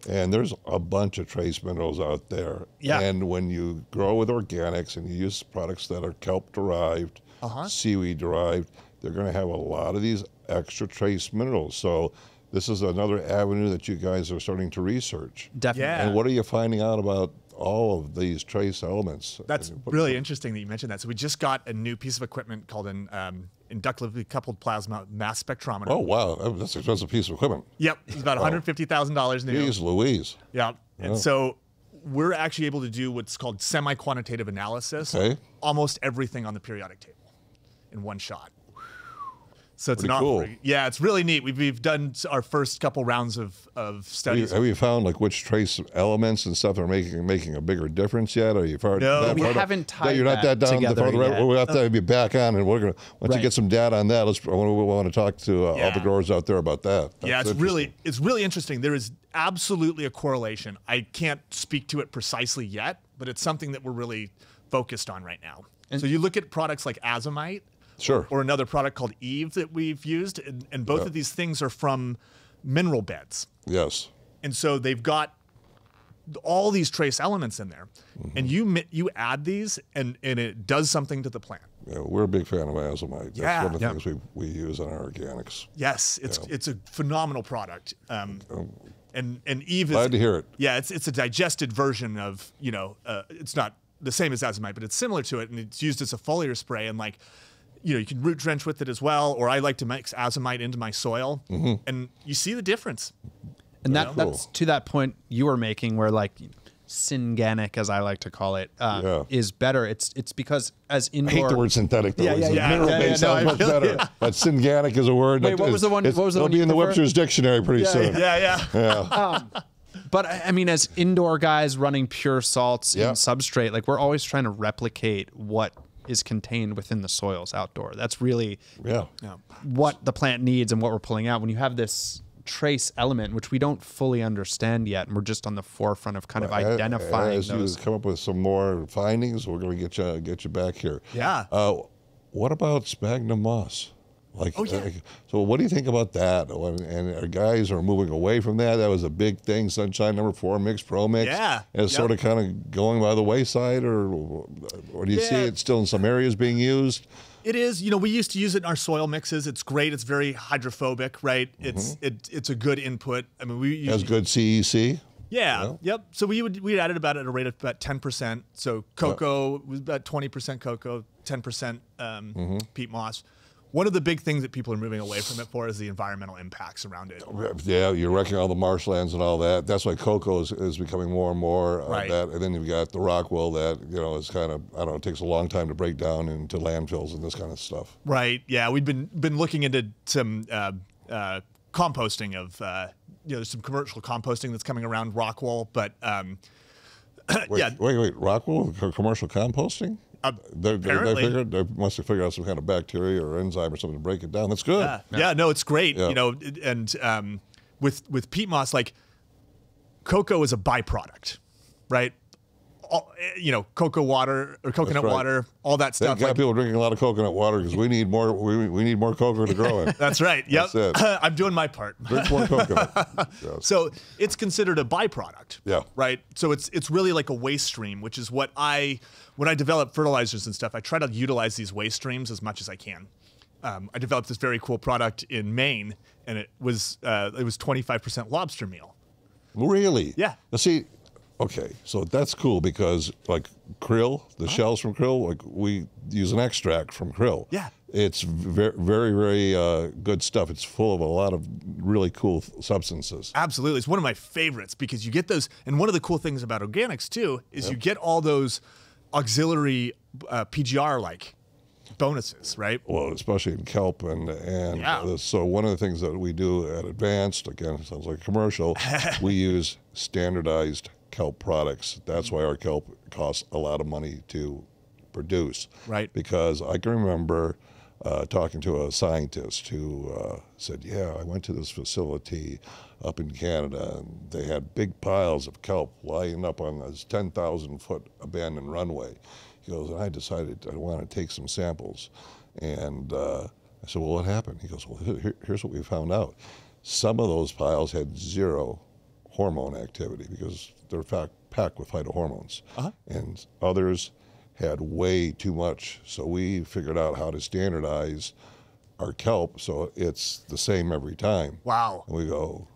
And there's a bunch of trace minerals out there. Yeah. And when you grow with organics and you use products that are kelp-derived, seaweed-derived, they're going to have a lot of these extra trace minerals. So this is another avenue that you guys are starting to research. Definitely. Yeah. And what are you finding out about all of these trace elements? That's really interesting that you mentioned that. So we just got a new piece of equipment called an inductively coupled plasma mass spectrometer. Oh, wow. That's an expensive piece of equipment. Yep. It's about $150,000 new. Jeez Louise. Yeah. And so we're actually able to do what's called semi-quantitative analysis. Okay. Almost everything on the periodic table in one shot. So it's Pretty an cool. offering. Yeah, it's really neat. We've done our first couple rounds of studies. Have you found like which trace elements and stuff are making a bigger difference yet? Are you far? No, we haven't tied You're not that down together further. yet. We'll have to have you back on, and we're gonna once you Right. get some data on that. We want to talk to all Yeah. the growers out there about that. Yeah, That's it's really interesting. There is absolutely a correlation. I can't speak to it precisely yet, but it's something that we're really focused on right now. So you look at products like azomite, Sure. or another product called Eve that we've used, and both of these things are from mineral beds. Yes. And so they've got all these trace elements in there, and you add these, and it does something to the plant. Yeah, we're a big fan of azomite. That's Yeah. one of the Yeah. things we use in our organics. Yes, it's a phenomenal product. And Eve is Glad to hear it. Yeah, it's a digested version of, it's not the same as azomite, but it's similar to it, and it's used as a foliar spray, and like, you can root drench with it as well, or I like to mix azomite into my soil, and you see the difference. And Cool. that's to that point you were making, where like synganic, as I like to call it, is better. It's because as indoor. I hate the word synthetic though. Yeah. Mineral-based sounds much better. But synganic is a word. Wait, what was the one- what was the It'll one be you in the prefer? Webster's dictionary pretty soon. Yeah. But I mean, as indoor guys running pure salts Yeah. in substrate, like we're always trying to replicate what is contained within the soils outdoor. That's really Yeah. what the plant needs and what we're pulling out. When you have this trace element, which we don't fully understand yet, and we're just on the forefront of kind of identifying As those. you come up with some more findings, we're going to get you back here. Yeah. What about sphagnum moss? Yeah. So what do you think about that? And our guys are moving away from that. That was a big thing. Sunshine number 4 mix, Pro Mix. Yeah. It's sort of kind of going by the wayside, or do you see Yeah. it still in some areas being used? It is. We used to use it in our soil mixes. It's great. It's very hydrophobic, right? It's a good input. I mean, we Has good CEC. Yeah. Yep. So we added about at a rate of about 10%. So cocoa was about 20% cocoa, 10% peat moss. One of the big things that people are moving away from it for is the environmental impacts around it. Yeah, you're wrecking all the marshlands and all that. That's why cocoa is becoming more and more Right. that. And then you've got the rockwool that, is kind of, I don't know, it takes a long time to break down into landfills and this kind of stuff. Right. Yeah. We've been looking into some composting of, there's some commercial composting that's coming around rockwool, but Wait, yeah. wait, rockwool commercial composting? Apparently. They must have figured out some kind of bacteria or enzyme or something to break it down. That's good. Yeah, no, it's great. Yeah. And with peat moss, like cocoa is a byproduct, right? Cocoa water or coconut right. water, all that Thank stuff. God people drinking a lot of coconut water because we need more. We need more cocoa to grow in. That's right. Yep. That's it. I'm doing my part. Drink more coconut. Yes. So it's considered a byproduct. Yeah. Right. So it's really like a waste stream, which is what when I develop fertilizers and stuff, I try to utilize these waste streams as much as I can. I developed this very cool product in Maine, and it was 25% lobster meal. Really? Yeah. Now see, okay, so that's cool because like krill, the shells from krill, like we use an extract from krill. Yeah. It's very, very, very good stuff. It's full of a lot of really cool substances. Absolutely. It's one of my favorites because you get those. And one of the cool things about organics, too, is you get all those auxiliary PGR-like bonuses, right? Well, especially in kelp so one of the things that we do at Advanced, again, it sounds like a commercial, we use standardized kelp products. That's why our kelp costs a lot of money to produce. Right. Because I can remember talking to a scientist who said, yeah, I went to this facility up in Canada, and they had big piles of kelp lying up on this 10,000-foot abandoned runway. He goes, and I decided I want to take some samples. And I said, well, what happened? He goes, well, here's what we found out. Some of those piles had zero hormone activity because they're packed with phytohormones. And others had way too much. So we figured out how to standardize our kelp so it's the same every time. Wow. And we go,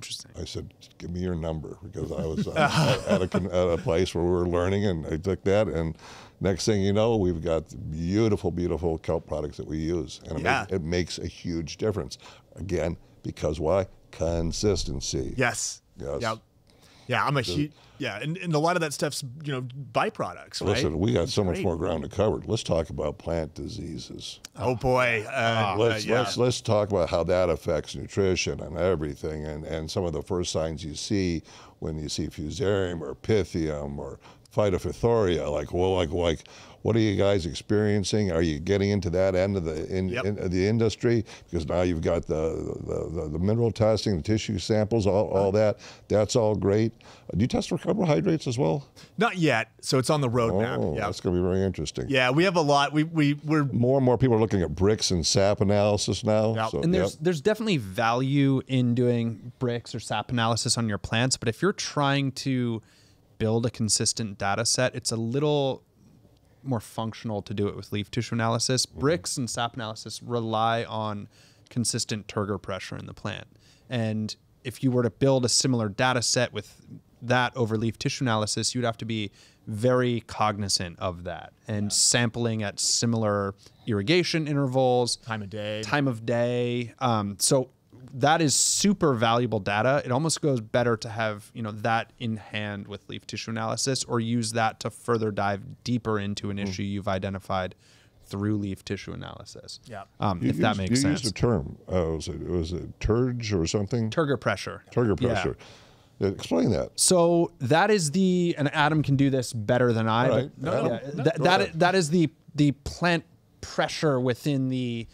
I said, give me your number, because I was at a place where we were learning, and I took that, and next thing you know, we've got beautiful, beautiful kelp products that we use. And it makes a huge difference. Again, because why? Consistency. Yes. Yes. Yep. Yeah, I'm a huge, and a lot of that stuff's, byproducts, right? Listen, we got so much more ground to cover. Let's talk about plant diseases. Oh boy. Let's talk about how that affects nutrition and everything, and some of the first signs you see when you see fusarium or pythium or phytophythoria. Like what are you guys experiencing? Are you getting into that end of the the industry? Because now you've got the mineral testing, the tissue samples, all that. That's all great. Do you test for carbohydrates as well? Not yet. So it's on the roadmap. Oh, that's going to be very interesting. Yeah, we have a lot. We're more and more people are looking at bricks and sap analysis now. Yep. So, And there's definitely value in doing bricks or sap analysis on your plants, but if you're trying to build a consistent data set, it's a little more functional to do it with leaf tissue analysis. Bricks and sap analysis rely on consistent turgor pressure in the plant. And if you were to build a similar data set with that over leaf tissue analysis, you'd have to be very cognizant of that and sampling at similar irrigation intervals, time of day. So that is super valuable data. It almost goes better to have, that in hand with leaf tissue analysis, or use that to further dive deeper into an issue you've identified through leaf tissue analysis. Yeah. If that makes sense. You used a term. Was it turge or something? Turgor pressure. Turgor pressure. Yeah. Explain that. So that is and Adam can do this better than I. Right. But that is the plant pressure within the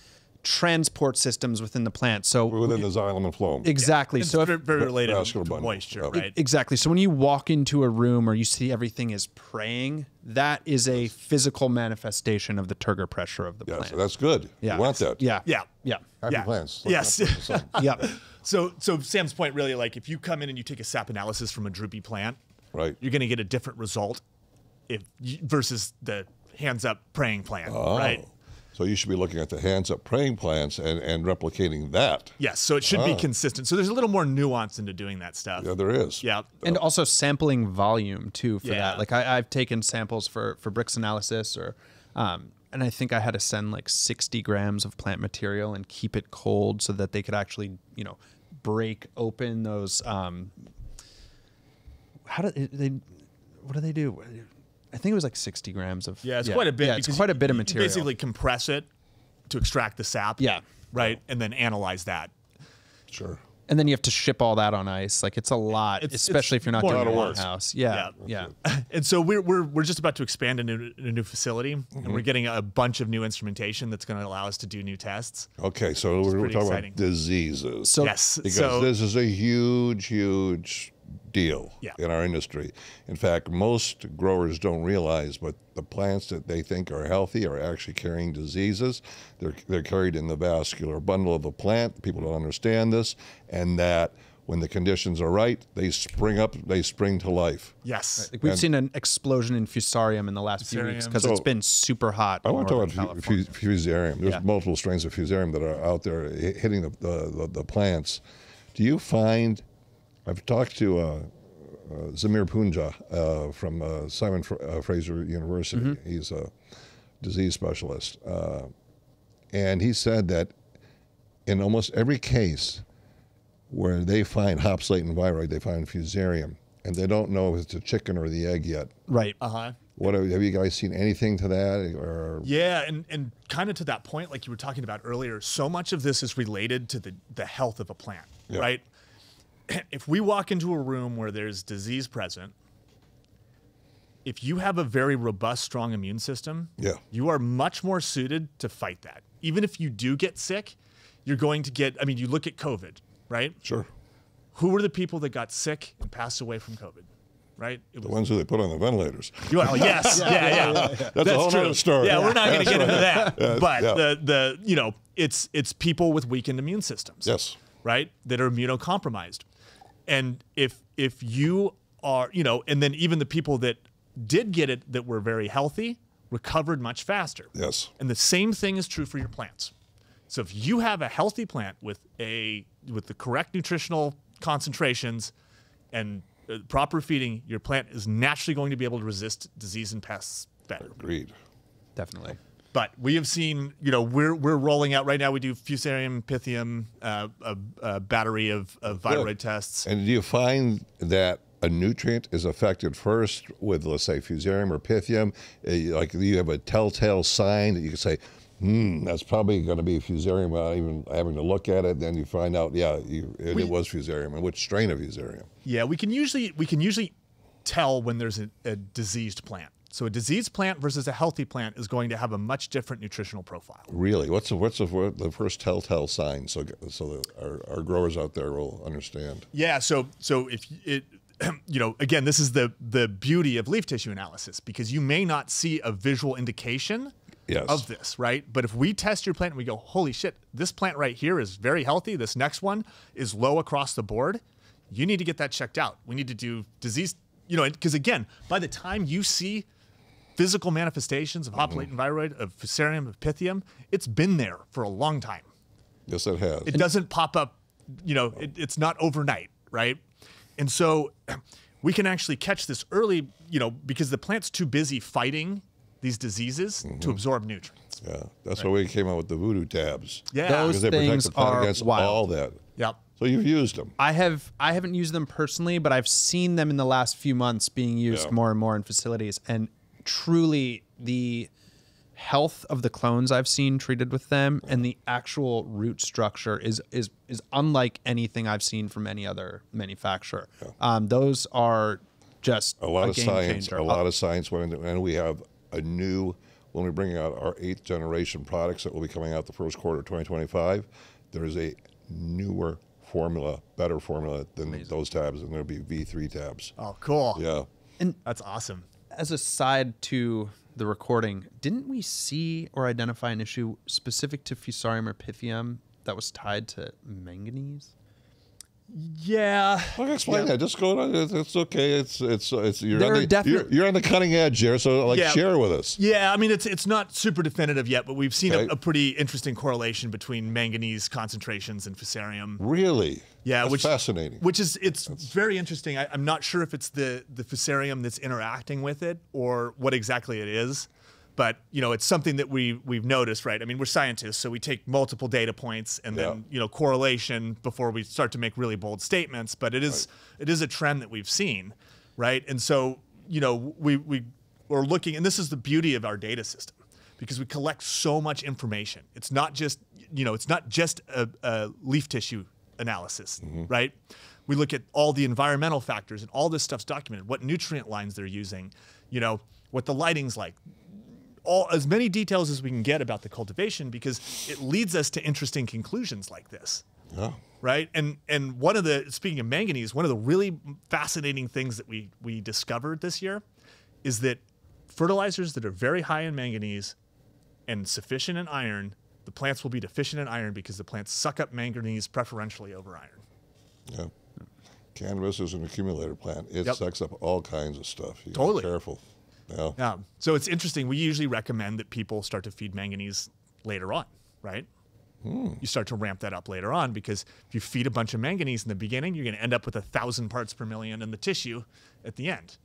transport systems within the plant. So within the xylem and phloem. Exactly. It's so very related vascular to bundle. moisture, Yep. right? Exactly. So when you walk into a room or you see everything is praying, that is a physical manifestation of the turgor pressure of the Yeah, plant. so that's good. Yeah. You want that. Yeah. Yeah. Happy Yeah. plants. Yes. Yep. So Sam's point, really, like if you come in and you take a sap analysis from a droopy plant, Right. you're going to get a different result versus the hands up praying plant, right? So you should be looking at the hands up praying plants and replicating that. Yes. So it should be consistent. So there's a little more nuance into doing that stuff. Yeah, there is. Yeah. And also sampling volume too for Yeah. that. Like I've taken samples for bricks analysis and I think I had to send like 60 grams of plant material and keep it cold so that they could actually, break open those. What do they do? I think it was like 60 grams of. Yeah, it's quite a bit. Yeah, it's quite a bit of you material. basically compress it to extract the sap. Yeah. Right. And then analyze that. Sure. And then you have to ship all that on ice. Like it's a lot, especially if you're not more doing it than in work. house. Yeah. And so we're just about to expand into a new facility, and we're getting a bunch of new instrumentation that's going to allow us to do new tests. Okay, so we're pretty talking exciting. about diseases. So Yes. Because So this is a huge deal Yeah. in our industry. In fact, most growers don't realize, but the plants that they think are healthy are actually carrying diseases. They're carried in the vascular bundle of the plant. People don't understand this, and that when the conditions are right, they spring to life. yes. like we've seen an explosion in fusarium in the last few weeks Fusarium. because it's been super hot. I in want to Northern talk about California. fusarium. There's Yeah. multiple strains of fusarium that are out there hitting the plants. Do you find? I've talked to Zamir Punja from Simon Fraser University. Mm-hmm. He's a disease specialist, and he said that in almost every case where they find hops latent viroid, they find fusarium, and they don't know if it's the chicken or the egg yet. Right. What have you guys seen anything to that? Or Yeah, and kind of to that point, like you were talking about earlier, so much of this is related to the health of a plant, Yeah. right? If we walk into a room where there's disease present, if you have a very robust, strong immune system, Yeah. you are much more suited to fight that. Even if you do get sick, you're going to get, you look at COVID, right? Sure. Who were the people that got sick and passed away from COVID, right? It The ones who they put on the ventilators. Well, yes, yeah. That's a whole true. other story. Yeah, we're not going to get into that. Yeah, But yeah. it's people with weakened immune systems. Yes. Right? That are immunocompromised. And if you are, and then even the people that did get it that were very healthy recovered much faster. Yes. And the same thing is true for your plants. So if you have a healthy plant with the correct nutritional concentrations and proper feeding, your plant is naturally going to be able to resist disease and pests better. Agreed. Definitely. But we have seen, we're rolling out right now. We do fusarium, pythium, a battery of viroid tests. And do you find that a nutrient is affected first with, let's say, fusarium or pythium, like you have a telltale sign that you can say, that's probably going to be fusarium without even having to look at it. Then you find out, it was fusarium, and which strain of fusarium. Yeah, we can usually tell when there's a diseased plant. So a diseased plant versus a healthy plant is going to have a much different nutritional profile. Really? What's the first telltale sign so that our growers out there will understand? Yeah, so if it, again, this is the beauty of leaf tissue analysis, because you may not see a visual indication of this, right? But if we test your plant and we go, holy shit, this plant right here is very healthy, this next one is low across the board, you need to get that checked out. We need to do disease, because again, by the time you see physical manifestations of hop latent viroid, of fusarium, of pythium, it's been there for a long time. Yes, it has. It doesn't pop up, it's not overnight, right? And so we can actually catch this early, because the plant's too busy fighting these diseases to absorb nutrients. Yeah, that's why we came out with the voodoo tabs. Yeah, Those because they protect things the plant are against wild. all that. Yep. So you've used them. I haven't used them personally, but I've seen them in the last few months being used more and more in facilities. And truly, the health of the clones I've seen treated with them and the actual root structure is unlike anything I've seen from any other manufacturer. Those are just A lot of game science. changer. A lot of science went into, and we have a new. When we bring out our 8th generation products that will be coming out the first quarter of 2025, there is a newer formula, better formula than those tabs, and there'll be V3 tabs. Oh, cool. Yeah. And That's awesome. as a side to the recording, didn't we see or identify an issue specific to fusarium or pythium that was tied to manganese? Yeah. I'll explain that. Just go on. It's okay. You're There on are definite- you're on the cutting edge here. So share with us. Yeah, I mean, it's not super definitive yet, but we've seen Okay. a pretty interesting correlation between manganese concentrations and fusarium. Really? Yeah, That's which fascinating. It's very interesting. I'm not sure if it's the fusarium that's interacting with it or what exactly it is, but it's something that we've noticed, right? I mean, we're scientists, so we take multiple data points and then correlation before we start to make really bold statements. But it is a trend that we've seen, right? And so we're looking, and this is the beauty of our data system, because we collect so much information. It's not just a leaf tissue analysis, right? We look at all the environmental factors, and all this stuff's documented. What nutrient lines they're using, what the lighting's like. As many details as we can get about the cultivation, because it leads us to interesting conclusions like this. Yeah. Right? And speaking of manganese, one of the really fascinating things that we discovered this year is that fertilizers that are very high in manganese and sufficient in iron, the plants will be deficient in iron because the plants suck up manganese preferentially over iron. Yeah. Cannabis is an accumulator plant. It sucks up all kinds of stuff. You Totally. gotta be careful. Yeah. Yeah. So it's interesting. We usually recommend that people start to feed manganese later on, right? You start to ramp that up later on, because if you feed a bunch of manganese in the beginning, you're going to end up with 1,000 parts per million in the tissue at the end.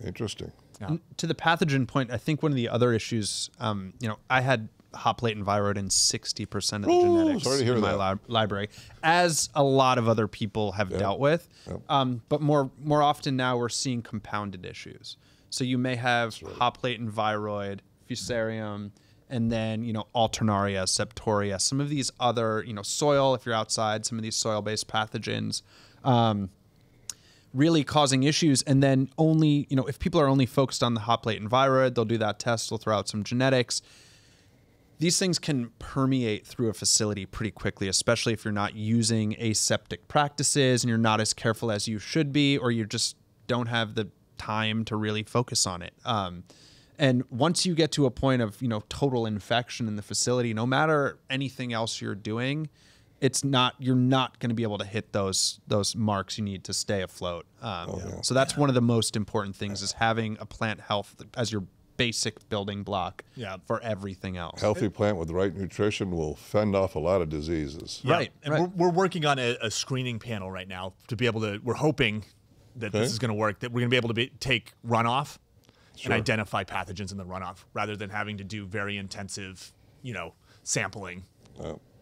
Interesting. Yeah. To the pathogen point, I think one of the other issues, I had hop latent viroid in 60% of the genetics sorry to hear in my that. library, as a lot of other people have dealt with. But more often now we're seeing compounded issues. So you may have hop latent viroid, fusarium, and then alternaria, septoria, some of these other soil, if you're outside, some of these soil-based pathogens really causing issues. And then only if people are only focused on the hop latent viroid, they'll do that test, they'll throw out some genetics. These things can permeate through a facility pretty quickly, especially if you're not using aseptic practices and you're not as careful as you should be, or you just don't have the time to really focus on it. And once you get to a point of total infection in the facility, no matter anything else you're doing, you're not going to be able to hit those marks you need to stay afloat. So that's one of the most important things, is having a plant health as your basic building block for everything else. Healthy plant with the right nutrition will fend off a lot of diseases. Yeah. Right, And right. we're working on a screening panel right now to be able to, we're hoping that this is going to work, that we're going to be able to take runoff and identify pathogens in the runoff, rather than having to do very intensive, sampling.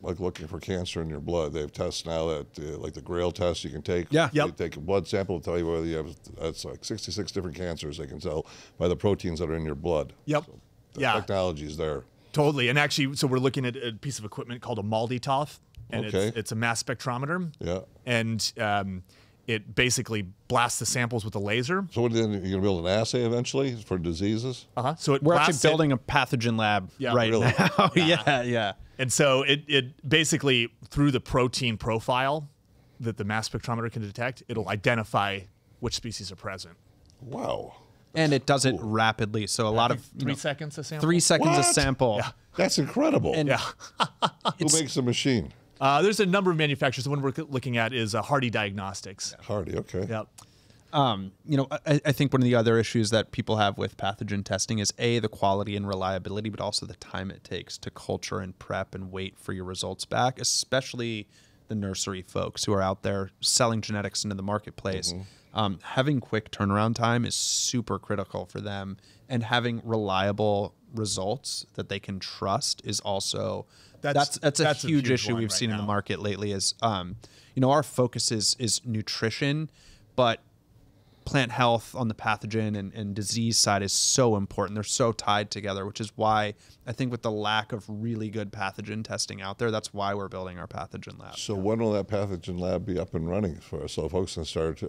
like looking for cancer in your blood. They have tests now that, like the Grail test you can take. Yeah. You Yep. take a blood sample to tell you whether you have, that's like 66 different cancers they can tell by the proteins that are in your blood. Yep. So the Yeah. technology is there. Totally. And actually, so we're looking at a piece of equipment called a MALDI-TOF, and Okay. it's a mass spectrometer. Yeah. And it basically blasts the samples with a laser. So what, then you're going to build an assay eventually for diseases? So it We're actually blasts it- building a pathogen lab Yeah. right Really? now. Yeah. And so it basically, through the protein profile that the mass spectrometer can detect, it'll identify which species are present. Wow. And it does it rapidly. So a lot of 3 seconds a sample. 3 seconds a What? sample. Yeah. That's incredible. And Yeah. Who makes the machine? There's a number of manufacturers. The one we're looking at is Hardy Diagnostics. Hardy, okay. Yep. I think one of the other issues that people have with pathogen testing is the quality and reliability, but also the time it takes to culture and prep and wait for your results back, especially the nursery folks who are out there selling genetics into the marketplace. Having quick turnaround time is super critical for them, and having reliable results that they can trust is also that's a huge issue one we've right seen in the now. market lately. Is our focus is nutrition, but plant health on the pathogen and disease side is so important. They're so tied together, which is why I think with the lack of really good pathogen testing out there, that's why we're building our pathogen lab. So when will that pathogen lab be up and running for us? So folks can start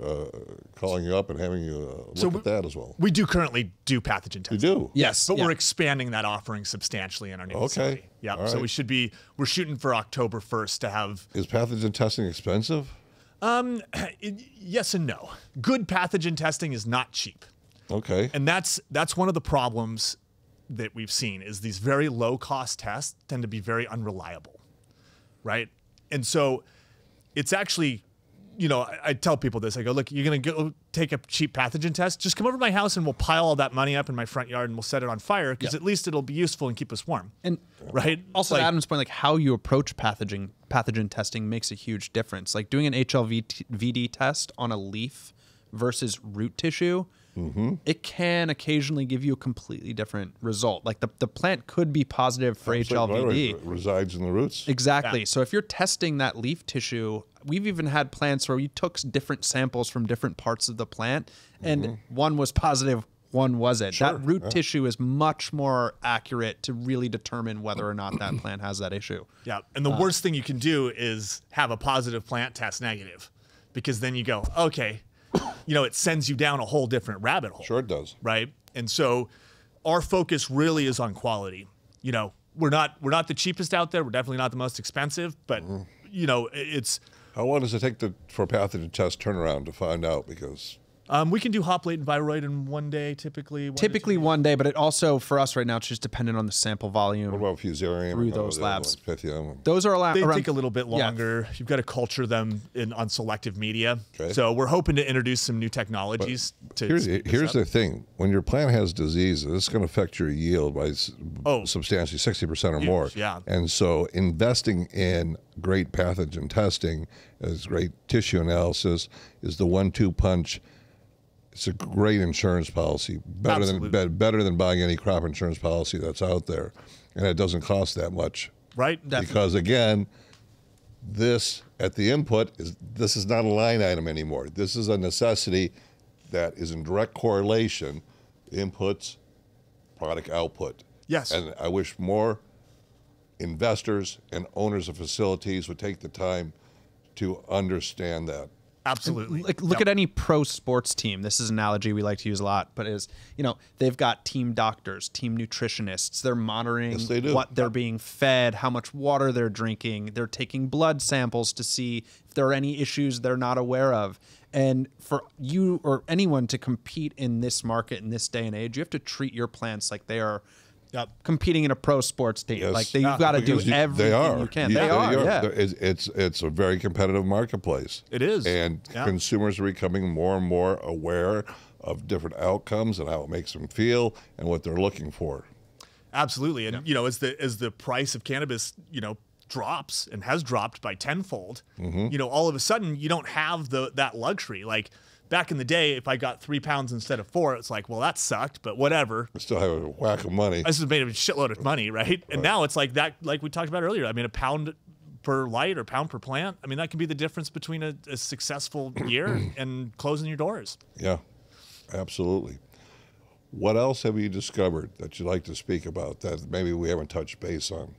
calling you up and having you look at that as well. We do currently do pathogen testing. You do? Yes, But yeah. we're expanding that offering substantially in our new facility. Yeah. All So right. we're shooting for October 1st to have Is pathogen testing expensive? yes and no. Good pathogen testing is not cheap. Okay. And that's one of the problems that we've seen is these very low cost tests tend to be very unreliable. Right? And so it's actually, I tell people this. I go, look, you're going to go take a cheap pathogen test. Just come over to my house and we'll pile all that money up in my front yard and we'll set it on fire because at least it'll be useful and keep us warm. And right? also, to Adam's point, like how you approach pathogen testing makes a huge difference. Like doing an HLVD test on a leaf versus root tissue, it can occasionally give you a completely different result. Like the plant could be positive for HLVD. It resides in the roots. Exactly. So if you're testing that leaf tissue, we've even had plants where we took different samples from different parts of the plant, and one was positive, one wasn't. That root tissue is much more accurate to really determine whether or not that plant has that issue. Yeah. And the worst thing you can do is have a positive plant test negative because then you go, okay, it sends you down a whole different rabbit hole. Sure it does. Right. And so our focus really is on quality. We're not the cheapest out there. We're definitely not the most expensive, but it's How long does it take for a pathogen test turnaround to find out? Because we can do hop latent viroid in 1 day typically. Typically 1 day, but it also, for us right now, it's just dependent on the sample volume. what about fusarium? Through and those the other labs. ones, Pythium? Those are They around, take a little bit longer. You've got to culture them on selective media. Okay. So we're hoping to introduce some new technologies to Here's speed this here's up. the thing. When your plant has diseases, it's going to affect your yield by substantially 60% or more. yeah. And so investing in great pathogen testing, as great tissue analysis, is the 1-2 punch. It's a great insurance policy, better than buying any crop insurance policy that's out there, and it doesn't cost that much. Right? Because again, this at the input this is not a line item anymore. This is a necessity that is in direct correlation, inputs, product output. Yes. And I wish more investors and owners of facilities would take the time to understand that. Absolutely. Like look at any pro sports team. This is an analogy we like to use a lot, but they've got team doctors, team nutritionists. They're monitoring Yes, they do. what they're being fed, how much water they're drinking. They're taking blood samples to see if there are any issues they're not aware of. And for you or anyone to compete in this market in this day and age, you have to treat your plants like they are competing in a pro sports team. Yes. Like you've got to do Because everything you can. Yeah, They are. Yeah. It's a very competitive marketplace. It is. And Yeah. consumers are becoming more and more aware of different outcomes and how it makes them feel and what they're looking for. Absolutely. And as the price of cannabis, drops and has dropped by tenfold, all of a sudden you don't have that luxury. Like back in the day, if I got 3 pounds instead of 4, it's like, well, that sucked, but whatever. I still have a whack of money. This has made a shitload of money, right? And now it's like that, like we talked about earlier. I mean, a pound per light or pound per plant. I mean, that can be the difference between a successful year and closing your doors. Yeah, absolutely. What else have you discovered that you'd like to speak about that maybe we haven't touched base on?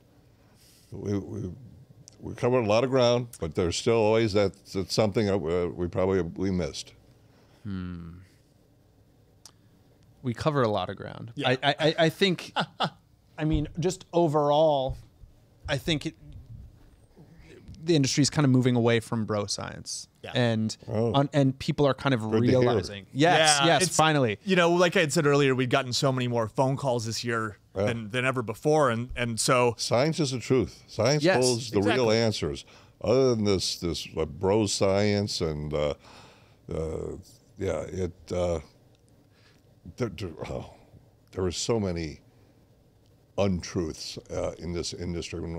We covered a lot of ground, but there's still always that's something that we missed. We cover a lot of ground. Yeah. I think, I mean, just overall, I think the industry is kind of moving away from bro science. Yeah. And people are kind of Good to hear. realizing. Yes, finally. You know, like I had said earlier, we've gotten so many more phone calls this year than ever before. And so Science is the truth. Science Yes, holds the real answers. Other than this bro science and there were so many untruths in this industry when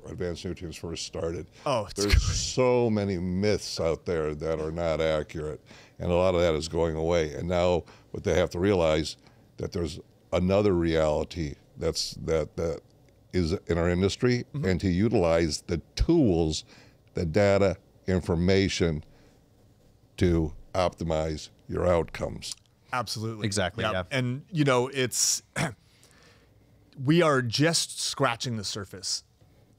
Advanced Nutrients first started. Oh, there's so many myths out there that are not accurate, and a lot of that is going away. And now what they have to realize that there's another reality that is in our industry, and to utilize the tools, the data, information to optimize your outcomes. absolutely. Exactly, Yep. yeah. And, you know, we are just scratching the surface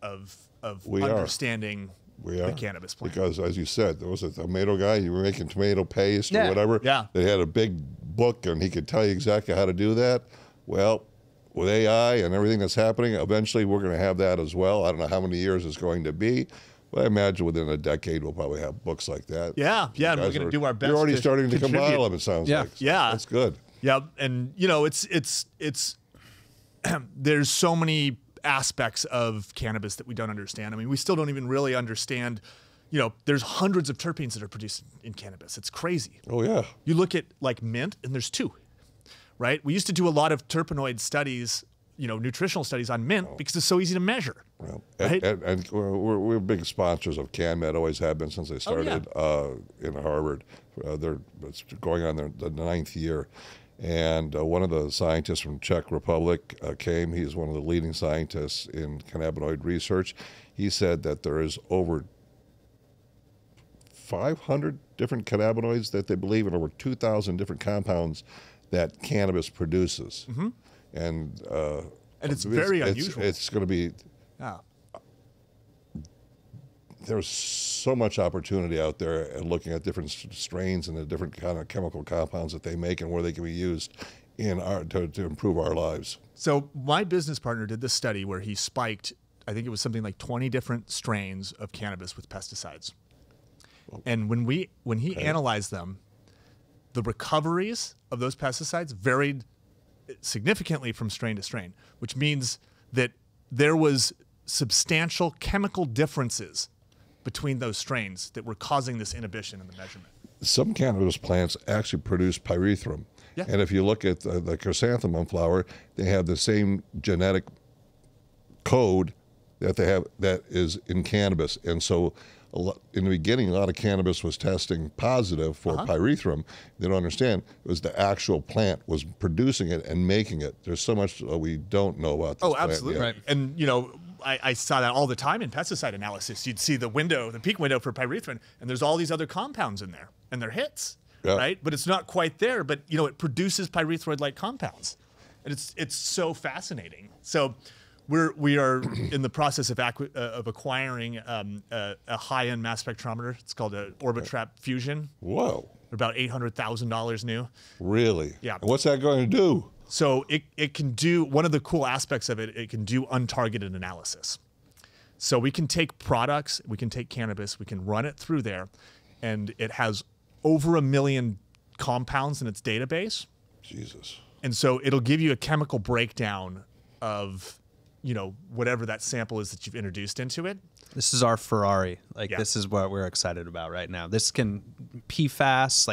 of We are. understanding We are. the cannabis plant. Because, as you said, there was a tomato guy, you were making tomato paste Yeah. or whatever. Yeah. They had a big book and he could tell you exactly how to do that. Well, with AI and everything that's happening, eventually we're going to have that as well. I don't know how many years it's going to be, but I imagine within a decade we'll probably have books like that. Yeah, and we're Guys going to are- do our best. You're already to starting to contribute. compile them, it sounds Yeah. like. Yeah. That's good. Yep. And, you know, it's there's so many aspects of cannabis that we don't understand. I mean, we still don't even really understand, you know, there's hundreds of terpenes that are produced in cannabis. It's crazy. Oh, yeah. You look at like mint and there's 2, right? We used to do a lot of terpenoid studies, you know, nutritional studies on mint because it's so easy to measure. Well, Right? and we're big sponsors of CanMed, always have been since they started in Harvard. It's going on the 9th year. And one of the scientists from Czech Republic came. He's one of the leading scientists in cannabinoid research. He said that there is over 500 different cannabinoids that they believe, and over 2,000 different compounds that cannabis produces. And it's very unusual. It's going to be. Yeah. There's so much opportunity out there and looking at different strains and the different kind of chemical compounds that they make and where they can be used to improve our lives. So my business partner did this study where he spiked, I think it was something like 20 different strains of cannabis with pesticides. And when he analyzed them, the recoveries of those pesticides varied significantly from strain to strain, which means that there was substantial chemical differeres between those strains that were causing this inhibition in the measurement. Some cannabis plants actually produce pyrethrum. Yeah. And if you look at the chrysanthemum flower, they have the same genetic code that is in cannabis. And so in the beginning, a lot of cannabis was testing positive for pyrethrum. They don't understand it was the actual plant was producing it and making it. There's so much we don't know about this Oh, plant absolutely. yet. Right. And, you know, I saw that all the time in pesticide analysis. You'd see the peak window for pyrethrin, and there's all these other compounds in there, and they're hits, right? But it's not quite there, but, you know, it produces pyrethroid-like compounds. And it's so fascinating. So we are in the process of acquiring a high-end mass spectrometer. It's called an Orbitrap Fusion. Whoa. They're about $800,000 new. Really? Yeah. And what's that going to do? So it can do, one of the cool aspects of it can do untargeted analysis. So we can take products, we can take cannabis, we can run it through there, and it has over 1 million compounds in its database. Jesus. And so it'll give you a chemical breakdown of, you know, whatever that sample is that you've introduced into it. This is our Ferrari. Like, Yeah. this is what we're excited about right now. This can PFAS,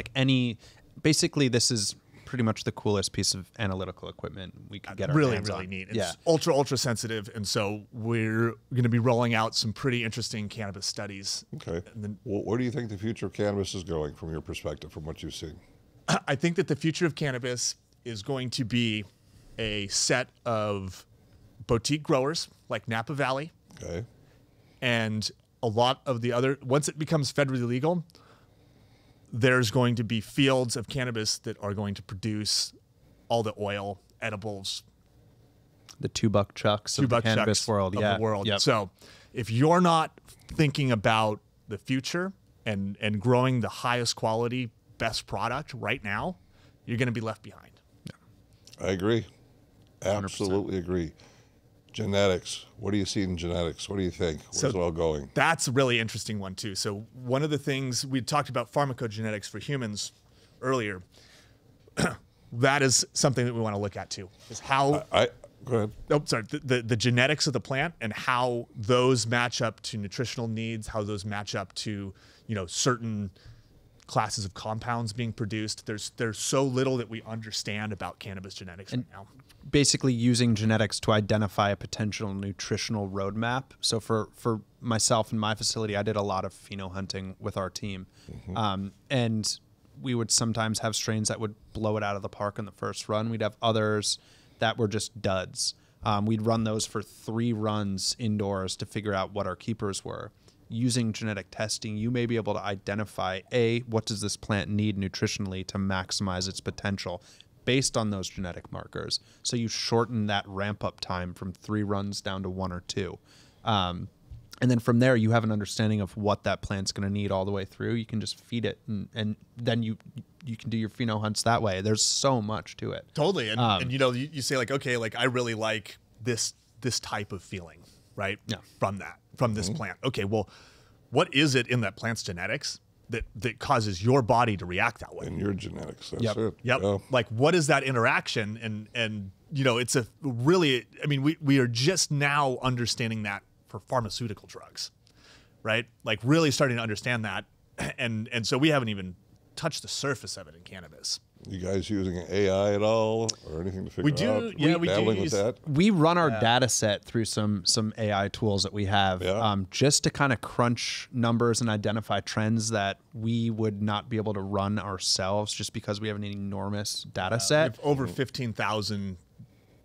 basically this is pretty much the coolest piece of analytical equipment we could get our Really, hands really on. neat. Yeah. It's ultra sensitive. And so we're going to be rolling out some pretty interesting cannabis studies. Okay. And then Well, where do you think the future of cannabis is going from your perspective, from what you've seen? I think that the future of cannabis is going to be a set of boutique growers like Napa Valley Okay. And a lot of the other, once it becomes federally legal, there's going to be fields of cannabis that are going to produce all the oil, edibles, The $2 chucks of the cannabis chucks world. of Yeah. the world. Yep. So if you're not thinking about the future and growing the highest quality, best product right now, you're going to be left behind. I agree. Absolutely agree. Genetics. What do you see in genetics? What do you think? Where's it all going? That's a really interesting one too. So one of the things we talked about pharmacogenetics for humans earlier, that is something that we want to look at too. Is how Go ahead. oh, sorry, the genetics of the plant and how those match up to nutritional needs, how those match up to, certain classes of compounds being produced. There's so little that we understand about cannabis genetics right now. Basically using genetics to identify a potential nutritional roadmap. So for myself and my facility, I did a lot of pheno hunting with our team. And we would sometimes have strains that would blow it out of the park in the first run. We'd have others that were just duds. We'd run those for 3 runs indoors to figure out what our keepers were. Using genetic testing, you may be able to identify, what does this plant need nutritionally to maximize its potential based on those genetic markers. So you shorten that ramp-up time from 3 runs down to 1 or 2. And then from there, you have an understanding of what that plant's going to need all the way through. You can just feed it, and then you can do your pheno hunts that way. There's so much to it. Totally. And you say like, okay, like I really like this type of feeling, right? Yeah. From this plant. Okay, well, what is it in that plant's genetics that causes your body to react that way? In your genetics, that's Yep. it. Yep. Yeah. Like what is that interaction? And it's a really, I mean, we are just now understanding that for pharmaceutical drugs, right? Like really starting to understand that. And so we haven't even touched the surface of it in cannabis. You guys using AI at all or anything to figure We do, out? yeah, we do dabbling use- with that. We run our data set through some AI tools that we have, Yeah. just to kind of crunch numbers and identify trends that we would not be able to run ourselves just because we have an enormous data We set. have over 15,000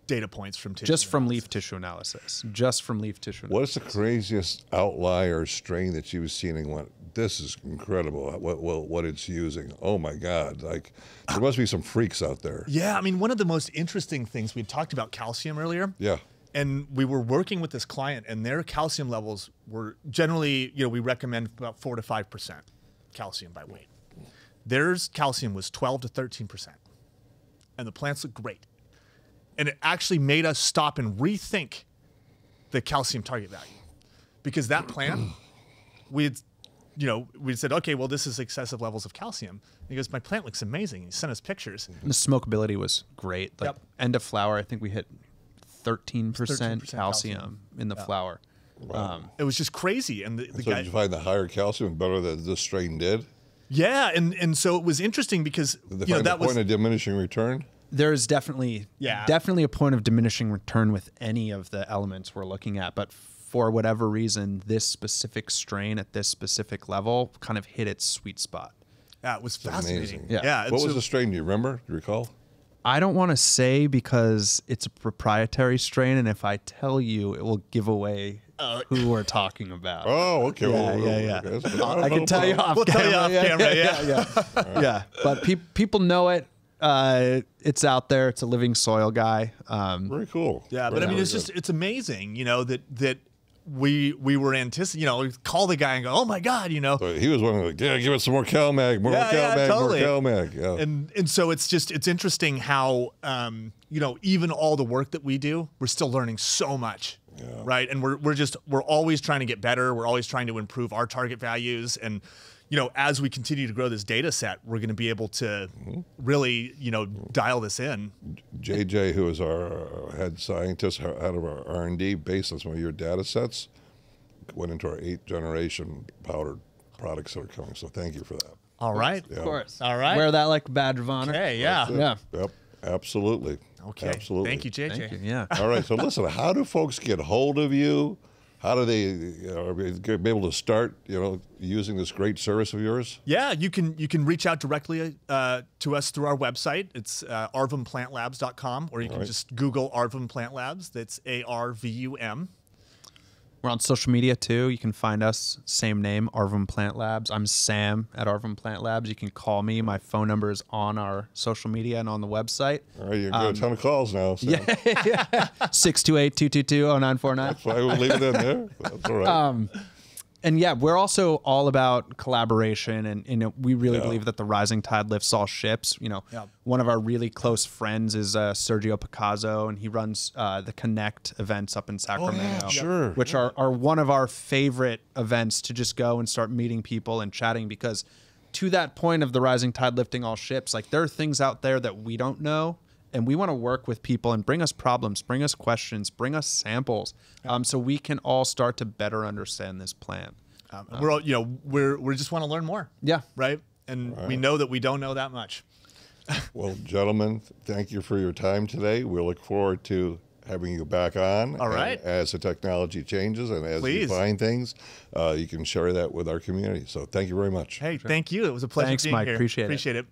data points from tissue Just from analysis. leaf tissue analysis. Just from leaf tissue analysis. What's the craziest outlier strain that you was seeing and went, this is incredible, what it's using? Oh my God. Like, there must be some freaks out there. Yeah, I mean, one of the most interesting things, we talked about calcium earlier. Yeah. And we were working with this client, and their calcium levels were generally, we recommend about 4 to 5% calcium by weight. Theirs calcium was 12 to 13%. And the plants look great. And it actually made us stop and rethink the calcium target value. Because that plant, we said, okay, well, this is excessive levels of calcium. And he goes, my plant looks amazing. He sent us pictures. And the smokability was great. Like Yep. end of flower, I think we hit 13% 13% calcium in the flower. It was just crazy. And the So guy, did you find the higher calcium better than this strain did? yeah, and so it was interesting because Did they find that the was point of diminishing return? There's definitely a point of diminishing return with any of the elements we're looking at, but for whatever reason, this specific strain at this specific level kind of hit its sweet spot. yeah, it was fascinating. Amazing. Yeah. and What so- was the strain? Do you remember? Do you recall? I don't want to say because it's a proprietary strain, and if I tell you, it will give away who we're talking about. Oh, okay. Yeah. Okay. I can tell you off We'll tell you camera. off camera, Yeah. But people know it. It's out there. It's a living soil guy. Very cool. Yeah, but I mean, it's amazing, that we were anticipating, call the guy and go, oh my God, So he was one of the, give it some more CalMag, more CalMag, totally. more CalMag. Yeah. And so it's interesting how, even all the work that we do, we're still learning so much. Yeah. Right. And we're always trying to get better. We're always trying to improve our target values. And, as we continue to grow this data set, we're going to be able to really, dial this in. JJ, who is our head scientist out of our R&D, based on some of your data sets, went into our 8th generation powdered products that are coming. So thank you for that. All right. Yeah. Of course. All right. Wear that like a badge of honor. Okay. Yeah. That's it. Yep. Absolutely. Okay. Absolutely. Thank you, JJ. Thank you. Yeah. All right. So listen, how do folks get hold of you? How do they be able to start, using this great service of yours? Yeah, you can reach out directly to us through our website. It's arvumplantlabs.com, or you can just Google Arvum Plant Labs. That's ARVUM. We're on social media too. You can find us, same name, Arvum Plant Labs. I'm Sam at Arvum Plant Labs. You can call me. My phone number is on our social media and on the website. All right, you're getting a ton of calls now. So. Yeah, 628-222-0949. That's why we'll leave it in there. That's all right. And yeah, we're also all about collaboration, and we really believe that the rising tide lifts all ships. One of our really close friends is Sergio Picasso, and he runs the Connect events up in Sacramento, which are one of our favorite events to just go and start meeting people and chatting, because to that point of the rising tide lifting all ships, like there are things out there that we don't know, and we want to work with people and bring us problems, bring us questions, bring us samples, so we can all start to better understand this plant. We're all, we just want to learn more. Yeah. Right. And we know that we don't know that much. Well, gentlemen, thank you for your time today. We'll look forward to having you back on. All right. As the technology changes and as you find things, you can share that with our community. So thank you very much. Hey, thank you. It was a pleasure Thanks, being Mike. here. Appreciate it. Appreciate it.